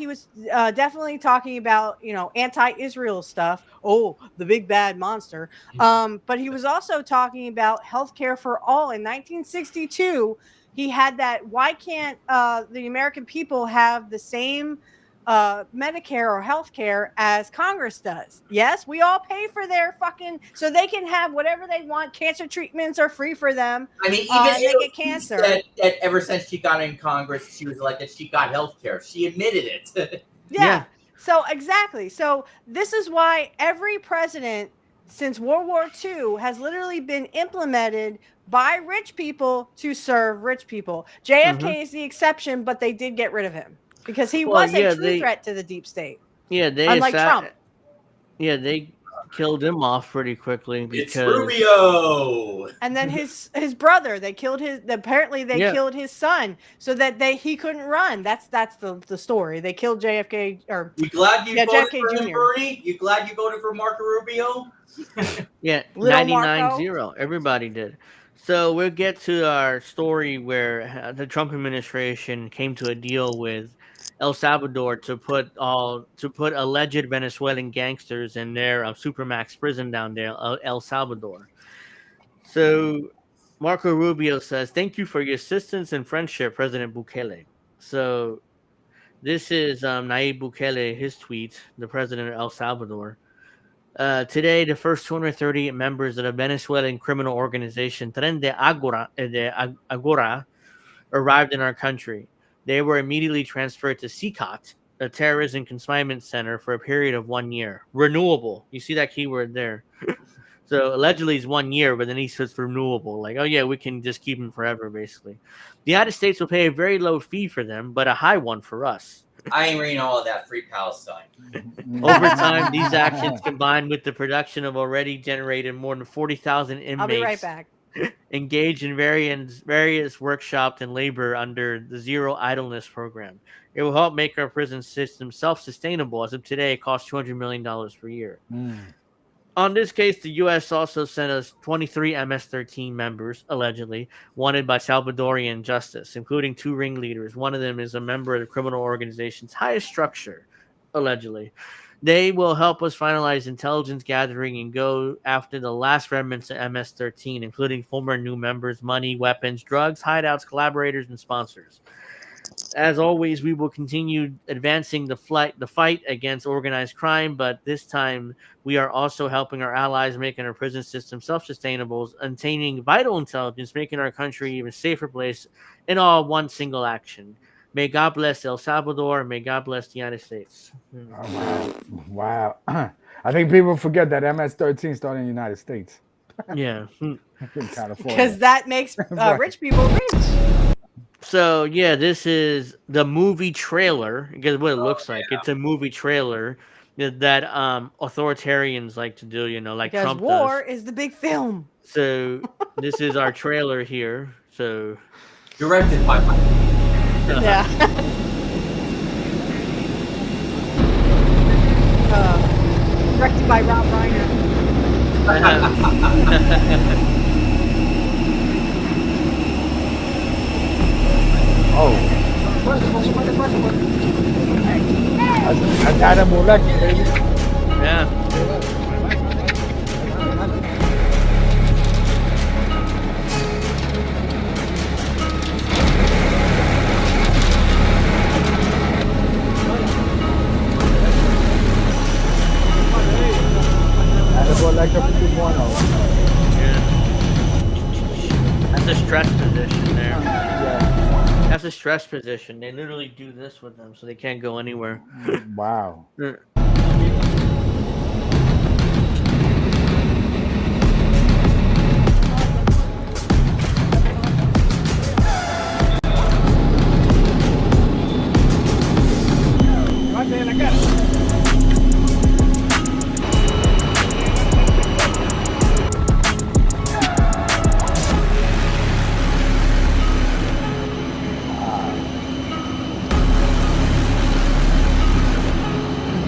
was definitely talking about, anti-Israel stuff. Oh, the big bad monster. But he was also talking about healthcare for all. In 1962, he had that. Why can't the American people have the same Medicare or healthcare as Congress does? Yes, we all pay for their so they can have whatever they want. Cancer treatments are free for them. I mean, even they get cancer. That ever since she got in Congress, she was elected, she got health care. She admitted it. Yeah. So exactly. So this is why every president since World War II has literally been implemented by rich people to serve rich people. JFK is the exception, but they did get rid of him because he was a true threat to the deep state. Yeah, unlike Trump. Yeah, they killed him off pretty quickly because It's Rubio. And then his brother, they killed apparently they killed his son so that he couldn't run. That's the story. They killed JFK or You glad you voted JFK for him, Jr. Bernie? You glad you voted for Marco Rubio? Yeah, Little 99-0. Everybody did. So we'll get to our story where the Trump administration came to a deal with El Salvador to put alleged Venezuelan gangsters in their supermax prison down there, El Salvador. So Marco Rubio says, "Thank you for your assistance and friendship, President Bukele." So this is Nayib Bukele, his tweet, the president of El Salvador. Today, the first 230 members of the Venezuelan criminal organization Tren de Agora arrived in our country. They were immediately transferred to CECOT, a terrorism consignment center, for a period of 1 year. Renewable. You see that keyword there. So allegedly it's 1 year, but then he says renewable. Like, oh yeah, we can just keep them forever, basically. The United States will pay a very low fee for them, but a high one for us. I ain't reading all of that. Free Palestine. Over time, these actions, combined with the production of already generated more than 40,000 inmates, I'll be right back. engaged in various workshops and labor under the Zero Idleness program. It will help make our prison system self-sustainable. As of today, it costs $200 million per year. On this case, the U.S. also sent us 23 MS-13 members, allegedly, wanted by Salvadorian justice, including 2 ringleaders. One of them is a member of the criminal organization's highest structure, allegedly. They will help us finalize intelligence gathering and go after the last remnants of MS-13, including former new members, money, weapons, drugs, hideouts, collaborators, and sponsors. As always, we will continue advancing the fight against organized crime, but this time we are also helping our allies, making our prison system self-sustainable, attaining vital intelligence, making our country even safer place in all one single action. May God bless El Salvador. May God bless the United States. Oh, wow. I think people forget that MS-13 started in the United States. Yeah. In California. Because that makes Right. rich people rich. So yeah, this is the movie trailer. Because what it looks like, it's a movie trailer that authoritarians like to do. Like Because Trump war does. is the big film. So this is our trailer here. So Directed by Mike. Yeah. Directed by Rob Reiner. Oh. I got him elected, baby. Yeah. Like a 2.0. That's a stress position there. Yeah. That's a stress position. They literally do this with them, so they can't go anywhere. Wow.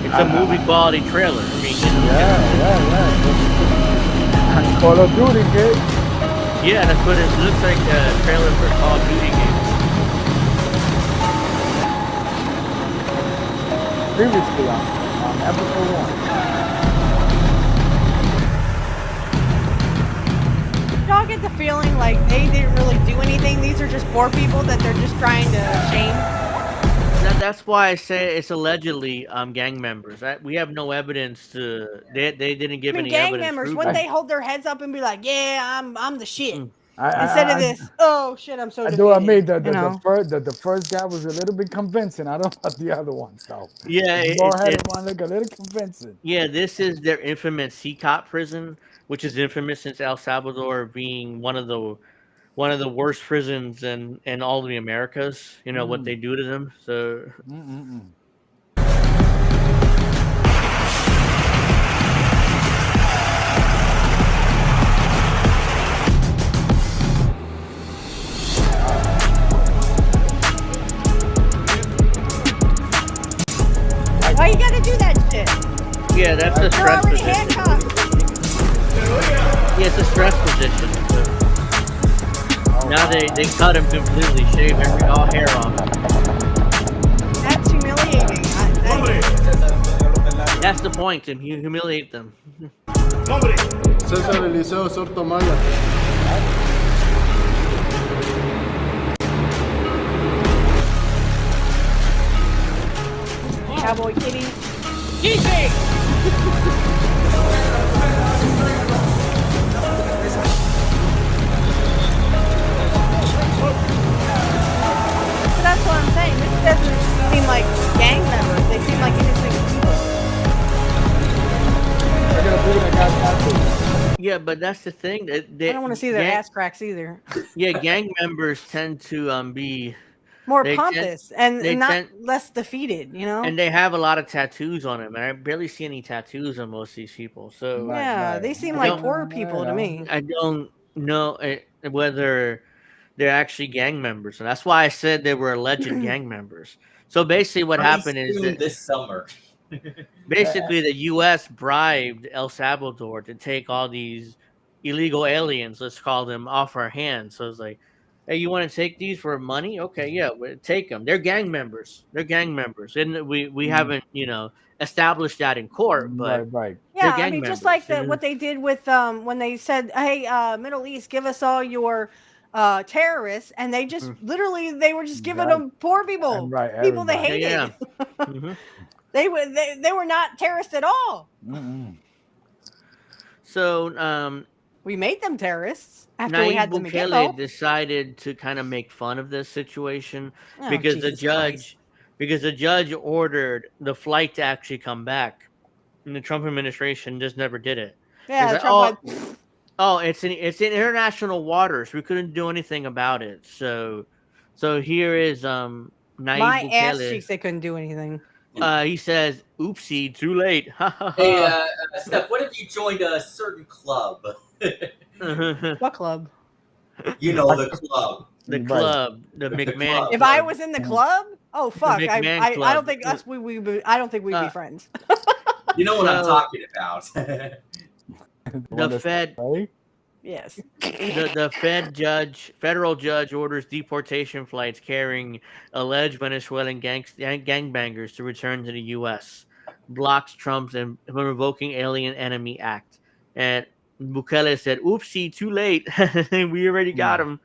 It's a movie quality trailer. I mean, yeah. Call of Duty, kid. Yeah, that's what it looks like. A trailer for a Call of Duty game. Previously on episode 1. Y'all get the feeling like they didn't really do anything. These are just poor people that they're just trying to shame. That's why I say it's allegedly gang members. We have no evidence to. They didn't give any gang evidence. members, wouldn't they hold their heads up and be like, "Yeah, I'm the shit," instead of this, "Oh shit, I'm so." I do admit that the first guy was a little bit convincing. I don't know about the other ones though. Yeah, Go ahead and one look a little convincing. Yeah, this is their infamous CECOT prison, which is infamous since El Salvador being one of the worst prisons in all of the Americas. You know what they do to them. So. Why you gotta do that shit? Yeah, that's a stress already position. handcuffed. Yeah, it's a stress position. So. Now they cut him completely, shave all hair off. That's humiliating. That's the point, to humiliate them. César Eliseo Sotomayor. Cowboy Kitty. Easy! That's what I'm saying. This doesn't seem like gang members. They seem like innocent people. Yeah, but that's the thing. I don't want to see their ass cracks either. Yeah, gang members tend to be more pompous and not less defeated, you know. And they have a lot of tattoos on them. And I barely see any tattoos on most of these people. So yeah, they seem like poor people to me. I don't know whether they're actually gang members, and that's why I said they were alleged gang members. So basically, what happened is that this summer, basically the U.S. bribed El Salvador to take all these illegal aliens, let's call them, off our hands. So it's like, hey, you want to take these for money? Okay, yeah, take them. They're gang members. And we haven't established that in court, but right. Yeah, I mean, just like what they did with when they said, "Hey, Middle East, give us all your terrorists, and they just literally they were just giving Right. them poor people, Right, people they everybody. hated. Mhm. They were not terrorists at all. So We made them terrorists after we Nayib had them Bukele again. decided to kind of make fun of this situation Oh, because Jesus Christ. the judge ordered the flight to actually come back, and the Trump administration just never did it. Yeah, It's like, Trump it's in international waters. We couldn't do anything about it. So here is Nayib my ass Bukele. cheeks. They couldn't do anything. He says, "Oopsie, too late." Hey, Steph, what if you joined a certain club? What club? You know, the club. The club, the McMahon. If I was in the club, oh fuck! McMahon I club. don't think us I don't think we'd be friends. You know what I'm So- talking about. The Fed. Yes. The federal judge orders deportation flights carrying alleged Venezuelan gangbangers to return to the U.S. Blocks Trump's and revoking Alien Enemy Act. And Bukele said, "Oopsie, too late. We already got him."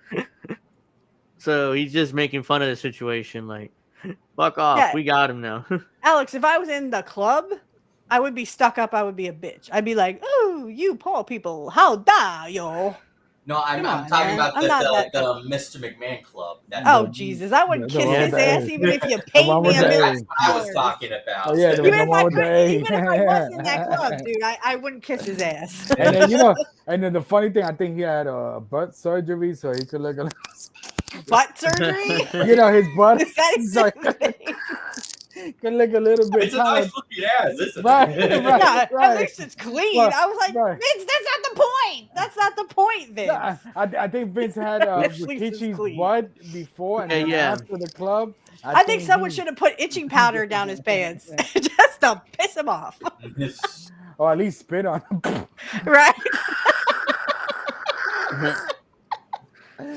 So he's just making fun of the situation. Like, fuck off. Yeah. We got him now. Alex, if I was in the club, I would be stuck up. I would be a bitch. I'd be like, "Oh, you poor people, how dare you?" No, I'm Come on, talking man. about I'm not that the Mr. McMahon club. That's Oh Jesus, I would the kiss one his with the ass A. even if you The paid one me with $1 the million. A. what I was talking about. Oh yeah, the Even one if with the A. even if I was in that club, dude, I wouldn't kiss his ass. And then and then the funny thing, I think he had a butt surgery, so he could look a little. Butt surgery? His butt. Is that his so name? can look a little bit. It's a nice looking ass, isn't Right, it? right. Yeah, at least it's clean. Right, I was like, right. Vince, that's not the point. That's not the point, Vince. I think Vince had At least it's Rikicci's clean. butt before and then Yeah. after the club. I think someone should have put itching powder down his pants just to piss him off. or at least spit on him. Right?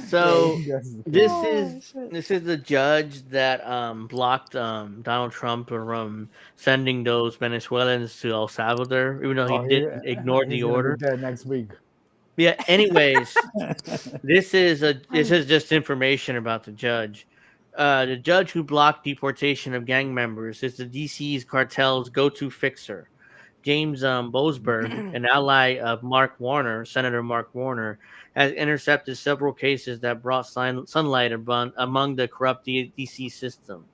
So this Oh, is the judge that blocked Donald Trump from sending those Venezuelans to El Salvador, even though he didn't ignore the he's gonna be order. dead next week. Yeah. Anyways, this is just information about the judge. The judge who blocked deportation of gang members is the DC's cartel's go-to fixer. James Boasberg, an ally of Senator Mark Warner, has intercepted several cases that brought sunlight among the corrupt DC system.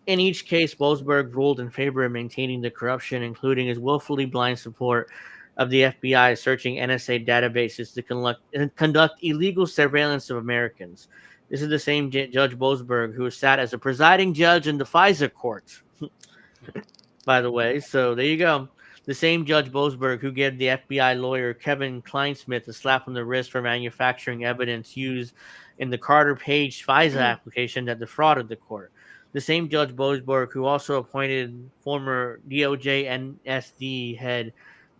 In each case, Boasberg ruled in favor of maintaining the corruption, including his willfully blind support of the FBI searching NSA databases to conduct illegal surveillance of Americans. This is the same Judge Boasberg who sat as a presiding judge in the FISA court, by the way. So there you go. The same Judge Boasberg who gave the FBI lawyer Kevin Kleinsmith a slap on the wrist for manufacturing evidence used in the Carter Page FISA application that defrauded the court. The same Judge Boasberg who also appointed former DOJ NSD head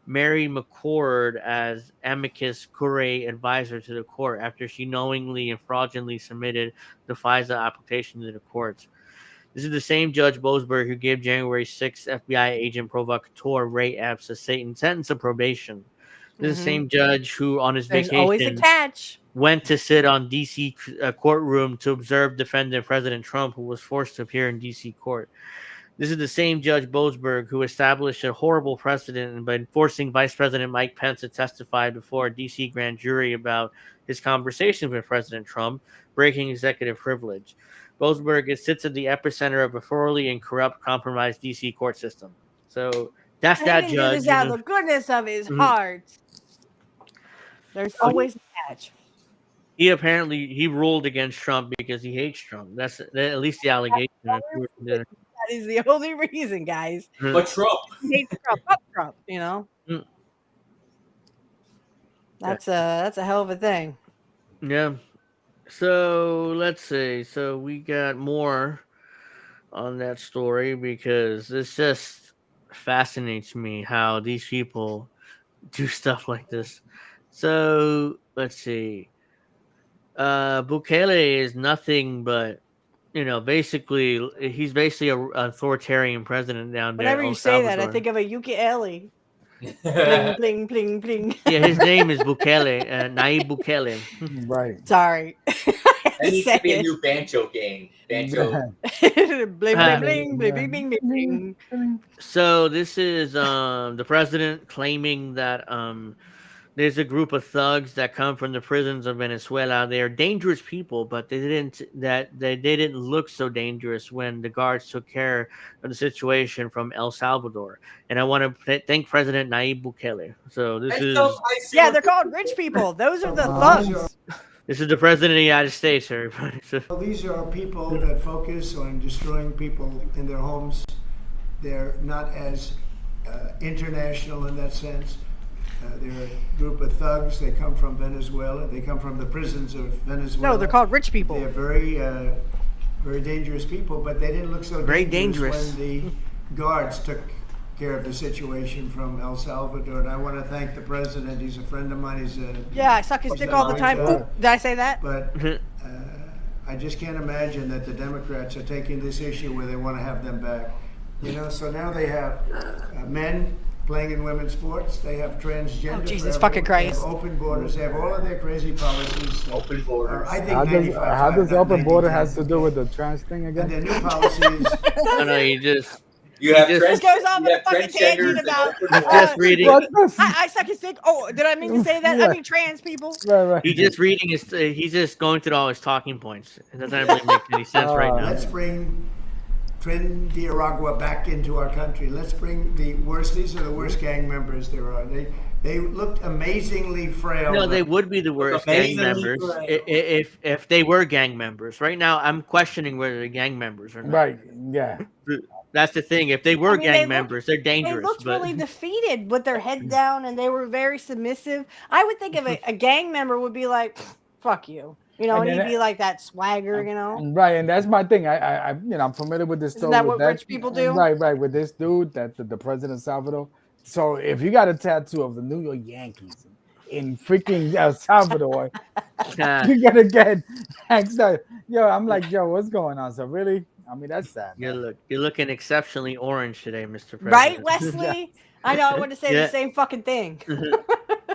Mary McCord as amicus curiae advisor to the court after she knowingly and fraudulently submitted the FISA application to the courts. This is the same Judge Boasberg who gave January 6th FBI agent provocateur Ray Epps a sentence of probation. This is the same judge who, on his There's always a vacation, catch. went to sit on D.C. Courtroom to observe defendant President Trump, who was forced to appear in D.C. court. This is the same Judge Boasberg who established a horrible precedent by forcing Vice President Mike Pence to testify before a D.C. grand jury about his conversation with President Trump, breaking executive privilege. Boasberg sits at the epicenter of a thoroughly and corrupt, compromised D.C. court system. So that's that He did judge. this out of the goodness of his heart. There's always a catch. He apparently ruled against Trump because he hates Trump. That's at least the allegation. That is the only reason, guys. But Trump. He hates Trump. Fuck Trump, you know. That's a hell of a thing. Yeah. So let's see. So we got more on that story because this just fascinates me how these people do stuff like this. So let's see. Bukele is nothing but, he's basically an authoritarian president down there. Whenever in you El say that, I Salvador. think of a ukulele. Bling, bling, bling, bling. Yeah, his name is Bukele, Nayib Bukele. Right. Sorry. That needs to be a new banjo game. Banjo. Bling, bling, bling, bling, bling, bling, bling. So this is the president claiming that there's a group of thugs that come from the prisons of Venezuela. They're dangerous people, but they didn't look so dangerous when the guards took care of the situation from El Salvador. And I want to thank President Nayib Bukele. So this is Yeah, they're called rich people. Those are the thugs. this is the president of the United States, everybody. So, Well, these are people that focus on destroying people in their homes. They're not as international in that sense. They're a group of thugs. They come from Venezuela. They come from the prisons of Venezuela. No, they're called rich people. They're very, very dangerous people, but they didn't look so Very dangerous dangerous. when the guards took care of the situation from El Salvador. And I want to thank the president. He's a friend of mine. He's a Yeah, I suck his dick all the time. Ooh, did I say that? But I just can't imagine that the Democrats are taking this issue where they want to have them back. You know, so now they have men playing in women's sports. They have transgender. Oh, Jesus for fucking everyone. They Christ. have open borders. They have all of their crazy policies. Open borders. I think How does 95, open not border 95. has to do with the trans thing And again? their new policies. no, you just You have This goes off on a fucking tangent about just reading. I suck his dick. Oh, did I mean to say that? I mean trans people. Right. He's just reading his. He's just going through all his talking points. It doesn't really make any sense right now. Let's bring Trinidad back into our country. Let's bring the worst. These are the worst gang members there are. They looked amazingly frail. No, they would be the worst gang members if they were gang members. Right now, I'm questioning whether they're gang members or not. Right. Yeah. That's the thing. If they were I mean, they gang looked- members, they're They dangerous. looked But really defeated with their head down, and they were very submissive. I would think of a gang member would be like, "Fuck you," you know, And and then he'd be like that swagger, you know. Right, and that's my thing. I'm familiar with this Isn't story. that with what rich people do? Right, with this dude, that the president of Salvador. So if you got a tattoo of the New York Yankees in freaking El Salvador, you're gonna get gangsta. Yo, I'm like, yo, what's going on? So really, I mean, that's sad. you're looking exceptionally orange today, Mr. President. Right, Wesley? I know. I want to say Yeah. the same fucking thing.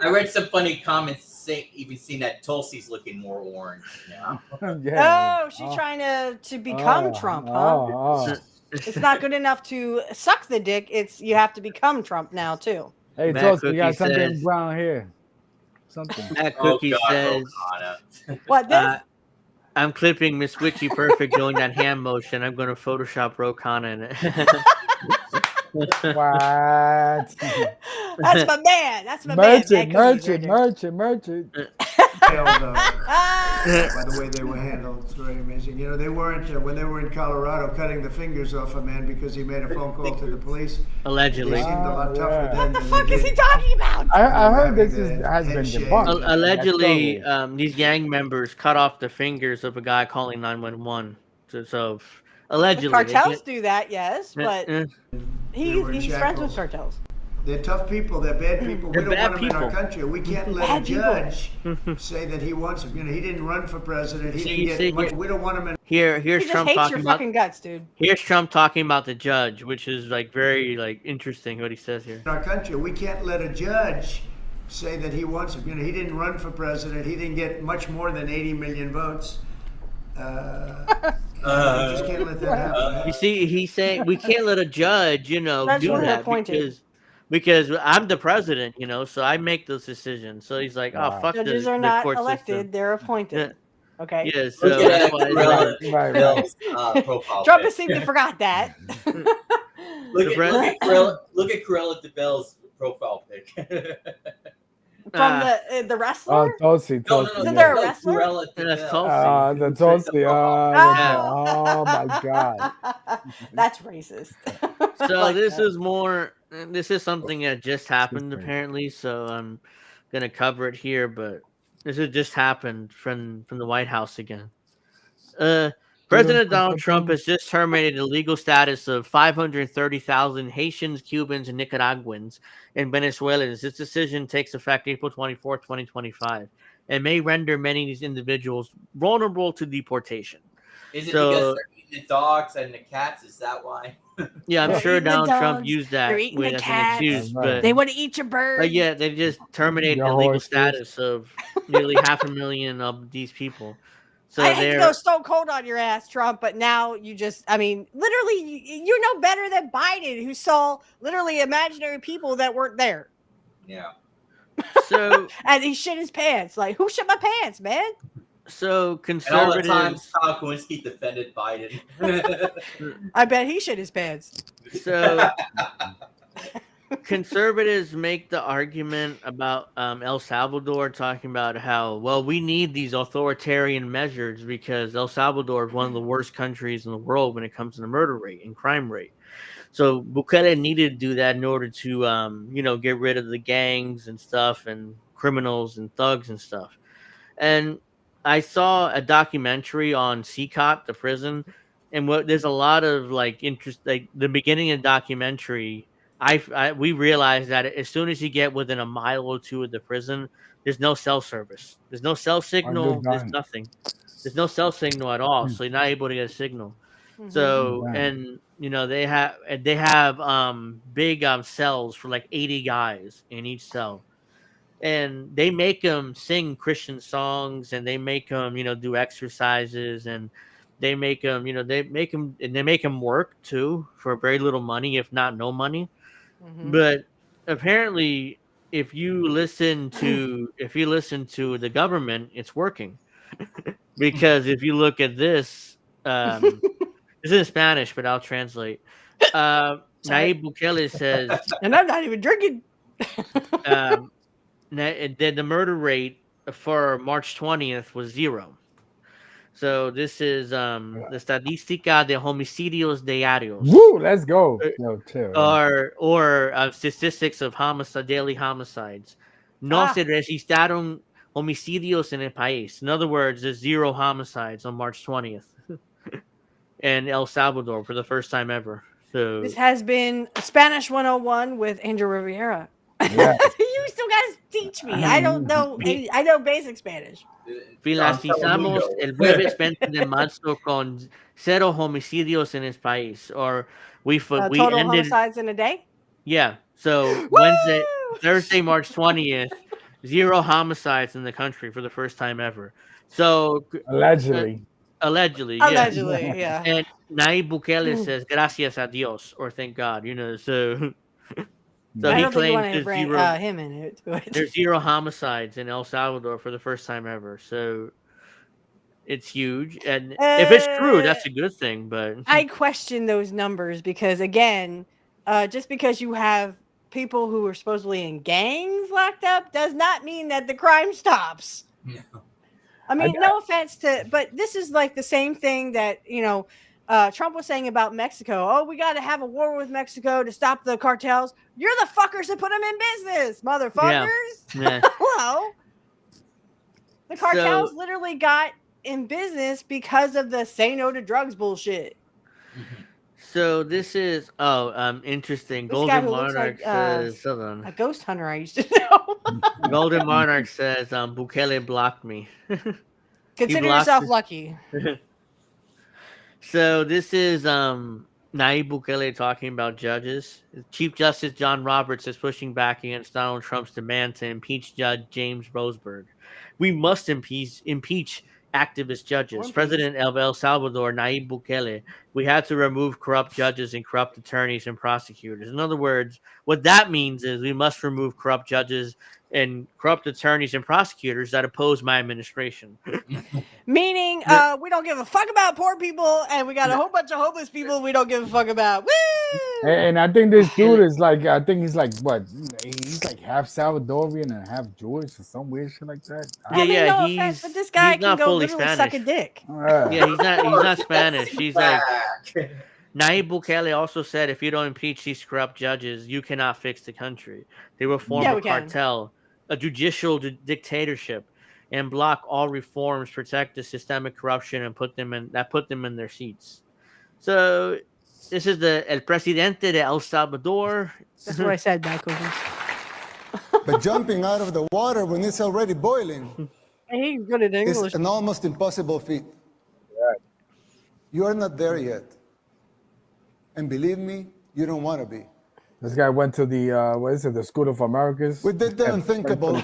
I read some funny comments saying, even seen that Tulsi's looking more orange now. Oh, she's trying to become Trump, huh? It's not good enough to suck the dick. It's you have to become Trump now too. Hey, Matt Tulsi, you got Cookie something says- brown here. Something. That cookie says, What this? I'm clipping Miss Witchy Perfect doing that hand motion. I'm going to Photoshop Rokana in it. What? That's my man. That's my man. Merchant. By the way they were handled, it's very amazing. You know, they weren't when they were in Colorado cutting the fingers off a man because he made a phone call to the police. Allegedly. They seemed a lot tougher yeah. then. What the fuck is he talking about? I heard this has been Headshake. debunked. Allegedly, these gang members cut off the fingers of a guy calling 911. So allegedly, they Cartels get- do that, yes, but They were in he's friends with shackles. cartels. They're tough people. They're bad people. They're We don't bad want them in our people. country. We can't let Bad a people. judge say that he wants him. You know, he didn't run for president. He See, didn't get see, much. here- We don't want him in Here's He just Trump hates talking your about. fucking guts, dude. Here's Trump talking about the judge, which is like very interesting what he says here. our country. We can't let a judge say that he wants him. You know, he didn't run for president. He didn't get much more than 80 million votes. We just can't let that happen. You see, he's saying we can't let a judge, do That's what they're that appointed. because I'm the president, so I make those decisions. So he's like, oh, fuck Judges the are not court elected; system. they're appointed. Okay. Yeah, so Look at that's why he's Gorilla like- Right. Bill's profile. Trump pic. has seemed to forgot that. Look at Cruella DeVille's profile pic. From the wrestler. Tulsi. Isn't there a wrestler? Cruella That's DeVille. The Tulsi. Oh my God. That's racist. So Like this that. is more. This is something that just happened apparently. So I'm gonna cover it here, but this has just happened from the White House again. President Donald Trump has just terminated the legal status of 530,000 Haitians, Cubans, and Nicaraguans and Venezuelans. This decision takes effect April 24, 2025, and may render many of these individuals vulnerable to deportation. Is it So- because they're eating the dogs and the cats? Is that why? Yeah, I'm They're sure eating the Donald Trump dogs, used they're that eating the as an cats, excuse, Right. they want to eat your birds. yeah, they just terminate Your the legal horses. status of nearly 500,000 of these people. So I hate to go they're stone cold on your ass, Trump, but now you just, I mean, literally, you're no better than Biden, who saw literally imaginary people that weren't there. Yeah. so And he shit his pants. Like, who shit my pants, man? so And all the time, conservatives. Kyle Kowinski defended Biden. I bet he shit his pants. So conservatives make the argument about El Salvador, talking about how, well, we need these authoritarian measures because El Salvador is one of the worst countries in the world when it comes to the murder rate and crime rate. So Bukele needed to do that in order to, get rid of the gangs and stuff and criminals and thugs and stuff. And I saw a documentary on CECOT, the prison, and there's a lot of like interest. Like the beginning of the documentary, we realized that as soon as you get within a mile or two of the prison, there's no cell service. There's no cell signal. There's nothing. There's no cell signal at all. So you're not able to get a signal. So and they have big cells for like 80 guys in each cell, and they make them sing Christian songs, and they make them do exercises, and they make them work too for very little money, if not no money. But apparently, if you listen to the government, it's working. Because if you look at this, this is in Spanish, but I'll translate. Nayib Bukele says, and I'm not even drinking. The murder rate for March 20th was 0. So this is the Estadística de Homicidios Diarios. Woo, let's go. No, chill. Or statistics of daily homicides. No se registraron homicidios en el país. In other words, there's 0 homicides on March 20th. In El Salvador for the first time ever. So This has been Spanish 101 with Angel Riviera. Yeah. You still gotta teach me. I don't know. I know basic Spanish. Finalizamos el jueves 20 de marzo con 0 homicidios en el país. Or we Total ended homicides in a day? Yeah. So Thursday, March 20th, 0 homicides in the country for the first time ever. So Allegedly. Allegedly, yeah. And Nayib Bukele says "Gracias a Dios" or "Thank God," So I he don't think you want claims to bring him in it. there's 0 homicides in El Salvador for the first time ever. So it's huge, and if it's true, that's a good thing. But I question those numbers because, again, just because you have people who are supposedly in gangs locked up does not mean that the crime stops. I mean, no offense but this is like the same thing that, Trump was saying about Mexico. Oh, we got to have a war with Mexico to stop the cartels. You're the fuckers that put them in business, motherfuckers. Yeah. Hello. The cartels literally got in business because of the say no to drugs bullshit. So this is interesting. This guy Golden who looks Monarch like, says hold on. a ghost hunter I used to know. Golden Monarch says Bukele blocked me. Consider yourself lucky. So this is Nayib Bukele talking about judges. Chief Justice John Roberts is pushing back against Donald Trump's demand to impeach Judge James Roseberg. We must impeach activist judges. President of El Salvador, Nayib Bukele, we had to remove corrupt judges and corrupt attorneys and prosecutors. In other words, what that means is we must remove corrupt judges and corrupt attorneys and prosecutors that oppose my administration. Meaning, we don't give a fuck about poor people, and we got a whole bunch of homeless people we don't give a fuck about. Woo! And I think this dude is like, he's like, what? He's like half Salvadorian and half Jewish or some weird shit like that. No offense, but this guy can not go fully literally Spanish. suck a dick. Yeah, he's not Spanish. He's like Nayib Bukele also said, if you don't impeach these corrupt judges, you cannot fix the country. They will form a cartel, a judicial dictatorship, and block all reforms, protect the systemic corruption, and put them in their seats. So this is El Presidente de El Salvador. That's what I said, Michael. But jumping out of the water when it's already boiling He's good at English. is an almost impossible feat. You are not there yet. And believe me, you don't want to be. This guy went to the the School of Americas. We did the unthinkable.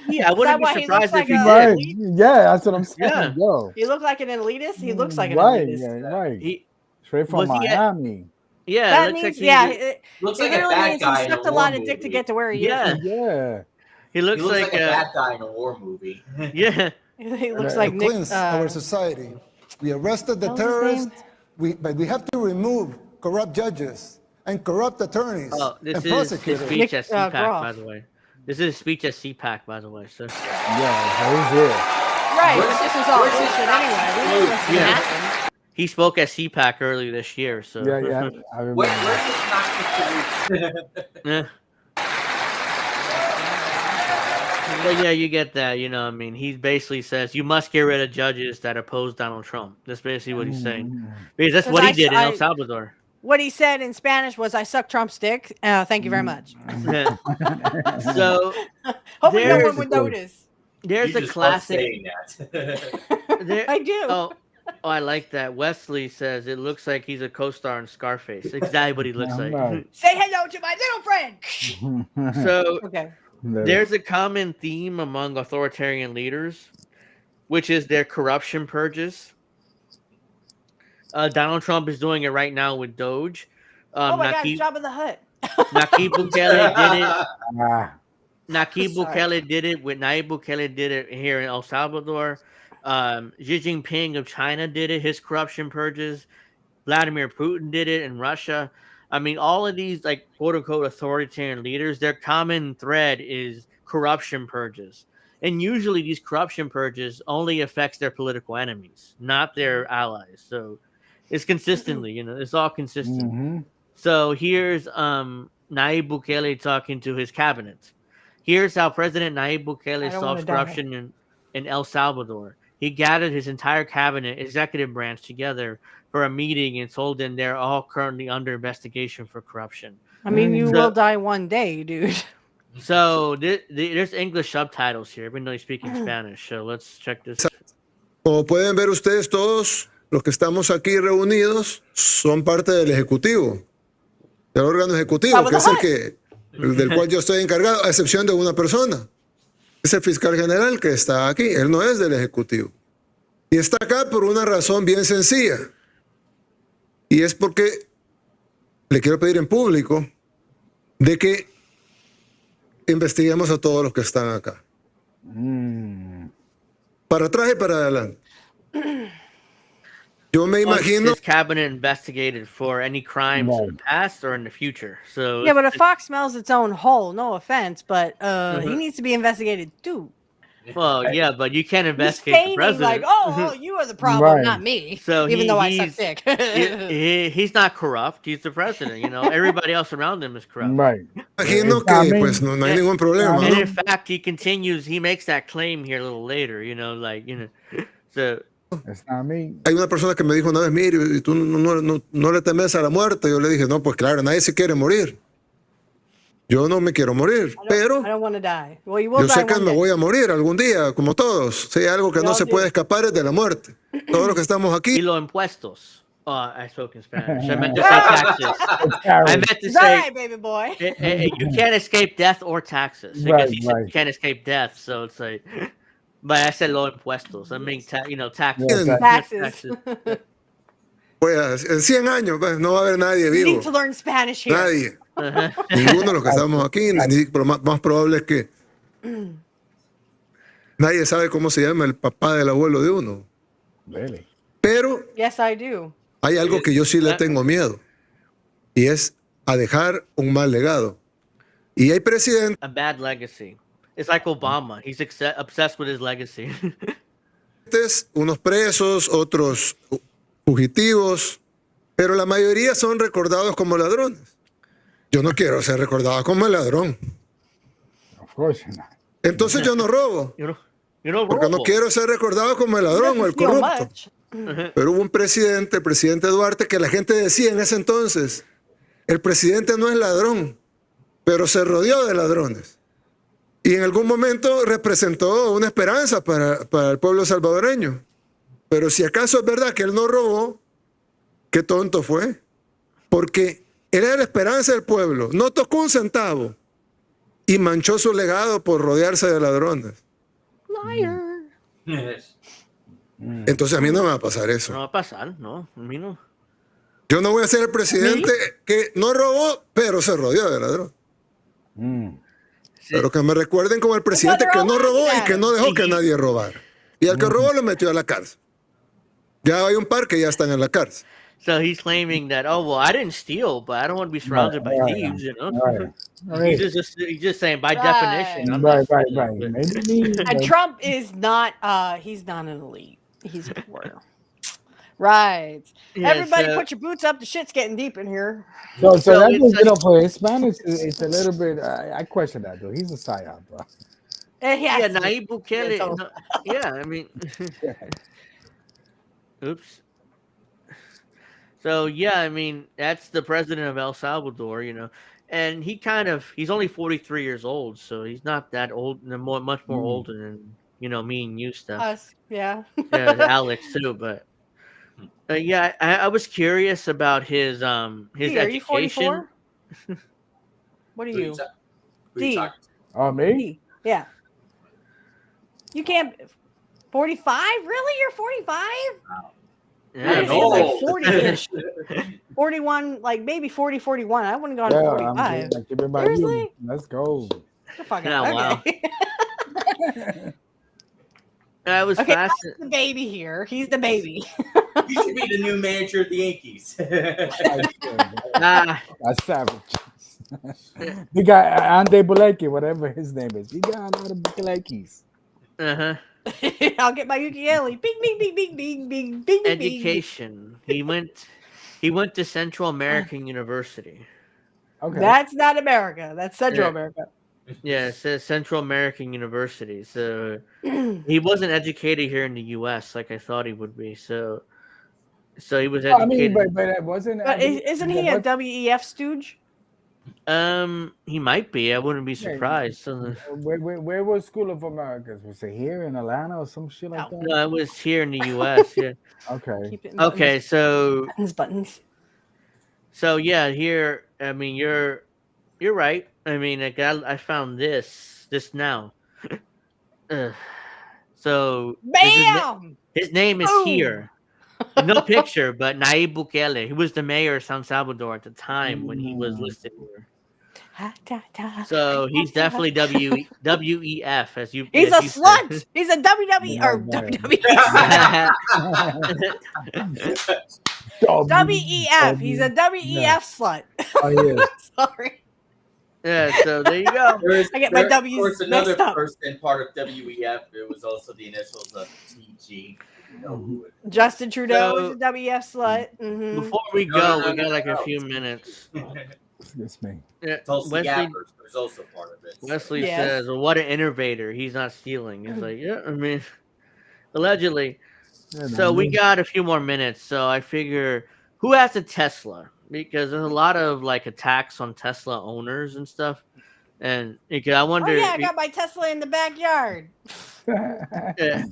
Yeah, I wouldn't be why he looks surprised like if he a- did. Yeah, that's what I'm saying. Yeah. Yo. You look like an elitist. He looks like an Right, elitist. yeah, right. He, Straight from was he at- Miami. yeah, That it looks means, like yeah, he, it, Looks it like a literally bad means guy he in a sucked a war lot of dick to movie. get to where he yeah, is. Yeah. he looks, He looks like a uh, bad guy in a war movie. yeah. He looks To like Nick. cleanse our society. We arrested the what was his terrorists, name? but we have to remove corrupt judges and corrupt attorneys Oh, this and is his prosecutors. speech at CPAC, Groff. by the way. This is his speech at CPAC, by the way. So Yeah, so he's here. Right, but this is all bullshit anyway. We know what's gonna Yeah. happen. he spoke at CPAC earlier this year. So Yeah, yeah. I remember. Where's his practice? yeah. But yeah, you get that. You know, I mean, he basically says you must get rid of judges that oppose Donald Trump. That's basically what he's saying. Because that's what he did in El Salvador. What he said in Spanish was, "I suck Trump's dick." Thank you very much. Yeah. So Hopefully, no there's- one would notice. There's You a just love classic. saying that. There, I do. Oh, I like that. Wesley says it looks like he's a co-star in Scarface. Exactly what he looks like. Right. Say hello to my little friend. So Okay. there's a common theme among authoritarian leaders, which is their corruption purges. Donald Trump is doing it right now with Doge. Oh my God, Nayib Jabba the Hutt. Bukele did it. Ah, Nayib Sorry. Bukele did it. With Nayib Bukele did it here in El Salvador. Xi Jinping of China did it. His corruption purges. Vladimir Putin did it in Russia. I mean, all of these like quote unquote authoritarian leaders, their common thread is corruption purges. And usually these corruption purges only affects their political enemies, not their allies. So it's consistently, you know, it's all consistent. mm-hmm. So here's Nayib Bukele talking to his cabinet. Here's how President Nayib Bukele I don't solves wanna die. corruption in El Salvador. He gathered his entire cabinet, executive branch together for a meeting and told them they're all currently under investigation for corruption. I mean, you So- will die one day, dude. So there's English subtitles here, even though he's speaking Spanish. So let's check this. Como pueden ver ustedes todos, los que estamos aquí reunidos son parte del Ejecutivo, del órgano ejecutivo, que es el del cual yo estoy encargado, a excepción de una persona. Es el fiscal general que está aquí, él no es del Ejecutivo. Y está acá por una razón bien sencilla. Y es porque le quiero pedir en público de que investiguemos a todos los que están acá. Para atrás y para adelante. Yo me imagino. His cabinet investigated for any crimes in the past or in the future. So Yeah, but a fox smells its own hole. No offense, but he Mhm. needs to be investigated too. well, yeah, but you can't He's investigate the feigning president. like, oh, you are the problem, Right. not me. So even though I suck he's- dick. he's not corrupt. He's the president. You know, everybody else around him is corrupt. Right. Imagino que pues no hay ningún problema, And ¿no? in fact, he continues. He makes that claim here a little later. You know, like so. It's not me. Hay una persona que me dijo una vez, mire, ¿y tú no le temes a la muerte? Yo le dije, no, pues claro, nadie se quiere morir. Yo no me quiero morir, pero I don't want to die. Well, you will yo die sé que one me day. voy a morir algún día, como todos. Si hay algo que We no all se do. puede escapar es de la muerte. Todos los que estamos aquí. Y los impuestos. I spoke in Spanish. I meant to say taxes. I meant to Is that say right, baby boy? you can't escape death or taxes because Right, he said right. you can't escape death. So it's like, but I said los impuestos. I mean, taxes. Yeah, Taxes. Pues en 100 años pues, no va a haber nadie You vivo. need to learn Spanish here. Nadie. Uh-huh. Ninguno de los que estamos aquí. Lo más probable es que nadie sabe cómo se llama el papá del abuelo de uno. Really? Pero Yes, I do. hay algo que yo sí le tengo miedo. Y es a dejar un mal legado. Y hay presidentes. A bad legacy. It's like Obama. He's obsessed with his legacy. Unos presos, otros fugitivos, pero la mayoría son recordados como ladrones. Yo no quiero ser recordado como el ladrón. Of course you're not. Entonces yo no robo, you know, porque no quiero ser recordado como el ladrón o el Doesn't feel corrupto. much. Pero hubo un presidente, el presidente Duarte, que la gente decía en ese entonces, el presidente no es ladrón, pero se rodeó de ladrones. Y en algún momento representó una esperanza para el pueblo salvadoreño. Pero si acaso es verdad que él no robó, qué tonto fue. porque él era la esperanza del pueblo, no tocó un centavo y manchó su legado por rodearse de ladrones. Liar. Entonces a mí no me va a pasar eso. No va a pasar, no, a mí no. Yo no voy a ser el presidente que no robó, pero se rodeó de ladrón. Pero que me recuerden como el presidente que no robó y que no dejó que nadie robara. Y al que robó lo metió a la cárcel. Ya hay un par que ya están en la cárcel. So he's claiming that, oh, well, I didn't steal, but I don't want to be surrounded by thieves, you know? Right. He's just saying, by definition, I'm Right, not right, stealing, right. but- Maybe And Trump is not. He's not an elite. He's poor. Right. Yeah, Everybody, so- put your boots up. The shit's getting deep in here. So that's it's what, for Hispanics, it's a little bit. I question that though. He's a psyop, bro. Yeah, Nayib Bukele. No, yeah, I mean, oops. So yeah, I mean, that's the president of El Salvador, you know, and he's only 43 years old, so he's not that old, much more older than me and you stuff. Us. Yeah. Yeah, Alex too, but yeah, I was curious about his D, are you education. 44? What are Who you you? ta- who you D. talking Oh, me? D. Yeah. You can't. 45? Really? You're 45? Yeah, It seems like 40-ish. 41, like maybe 40, 41. I wouldn't go on 45. Keep it by Seriously? you. Let's go. Get the fuck Yeah, out. wow. Okay. I was Okay, fascinated. that's the baby here. He's the baby. You should be the new manager of the Yankees. Ah, That's savage. We got Ande Buleki, whatever his name is. We got Ande Bulekis. uh-huh. I'll get my ukulele. Bing, bing, bing, bing, bing, bing, bing, bing. Education. He went to Central American University. Okay. That's not America. That's Central Yeah. America. Yeah, it says Central American University. So he wasn't educated here in the U.S. like I thought he would be. So he was I mean, educated. but it wasn't. But isn't he a WEF stooge? He might be. I wouldn't be surprised. So, Where was School of Americas? Was it here in Atlanta or some shit like that? no, it was here in the U.S. Yeah. Okay. Keep it in Okay, buttons. so Buttons. So yeah, here. I mean, you're right. I mean, I found this now. So Bam! his name is Boom! here. No picture, but Nayib Bukele. He was the mayor of San Salvador at the time when he was listed here. So he's definitely WEF as you. He's as a you slut. said. He's a WWE or WEF. He's a WEF slut. Oh, yeah. Sorry. Yeah, so there you go. I get my Of W's course, another mixed up. person part of WEF. It was also the initials of TG. You know who would. Justin Trudeau So- is a WEF slut. Mhm. Before we go, we got like a few minutes. That's me. Yeah, Tulsi Wesley, Gabbard was also part of it. so- Wesley Yes. says, well, what an innovator. He's not stealing. He's like, yeah, I mean, allegedly. Yeah, So we man. got a few more minutes. So I figure, who has a Tesla? Because there's a lot of like attacks on Tesla owners and stuff. And because I Oh wonder. yeah, I got my Tesla in the backyard. Yeah.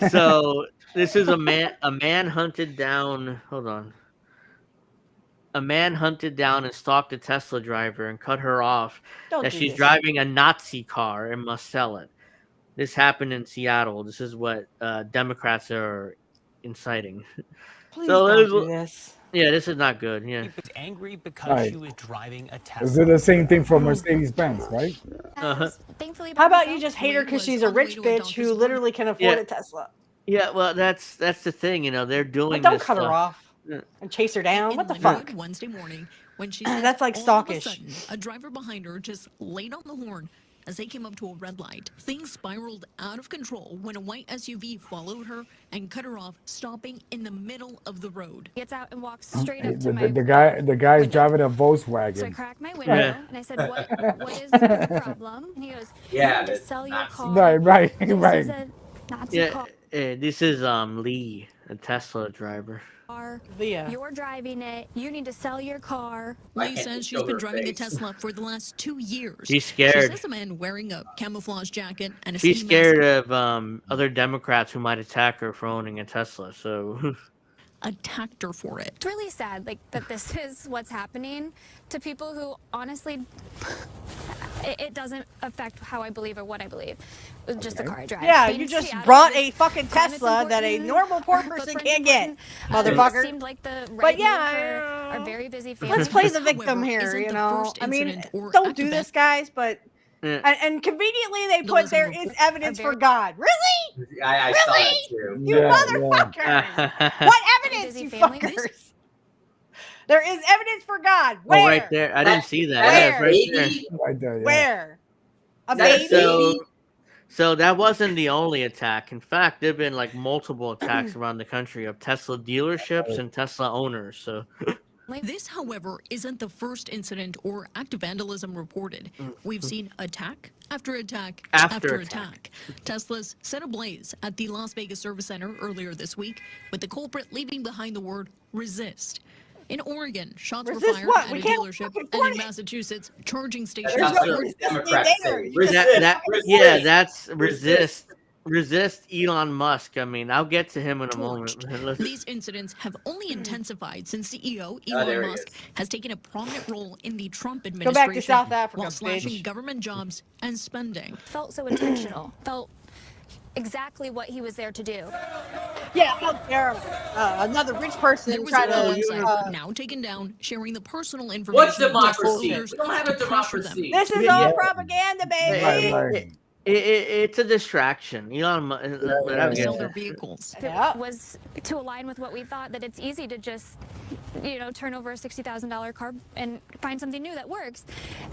So this is a man hunted down. Hold on. A man hunted down and stalked a Tesla driver and cut her off Don't that do she's this. driving a Nazi car and must sell it. This happened in Seattle. This is what Democrats are inciting. Please So don't there's- do this. Yeah, this is not good. Yeah. He was angry because Right. she was driving a Is Tesla. it the same thing for Mercedes Benz, right? Uh-huh. How about you just hate her because she's a rich bitch who literally can afford Yeah. a Tesla? Yeah, well, that's the thing. You know, they're doing. But don't this cut her stuff. off Yeah. and chase her down. What the Linwood fuck? Wednesday morning when she That's like all of a stalkish. sudden, a driver behind her just laid on the horn as they came up to a red light. Things spiraled out of control when a white SUV followed her and cut her off, stopping in the middle of the road. Gets out and walks straight up to my The guy's driving a Volkswagen. So I cracked my window Yeah. and I said, what is the problem? And he goes, Yeah, you need to that's sell your Nazi. car. Right, This is right. a Nazi Yeah, car. this is Lee, a Tesla driver. Leah. You're driving it. You need to sell your car. Lee says she's been driving a Tesla for the last 2 years. She's She scared. says a man wearing a camouflage jacket and a She's ski scared mask. of other Democrats who might attack her for owning a Tesla. So attacked her for it. It's really sad, like that this is what's happening to people who honestly, it doesn't affect how I believe or what I believe. Just the car I drive. Yeah, Being you in just Seattle, brought this a fucking climate's Tesla that a important, normal poor person footprint's can't get, important. motherfucker. It seemed like the right But yeah, move for our very busy family. let's play the However, victim here. isn't You the know, first I mean, incident or don't act do of this, guys. But and conveniently they put there is evidence for God. Really? I saw that too. You motherfuckers! What evidence, you fuckers? There is evidence for God. Where? Oh, right there. I didn't see that. Yeah, it's right there. Right there, yeah. Where? A baby? So that wasn't the only attack. In fact, there have been like multiple attacks around the country of Tesla dealerships and Tesla owners. So This, however, isn't the first incident or act of vandalism reported. We've seen attack after attack After attack. Teslas set ablaze at the Las Vegas Service Center earlier this week, with the culprit leaving behind the word resist. In Oregon, shots were Resist fired what? at We a can't dealership, fucking and in afford it. Massachusetts, charging stations. That's were- what Democrats say. that's resist Elon Musk. I mean, I'll get to him in a moment. These incidents have only intensified since CEO there Elon he Musk has taken a prominent role in the Trump Go administration back to South Africa, while slashing bitch. government jobs and spending. Felt so intentional. Felt exactly what he was there to do. Yeah, how dare another rich person There was try a to. website now taken down sharing the personal information. What's democracy? of We don't have a to pressure them. democracy. This is all propaganda, baby. It's a distraction. Elon Musk. Sell their vehicles. If it was to align with what we thought, that it's easy to just, turn over a $60,000 car and find something new that works.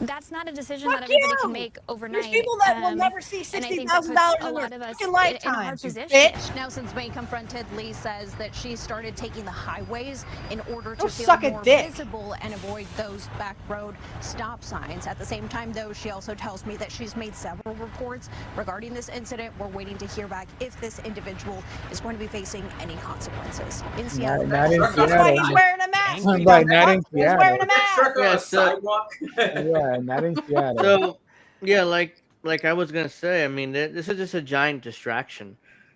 That's not a decision that everybody can make overnight. There's people that will never see and I think that $60,000 puts a in lot their of us fucking in a lifetime. hard you position. bitch. Now, since being confronted, Lee says that she started taking the highways in order Go to feel suck a more dick. visible and avoid those back road stop signs. At the same time, though, she also tells me that she's made several reports regarding this incident. We're waiting to hear back if this individual is going to be facing any consequences. In Seattle, not in That's why Seattle. he's wearing a mask. Right, not in He's Seattle. wearing a mask. Truck on Yeah, a so- sidewalk. Yeah, not in Seattle. So, yeah, like I was gonna say, I mean, this is just a giant distraction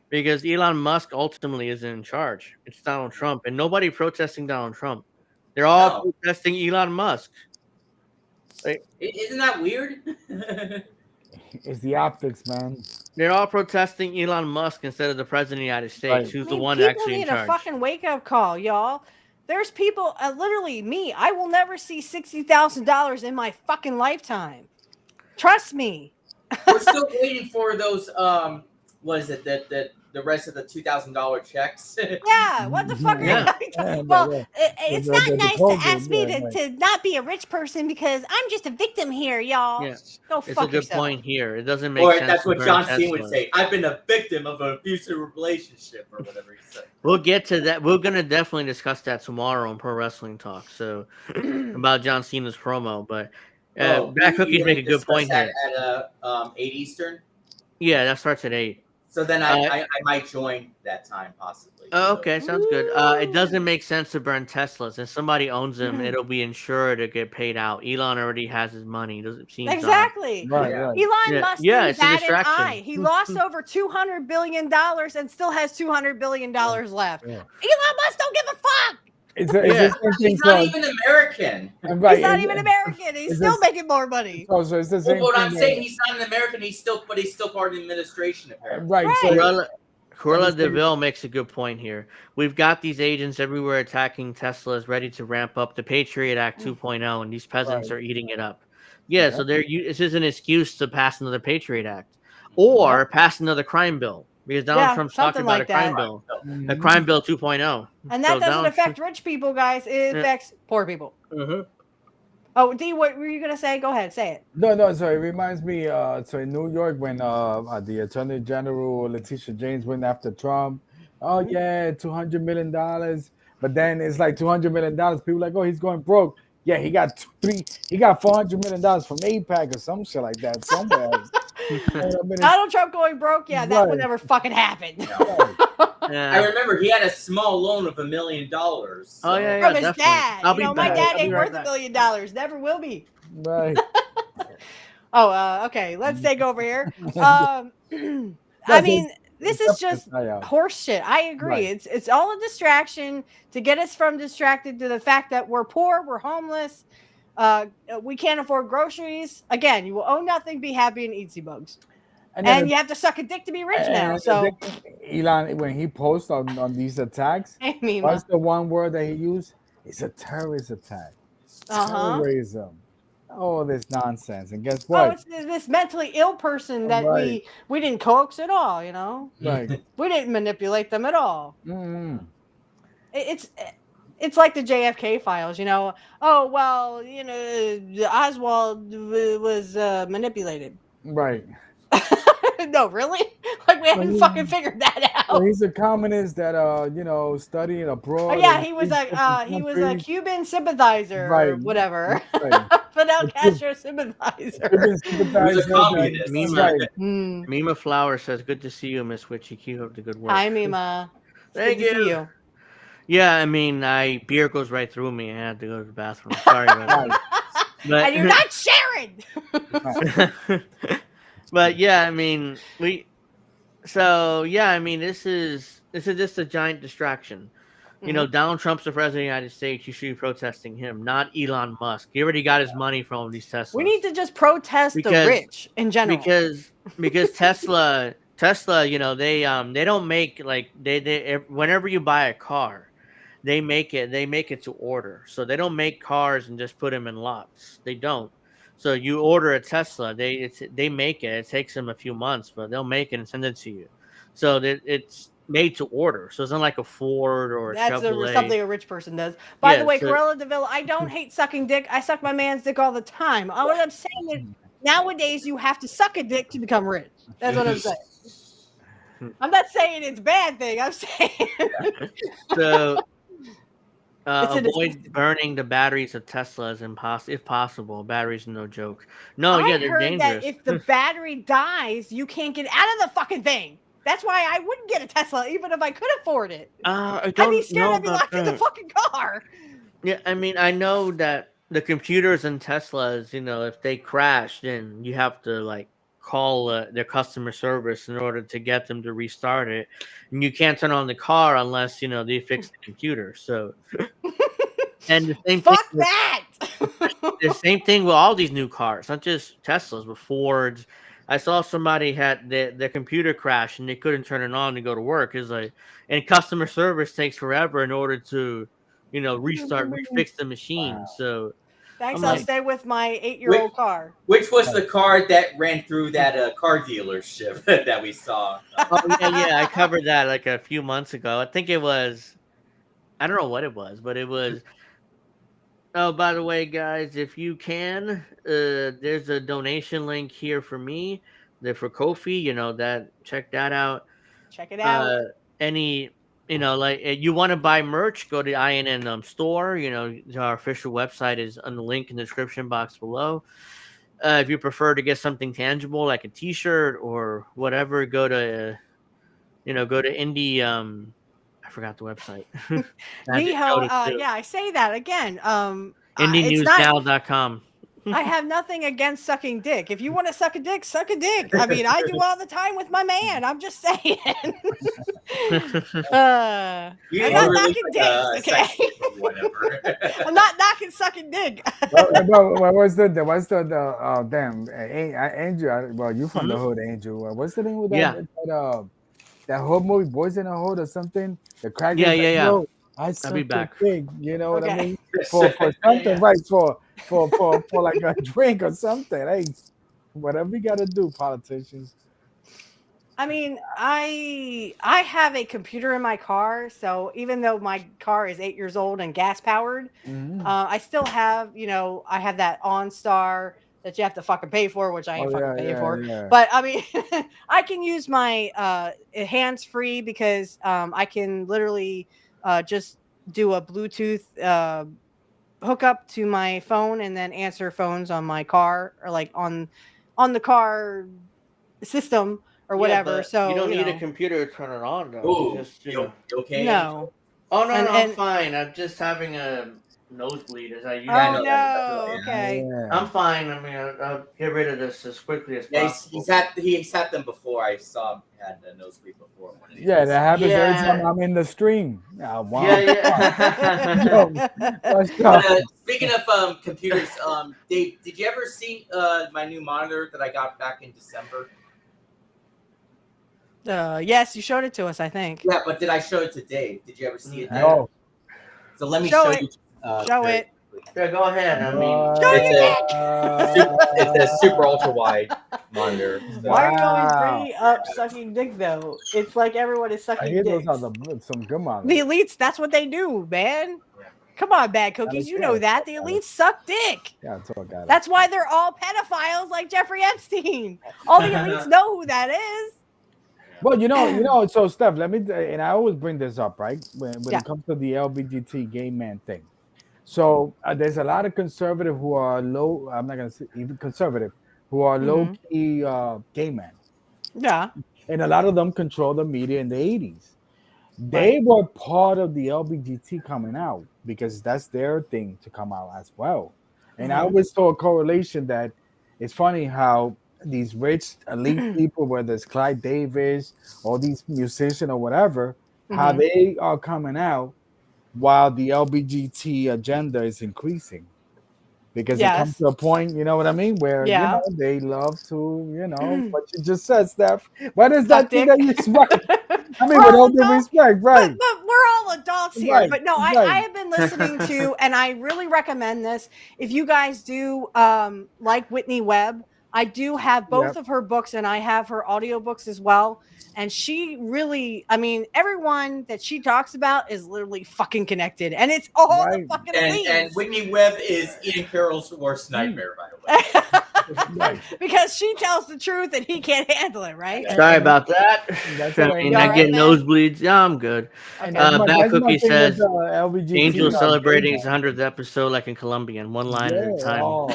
because Elon Musk ultimately isn't in charge. It's Donald Trump, and nobody protesting Donald Trump. They're all protesting Elon Musk. Like, Isn't that weird? It's the optics, man. they're all protesting Elon Musk instead of the president of the United States, Right. who's I the mean, one people actually in need charge. a fucking wake up call, y'all. There's people, literally me. I will never see $60,000 in my fucking lifetime. Trust me. We're still waiting for those. What is it? The rest of the $2,000 checks. Yeah, what the fuck? Yeah. Well, it's not nice to ask me yeah, to not be a rich person because I'm just a victim here, y'all. Yeah. Go It's a fuck good yourself. point here. It doesn't make Or sense. that's to what burn John Cena would Teslas. say. I've been a victim of an abusive relationship, or whatever he said. We'll get to that. We're gonna definitely discuss that tomorrow on Pro Wrestling Talk. So about John Cena's promo, but Black Cookies make a good point here. At 8 Eastern. Yeah, that starts at 8. So then I might join that time possibly. Oh, okay, sounds good. It doesn't make sense to burn Teslas. If somebody owns them, it'll be insured to get paid out. Elon already has his money. Doesn't seem Exactly. Right, Elon Yeah. Musk Yeah, is it's a that an distraction. eye. He lost over $200 billion and still has $200 billion left. Yeah. Elon Musk don't give a fuck. It's the same thing He's not called- even American. Right, He's not it's- even American. He's it's still the- making more money. Oh, so it's the same Well, what thing. I'm saying, he's not an American. He's still part of the administration. Apparently. Right. So Cruella DeVille makes a good point here. We've got these agents everywhere attacking Teslas, ready to ramp up the Patriot Act 2.0, and these peasants are eating it up. Yeah, so this is an excuse to pass another Patriot Act or pass another crime bill because Donald Trump's talking something about like a crime that. bill, a crime bill 2.0. And that So doesn't Donald affect rich people, guys. It Yeah. affects poor people. Mhm. Oh, D, what were you going to say? Go ahead. Say it. No. So it reminds me. So in New York, when the Attorney General Letitia James went after Trump, oh yeah, $200 million. But then it's like $200 million. People like, oh, he's going broke. Yeah, he got $400 million from APAC or some shit like that somewhere. Donald Trump going broke? Yeah, that would Right. never fucking happen. I remember he had a small loan of $1 million. Oh, so- yeah, From his definitely. dad. I'll be My back. dad I'll be ain't right worth back. $1 million. Never will be. Right. Oh, okay. Let's take over here. I mean, this is just horse shit. I agree. Right. It's all a distraction to get us from distracted to the fact that we're poor, we're homeless, we can't afford groceries. Again, you will own nothing, be happy, and eat sea bugs. And you have to suck a dick to be rich now. So Elon, when he posts on these attacks, Hey, Mima. what's the one word that he used? It's a terrorist attack. Terrorism. Oh, this nonsense. And guess what? Oh, it's this mentally ill person that Right. we didn't coax at all, you know? Right. We didn't manipulate them at all. Mm. It's like the JFK files, you know. Oh, well, you know, Oswald was manipulated. Right. No, really? Like we haven't fucking figured that out. Well, he's a communist that studied abroad. Oh yeah, in he was different a countries. Cuban sympathizer or Right. whatever. Right. Fidel Castro sympathizer. Cuban sympathizer. Mima, Right. Mima Flower says, "Good to see you, Miss Witchy. Keep up the good work." Hi, Mima. It's Thank good to see you. Yeah, I mean, beer goes right through me. I had to go to the bathroom. Sorry about that. But, And you're not sharing. but yeah, I mean, this is just a giant distraction. You know, Donald Trump's the president of the United States. You should be protesting him, not Elon Musk. He already got his money from these Teslas. We need to just protest the rich in general. Because Tesla, you know, they don't make like they whenever you buy a car, they make it to order. So they don't make cars and just put them in lots. They don't. So you order a Tesla, they make it. It takes them a few months, but they'll make it and send it to you. So it's made to order. So it's not like a Ford or a Chevrolet. Something a rich person does. By the way, so, Corella DeVille, I don't hate sucking dick. I suck my man's dick all the time. What I'm saying is nowadays you have to suck a dick to become rich. That's what I'm saying. I'm not saying it's a bad thing. I'm saying so avoid burning the batteries of Teslas if possible. Batteries are no joke. No, I they're heard dangerous. that if the battery dies, you can't get out of the fucking thing. That's why I wouldn't get a Tesla, even if I could afford it. I'd be scared I'd be locked in the fucking car. Yeah, I mean, I know that the computers in Teslas, you know, if they crash, then you have to like call their customer service in order to get them to restart it, and you can't turn on the car unless you know they fix the computer. So, and the same Fuck that. The same thing with all these new cars, not just Teslas, but Fords. I saw somebody had their computer crash and they couldn't turn it on to go to work. It's like, and customer service takes forever in order to, you know, refix the machine. Wow. So Thanks, I'm I'll like, stay with my 8-year-old car. Which was the car that ran through that car dealership that we saw? Oh yeah, I covered that like a few months ago. I think it was, I don't know what it was, but it was. Oh, by the way, guys, if you can, there's a donation link here for me. For Ko-fi, you know that. Check that out. Check it out. Any, you know, like you want to buy merch, go to the INN store. You know, our official website is on the link in the description box below. If you prefer to get something tangible like a T-shirt or whatever, go to Indie. I forgot the website. Yeah, I say that again. IndieNewsNow.com. I have nothing against sucking dick. If you want to suck a dick, suck a dick. I mean, I do all the time with my man. I'm just saying. I'm not knocking dicks, okay? I'm not knocking sucking dick. What's the damn Angel? Well, you from the hood, Angel. What's the name of that? That hood movie, Boys in the Hood or something. The crackers. Yeah. I I'll be back. Big, you know what I mean? For something, right? For like a drink or something. Hey, whatever you got to do, politicians. I mean, I have a computer in my car, so even though my car is 8 years old and gas powered, I still have, you know, I have that OnStar that you have to fucking pay for, which I ain't paying for. Yeah. But I mean, I can use my hands free because I can literally just do a Bluetooth hookup to my phone and then answer phones on my car or like on the car system or whatever. So you don't need a computer to turn it on though. Ooh, just, you okay? No. Oh no, I'm fine. I'm just having nosebleed as I usually. Oh do. no. Okay. I'm fine. I mean, I'll get rid of this as quickly as Yeah, possible. he's had them before. I saw him had a nosebleed before. One of these Yeah, days. that happens every time Yeah. I'm in the stream. Yeah, wow. Yeah. Yo, let's go. But, speaking of computers, Dave, did you ever see my new monitor that I got back in December? Yes, you showed it to us, I think. Yeah, but did I show it to Dave? Did you ever see it, Dave? No. So let me Show show it. you. Show very it. quickly. Yeah, go ahead. I mean, It's a super ultra wide monitor. So. Why are you always Wow. bringing up sucking dick though? It's like everyone is I sucking hear dick. those are some good ones. The elites, that's what they do, man. Come on, bad cookies. You know that. The elites suck dick. Yeah, it's all got it. That's why they're all pedophiles like Jeffrey Epstein. All the elites know who that is. Well, you know. So, Steph, let me. And I always bring this up, right? When Yeah. it comes to the LGBT gay man thing. So there's a lot of conservative who are low. I'm not gonna say even conservative who are low key gay men, Yeah. and a lot of them control the media in the 80s. They were part of the LGBT coming out because that's their thing to come out as well. And I always saw a correlation that it's funny how these rich elite people, whether it's Clyde Davis or these musicians or whatever, how they are coming out while the LGBT agenda is increasing. Because it comes to a point, you know what I mean, where you know they love to, you know, what you just said, Steph. What is that thing that you smoke? I mean, with all due respect, right? But we're all adults here. Right, But no, right. I have been listening to, and I really recommend this. If you guys do like Whitney Webb, I do have both of her books, and I have her audiobooks as well. And she really, I mean, everyone that she talks about is literally fucking connected, and it's all the fucking elites. And Whitney Webb is Ian Carroll's worst nightmare, by the way. Because she tells the truth and he can't handle it, right? Sorry about that. That's I all right. mean, You I all get right, man? nosebleeds. Yeah, I'm good. And that's my Bad Cookie thing says with, LGBT Angel gay celebrating men. his 100th episode like in Colombian, one line at a Yeah, time. oh.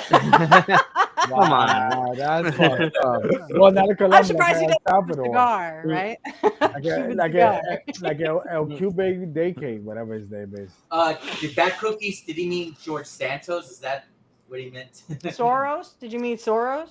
Come on. Wow, that's fucked up. Well, not a Colombia, I'm surprised he but doesn't Salvador. cigar, right? Like El Cube Decade, whatever his name is. Did Bad Cookies? Did he mean George Santos? Is that what he meant? Soros? Did you mean Soros?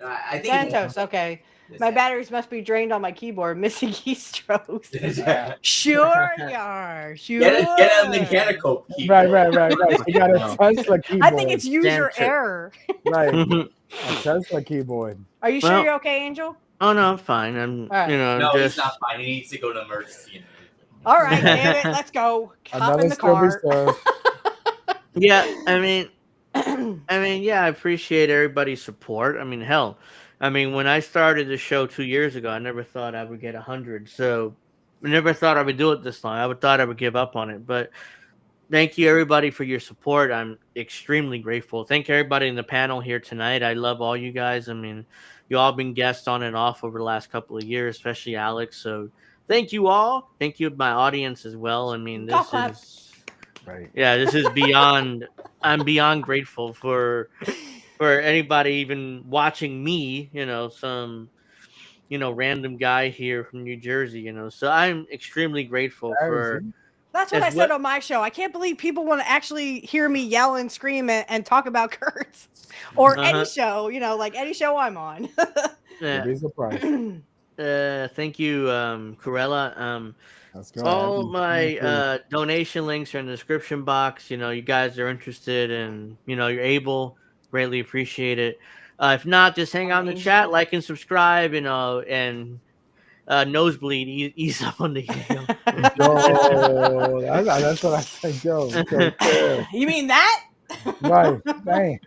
I think Santos. Okay. My batteries must be drained on my keyboard. Missing keystrokes. Sure you are. Sure. Get a mechanical keyboard. Right. You got a Tesla keyboard. I think it's user error. Right. A Tesla keyboard. Are you sure you're okay, Angel? Oh no, I'm fine. I'm right. No, just he's not fine. He needs to go to emergency. All right, damn it. Let's go. Hop in the car. Yeah, I mean, yeah, I appreciate everybody's support. I mean, hell, when I started the show 2 years ago, I never thought I would get 100. So I never thought I would do it this long. Thought I would give up on it. But thank you, everybody, for your support. I'm extremely grateful. Thank everybody in the panel here tonight. I love all you guys. I mean, you all been guests on and off over the last couple of years, especially Alex. So thank you all. Thank you, my audience as well. I mean, this is right. Yeah, this is beyond. I'm beyond grateful for anybody even watching me. Some random guy here from New Jersey. So I'm extremely grateful for. That's what I said on my show. I can't believe people want to actually hear me yell and scream and talk about Kurtz or any show, like any show I'm on. Yeah. Be surprised. Thank you, Corella. Let's go. All my donation links are in the description box. You guys are interested and you're able. Greatly appreciate it. If not, just hang out in the chat, like and subscribe, and nosebleed, ease up on the video. Yo, that's what I said, Joe. You mean that? Right. Dang.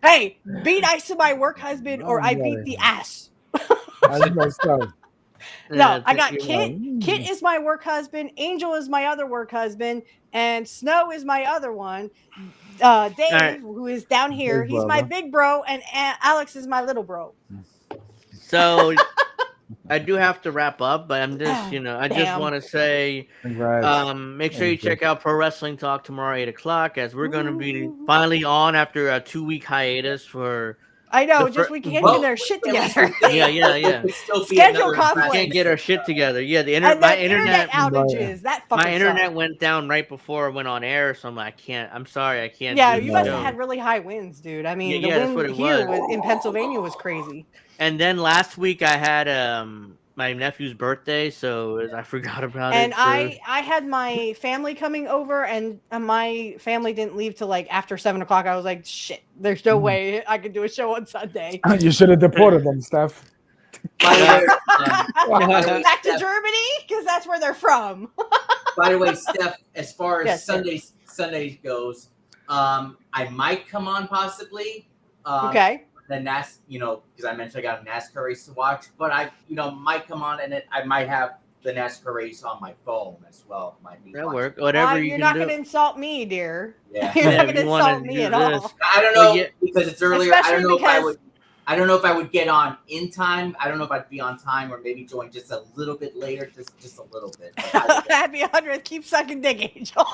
Hey, be nice to my work husband or I beat the ass. That's messed up. No, I got Kit. Kit is my work husband. Angel is my other work husband. And Snow is my other one. Dave, who is down here, he's my big bro. And Alex is my little bro. So I do have to wrap up, but I'm just, I just want to say, make sure you check out Pro Wrestling Talk tomorrow, 8 o'clock, as we're going to be finally on after a 2-week hiatus for I know, The just fir- we can't Well, get our shit at least together. Yeah, yeah, yeah. Schedule We conflicts. can't get our shit together. Yeah, And my then internet outages. That fucking my internet sucked. went down right before it went on air, so I can't. I'm sorry, I can't. Yeah, do you the must have show. had really high winds, dude. I mean, the Yeah, that's what wind it here was. in Pennsylvania was crazy. And then last week I had my nephew's birthday, so I forgot about And it. So I had my family coming over, and my family didn't leave till like after 7 o'clock. I was like, shit, there's no way I could do a show on Sunday. You should have deported them, Steph. By the way, Back to Steph, Germany because that's where they're from. by the way, Steph, as far as Yes, sir. Sunday goes, I might come on possibly. Okay. The because I mentioned I got a NASCAR race to watch, but I, might come on and I might have the NASCAR race on my phone as well. Might be that watching. work. Whatever you You're can not do. going to insult me, dear. Yeah. You're Yeah, not if going to you wanna insult me do at this. all. I don't know Well, yeah. because it's earlier. I Especially don't know if I because- would. I don't know if I would get on in time. I don't know if I'd be on time or maybe join just a little bit later, just a little bit. Happy 100th. Keep sucking dick, Angel.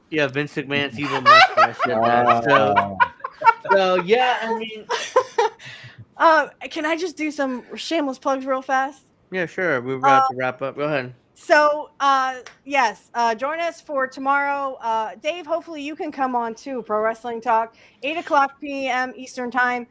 Yeah, Vince McMahon's evil mustache. So yeah, I mean, Can I just do some shameless plugs real fast? yeah, sure. We're about to wrap up. Go ahead. So, yes, join us for tomorrow. Dave, hopefully you can come on too. Pro Wrestling Talk, 8:00 p.m. Eastern Time.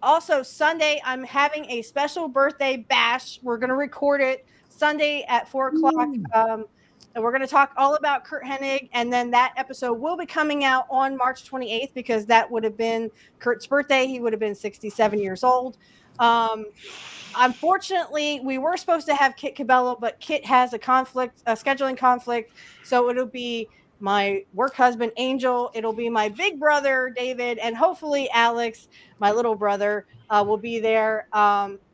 Also, Sunday, I'm having a special birthday bash. We're going to record it Sunday at 4:00. And we're going to talk all about Kurt Hennig. And then that episode will be coming out on March 28th because that would have been Kurt's birthday. He would have been 67 years old. Unfortunately, we were supposed to have Kit Cabello, but Kit has a scheduling conflict. So it'll be my work husband, Angel. It'll be my big brother, David, and hopefully Alex, my little brother, will be there.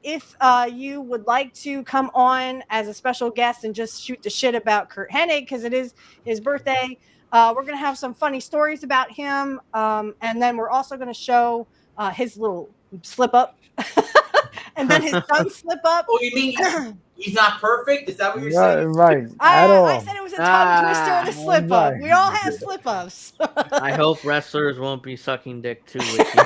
If you would like to come on as a special guest and just shoot the shit about Kurt Hennig, because it is his birthday, we're going to have some funny stories about him. And then we're also going to show his little slip up. And then his son slip up. Oh, you mean he's not perfect? Is that what you're saying? Right. At all. I said it was a tongue twister and a slip up. We all have slip ups. I hope wrestlers won't be sucking dick too with you.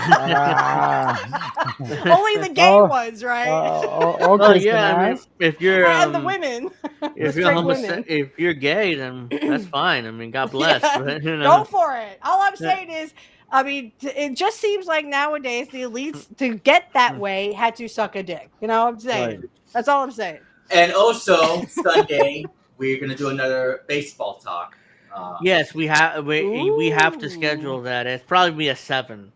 Only the gay ones, right? Well, yeah, I mean, if you're and the women, if the you're straight women. if you're gay, then that's fine. I mean, God bless. Yeah, But, go for it. All I'm saying is, I mean, it just seems like nowadays the elites to get that way had to suck a dick. You know what I'm saying? Right. That's all I'm saying. And also Sunday, we're gonna do another baseball talk. yes, we have to schedule that. It's probably be a 7.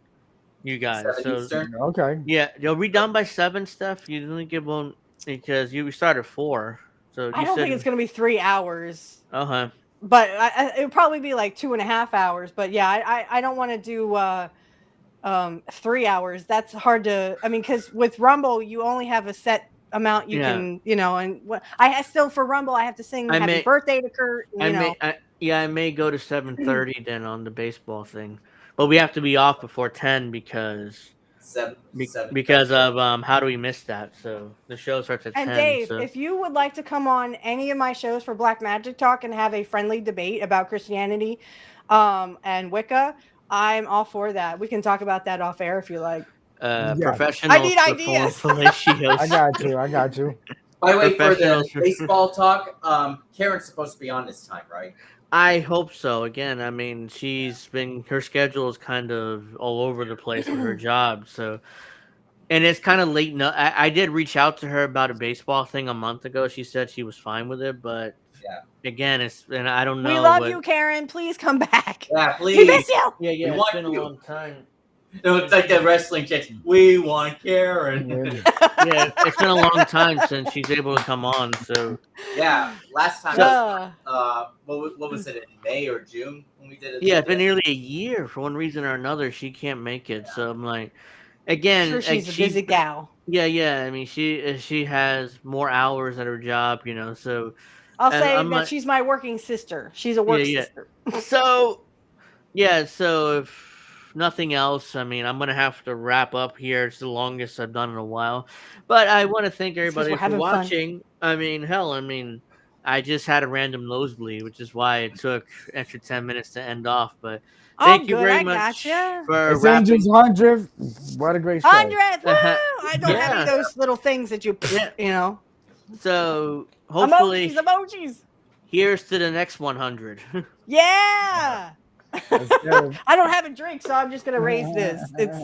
You guys. 7 So Eastern? Okay. yeah, you'll be done by 7, Steph. You didn't give one because you start at 4. So I don't think it's going to be 3 hours. Uh-huh. But it would probably be like 2.5 hours. But yeah, I don't want to do 3 hours. That's hard to. I mean, because with Rumble, you only have a set amount you can, and I still for Rumble, I have to sing Happy Birthday to Kurt. I may go to 7:30 then on the baseball thing, but we have to be off before 10 because of how do we miss that? So the show starts at 10. And Dave, so. if you would like to come on any of my shows for Black Magic Talk and have a friendly debate about Christianity and Wicca, I'm all for that. We can talk about that off air if you like. Professional. I need ideas. I got you. By the way, for the baseball talk, Karen's supposed to be on this time, right? I hope so. Again, I mean, her schedule is kind of all over the place with her job. So, and it's kind of late. I did reach out to her about a baseball thing a month ago. She said she was fine with it, but again, and I don't know. We love you, Karen. Please come back. Yeah, please. We miss you. Yeah, We it's want been a you. long time. No, it's like that wrestling chicks. We want Karen. Yeah, it's been a long time since she's able to come on. So yeah, last time what was it, in May or June when we did it? yeah, it's been nearly a year for one reason or another. She can't make it. So I'm like, again, Sure, she's a busy gal. Yeah. I mean, she has more hours at her job, So I'll say I'm that like, she's my working sister. She's a work sister. So if nothing else, I mean, I'm gonna have to wrap up here. It's the longest I've done in a while, but I want to thank everybody we're for having fun. watching. I mean, hell, I just had a random nosebleed, which is why it took extra 10 minutes to end off. But Oh, thank you good. very I much gotcha. for It's wrapping. Angel's 100th. What a great show. 100th. Woo! I don't have any of Yeah. those little things that you, you know. So hopefully, Emojis. here's to the next 100. Yeah. go. I don't have a drink, so I'm just gonna raise this. It's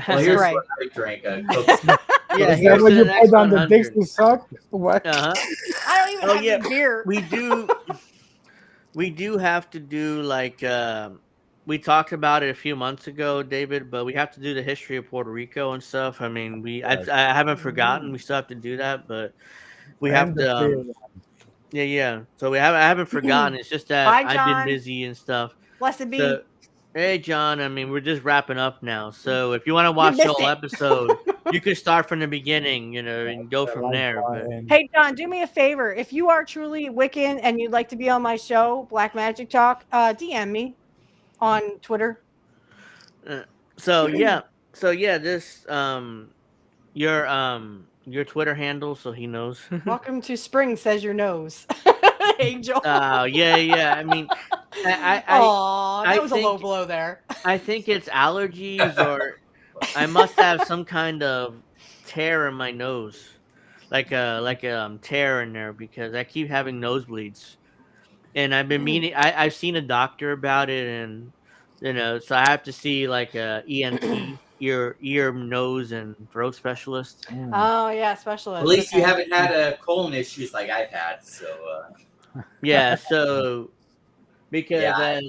Well, here's great. what I drank. Yeah, Is here's that what to you the next put on the dicks 100. to suck? What? Uh-huh. I don't even Oh have yeah, any beer. we do have to do like we talked about it a few months ago, David, but we have to do the history of Puerto Rico and stuff. I mean, I haven't forgotten. We still have to do that, but we have And the to. beer. Yeah. So I haven't forgotten. It's just that Bye, I've John. been busy and stuff. Blessed be. So, hey, John. I mean, we're just wrapping up now. So if you want to watch the missed whole it. episode, you can start from the beginning, and go from there. But Hey, John, do me a favor. If you are truly Wiccan and you'd like to be on my show, Black Magic Talk, DM me on Twitter. so yeah, this your Twitter handle, so he knows. Welcome to spring, says your nose. Angel. Oh yeah. I mean, Aw, that was a low think- blow there. I think it's allergies, or I must have some kind of tear in my nose, like a tear in there, because I keep having nosebleeds, and I've been meaning. I've seen a doctor about it, and so I have to see like a ENT, ear, nose, and throat specialist. Oh yeah, specialist. At least you okay. haven't had colon issues like I've had. So Yeah, so because Yeah,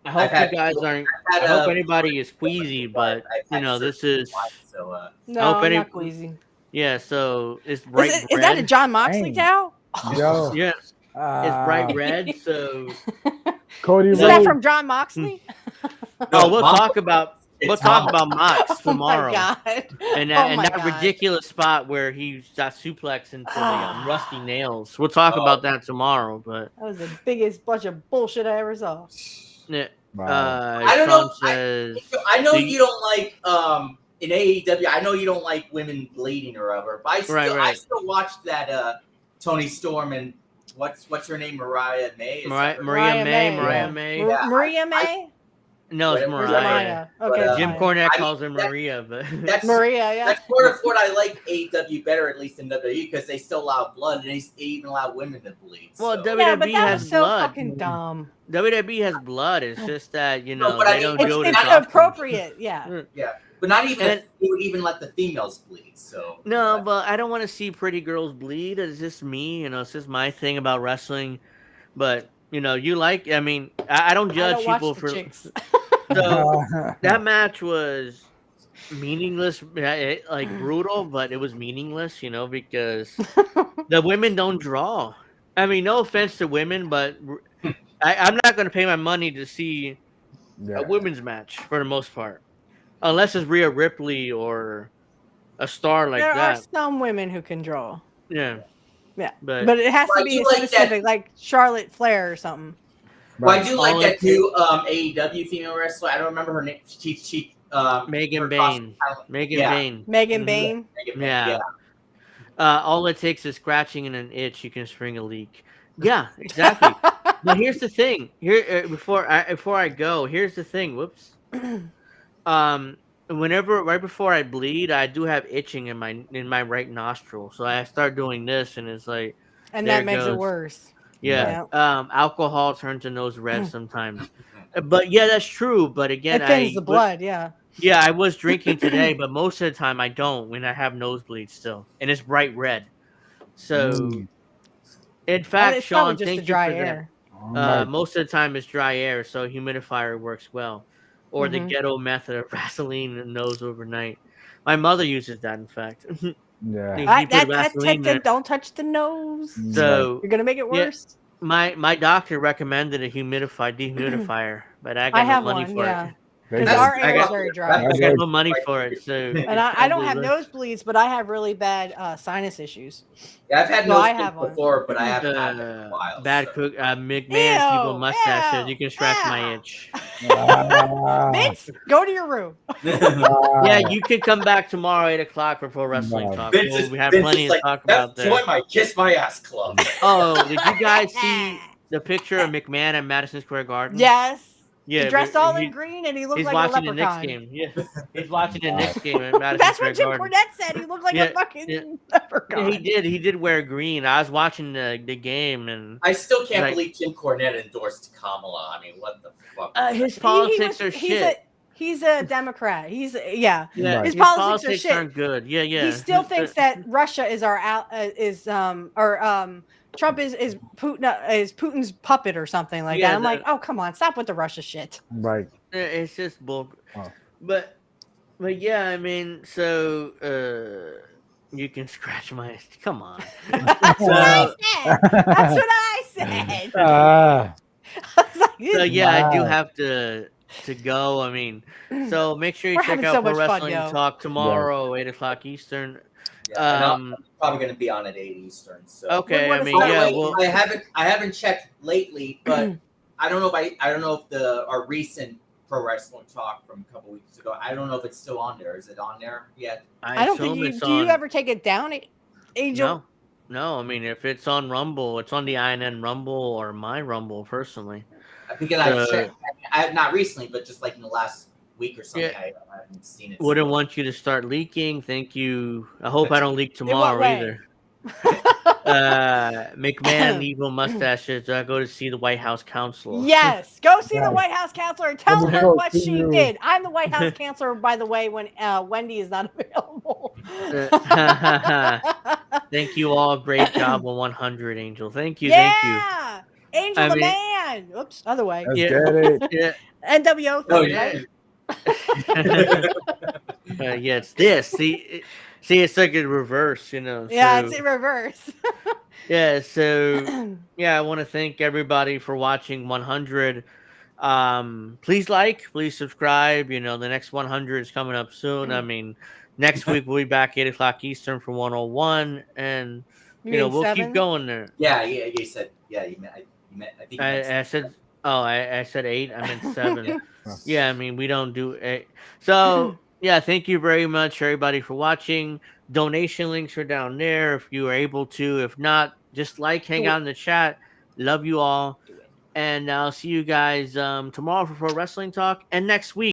I hope I've had- you guys aren't. I've I had, hope anybody is queasy, but I've had this is. so No, I hope I'm not queasy. Yeah, so it's bright Is, red. is that a John Moxley towel? Yo. Yeah, it's bright red. So Cody Is that Rhodes. from John Moxley? oh, we'll Mox- talk about it's Mox tomorrow. Oh my god. And Oh that, my that God. ridiculous spot where he got suplexed into the rusty nails. We'll talk about that tomorrow. But That was the biggest bunch of bullshit I ever saw. yeah, I don't Sean know. says, I know do you don't like in AEW. I know you don't like women bleeding or whatever, but I still watched that Tony Storm and what's her name, Mariah May. Is that her Maria name? May. Yeah, Maria May? No, it's Where's Mariah. Okay, But, Jim fine. Cornette I calls her mean, that- Maria, but That's Maria, yeah. That's part of what I like AEW better, at least in WWE, because they still allow blood and they even allow women to bleed. well, so. WWE Yeah, but that has was so blood. fucking dumb. WWE has blood. It's just that No, but I they mean, don't do it It's as often. appropriate, yeah. Yeah, but not even And- they would even let the females bleed. So No, but I don't want to see pretty girls bleed. It's just me, it's just my thing about wrestling. But you like. I mean, I don't judge I don't people watch the for. chicks. So that match was meaningless, like brutal, but it was meaningless, because the women don't draw. I mean, no offense to women, but I'm not going to pay my money to see a women's match for the most part, unless it's Rhea Ripley or a star like there that. are some women who can draw. Yeah. Yeah. But But it has to Well, I be do like specific, like Charlotte Flair or something. Well, I do like All that it too. AEW female wrestler. I don't remember her name. She Megan her Bain. costume- Megan yeah. Bain. Megan Mhm. Bain. Megan Bain, Yeah. All it takes is scratching and an itch. You can spring a leak. Yeah, exactly. But here's the thing. Here, before I go, here's the thing. Whoops. Right before I bleed, I do have itching in my right nostril. So I start doing this, and it's like, And there that makes it goes. worse. Yeah. Alcohol turns the nose red sometimes. But yeah, that's true. But again, It thins the blood, yeah. Yeah, I was drinking today, but most of the time I don't when I have nosebleeds still, and it's bright red. So, in fact, it's probably Sean, just thank the you dry for air. that. Most of the time it's dry air, so humidifier works well, or the Mhm. ghetto method of Vaseline in the nose overnight. My mother uses that, in fact. Yeah. She put Vaseline there. Don't touch the nose. So You're gonna make it yeah, worse. my doctor recommended a dehumidifier, but I got I no have money one, for yeah. it. Because our air is very dry. I got no money for it, so. And I don't have nosebleeds, but I have really bad sinus issues. Yeah, I've had No, I nosebleeds have one. before, but I haven't had them in a while. Bad cook, McMahon people mustaches. You can scratch my itch. Vince, go to your room. Yeah, you can come back tomorrow 8 o'clock for Pro Wrestling Talk. We have plenty to talk about there. Join my Kiss My Ass Club. Oh, did you guys see the picture of McMahon at Madison Square Garden? Yes. Yeah, He dressed all in green and he looked he's like a watching the leprechaun. Knicks game. Yeah, he's watching the Knicks game at Madison That's Square what Jim Garden. Cornette said. He looked like a fucking leprechaun. Yeah, he did. He did wear green. I was watching the game, and I still can't believe Jim Cornette endorsed Kamala. I mean, what the fuck? His politics are shit. He's a Democrat. His his politics are shit. aren't good. Yeah. He still thinks that Russia is Trump is Putin's puppet or something like that. I'm like, oh come on, stop with the Russia shit. Right. It's just bull. But yeah, I mean, so you can scratch my. Come on. That's what I said. That's what I said. So yeah, I do have to go. I mean, so make sure you We're check having out so Pro much fun, Wrestling yo. Talk tomorrow, 8 o'clock Eastern. Yeah, I'm probably going to be on at 8 Eastern. So Okay, I mean, By the yeah, way, well, I haven't checked lately, but I don't know if our recent Pro Wrestling Talk from a couple weeks ago. I don't know if it's still on there. Is it on there yet? I don't think you do. You ever take it down, Angel? No. I mean, if it's on Rumble, it's on the INN Rumble or my Rumble personally. Because I've checked. Not recently, but just like in the last week or something. Yeah. I haven't seen it. Wouldn't want you to start leaking. Thank you. I hope I don't leak tomorrow either. McMahon evil mustaches. I go to see the White House counselor. Yes, go see the White House counselor and tell her what she did. I'm the White House counselor, by the way, when Wendy is not available. Thank you all. Great job on 100, Angel. Thank you. Yeah, thank you. Angel the man. Oops, other way. Let's get it. Yeah. NWO thing, right? Yeah, it's this. See, it's like a reverse, Yeah, so, it's in reverse. yeah, so yeah, I want to thank everybody for watching 100. Please subscribe. The next 100 is coming up soon. I mean, next week we'll be back 8 o'clock Eastern for 101, and we'll 7? keep going there. Yeah, you said you meant. I think I said. Oh, I said 8. I meant 7. Yeah, I mean, we don't do 8. So, yeah, thank you very much, everybody, for watching. Donation links are down there if you are able to. If not, just hang out in the chat. Love you all. And I'll see you guys tomorrow for Pro Wrestling Talk and next week.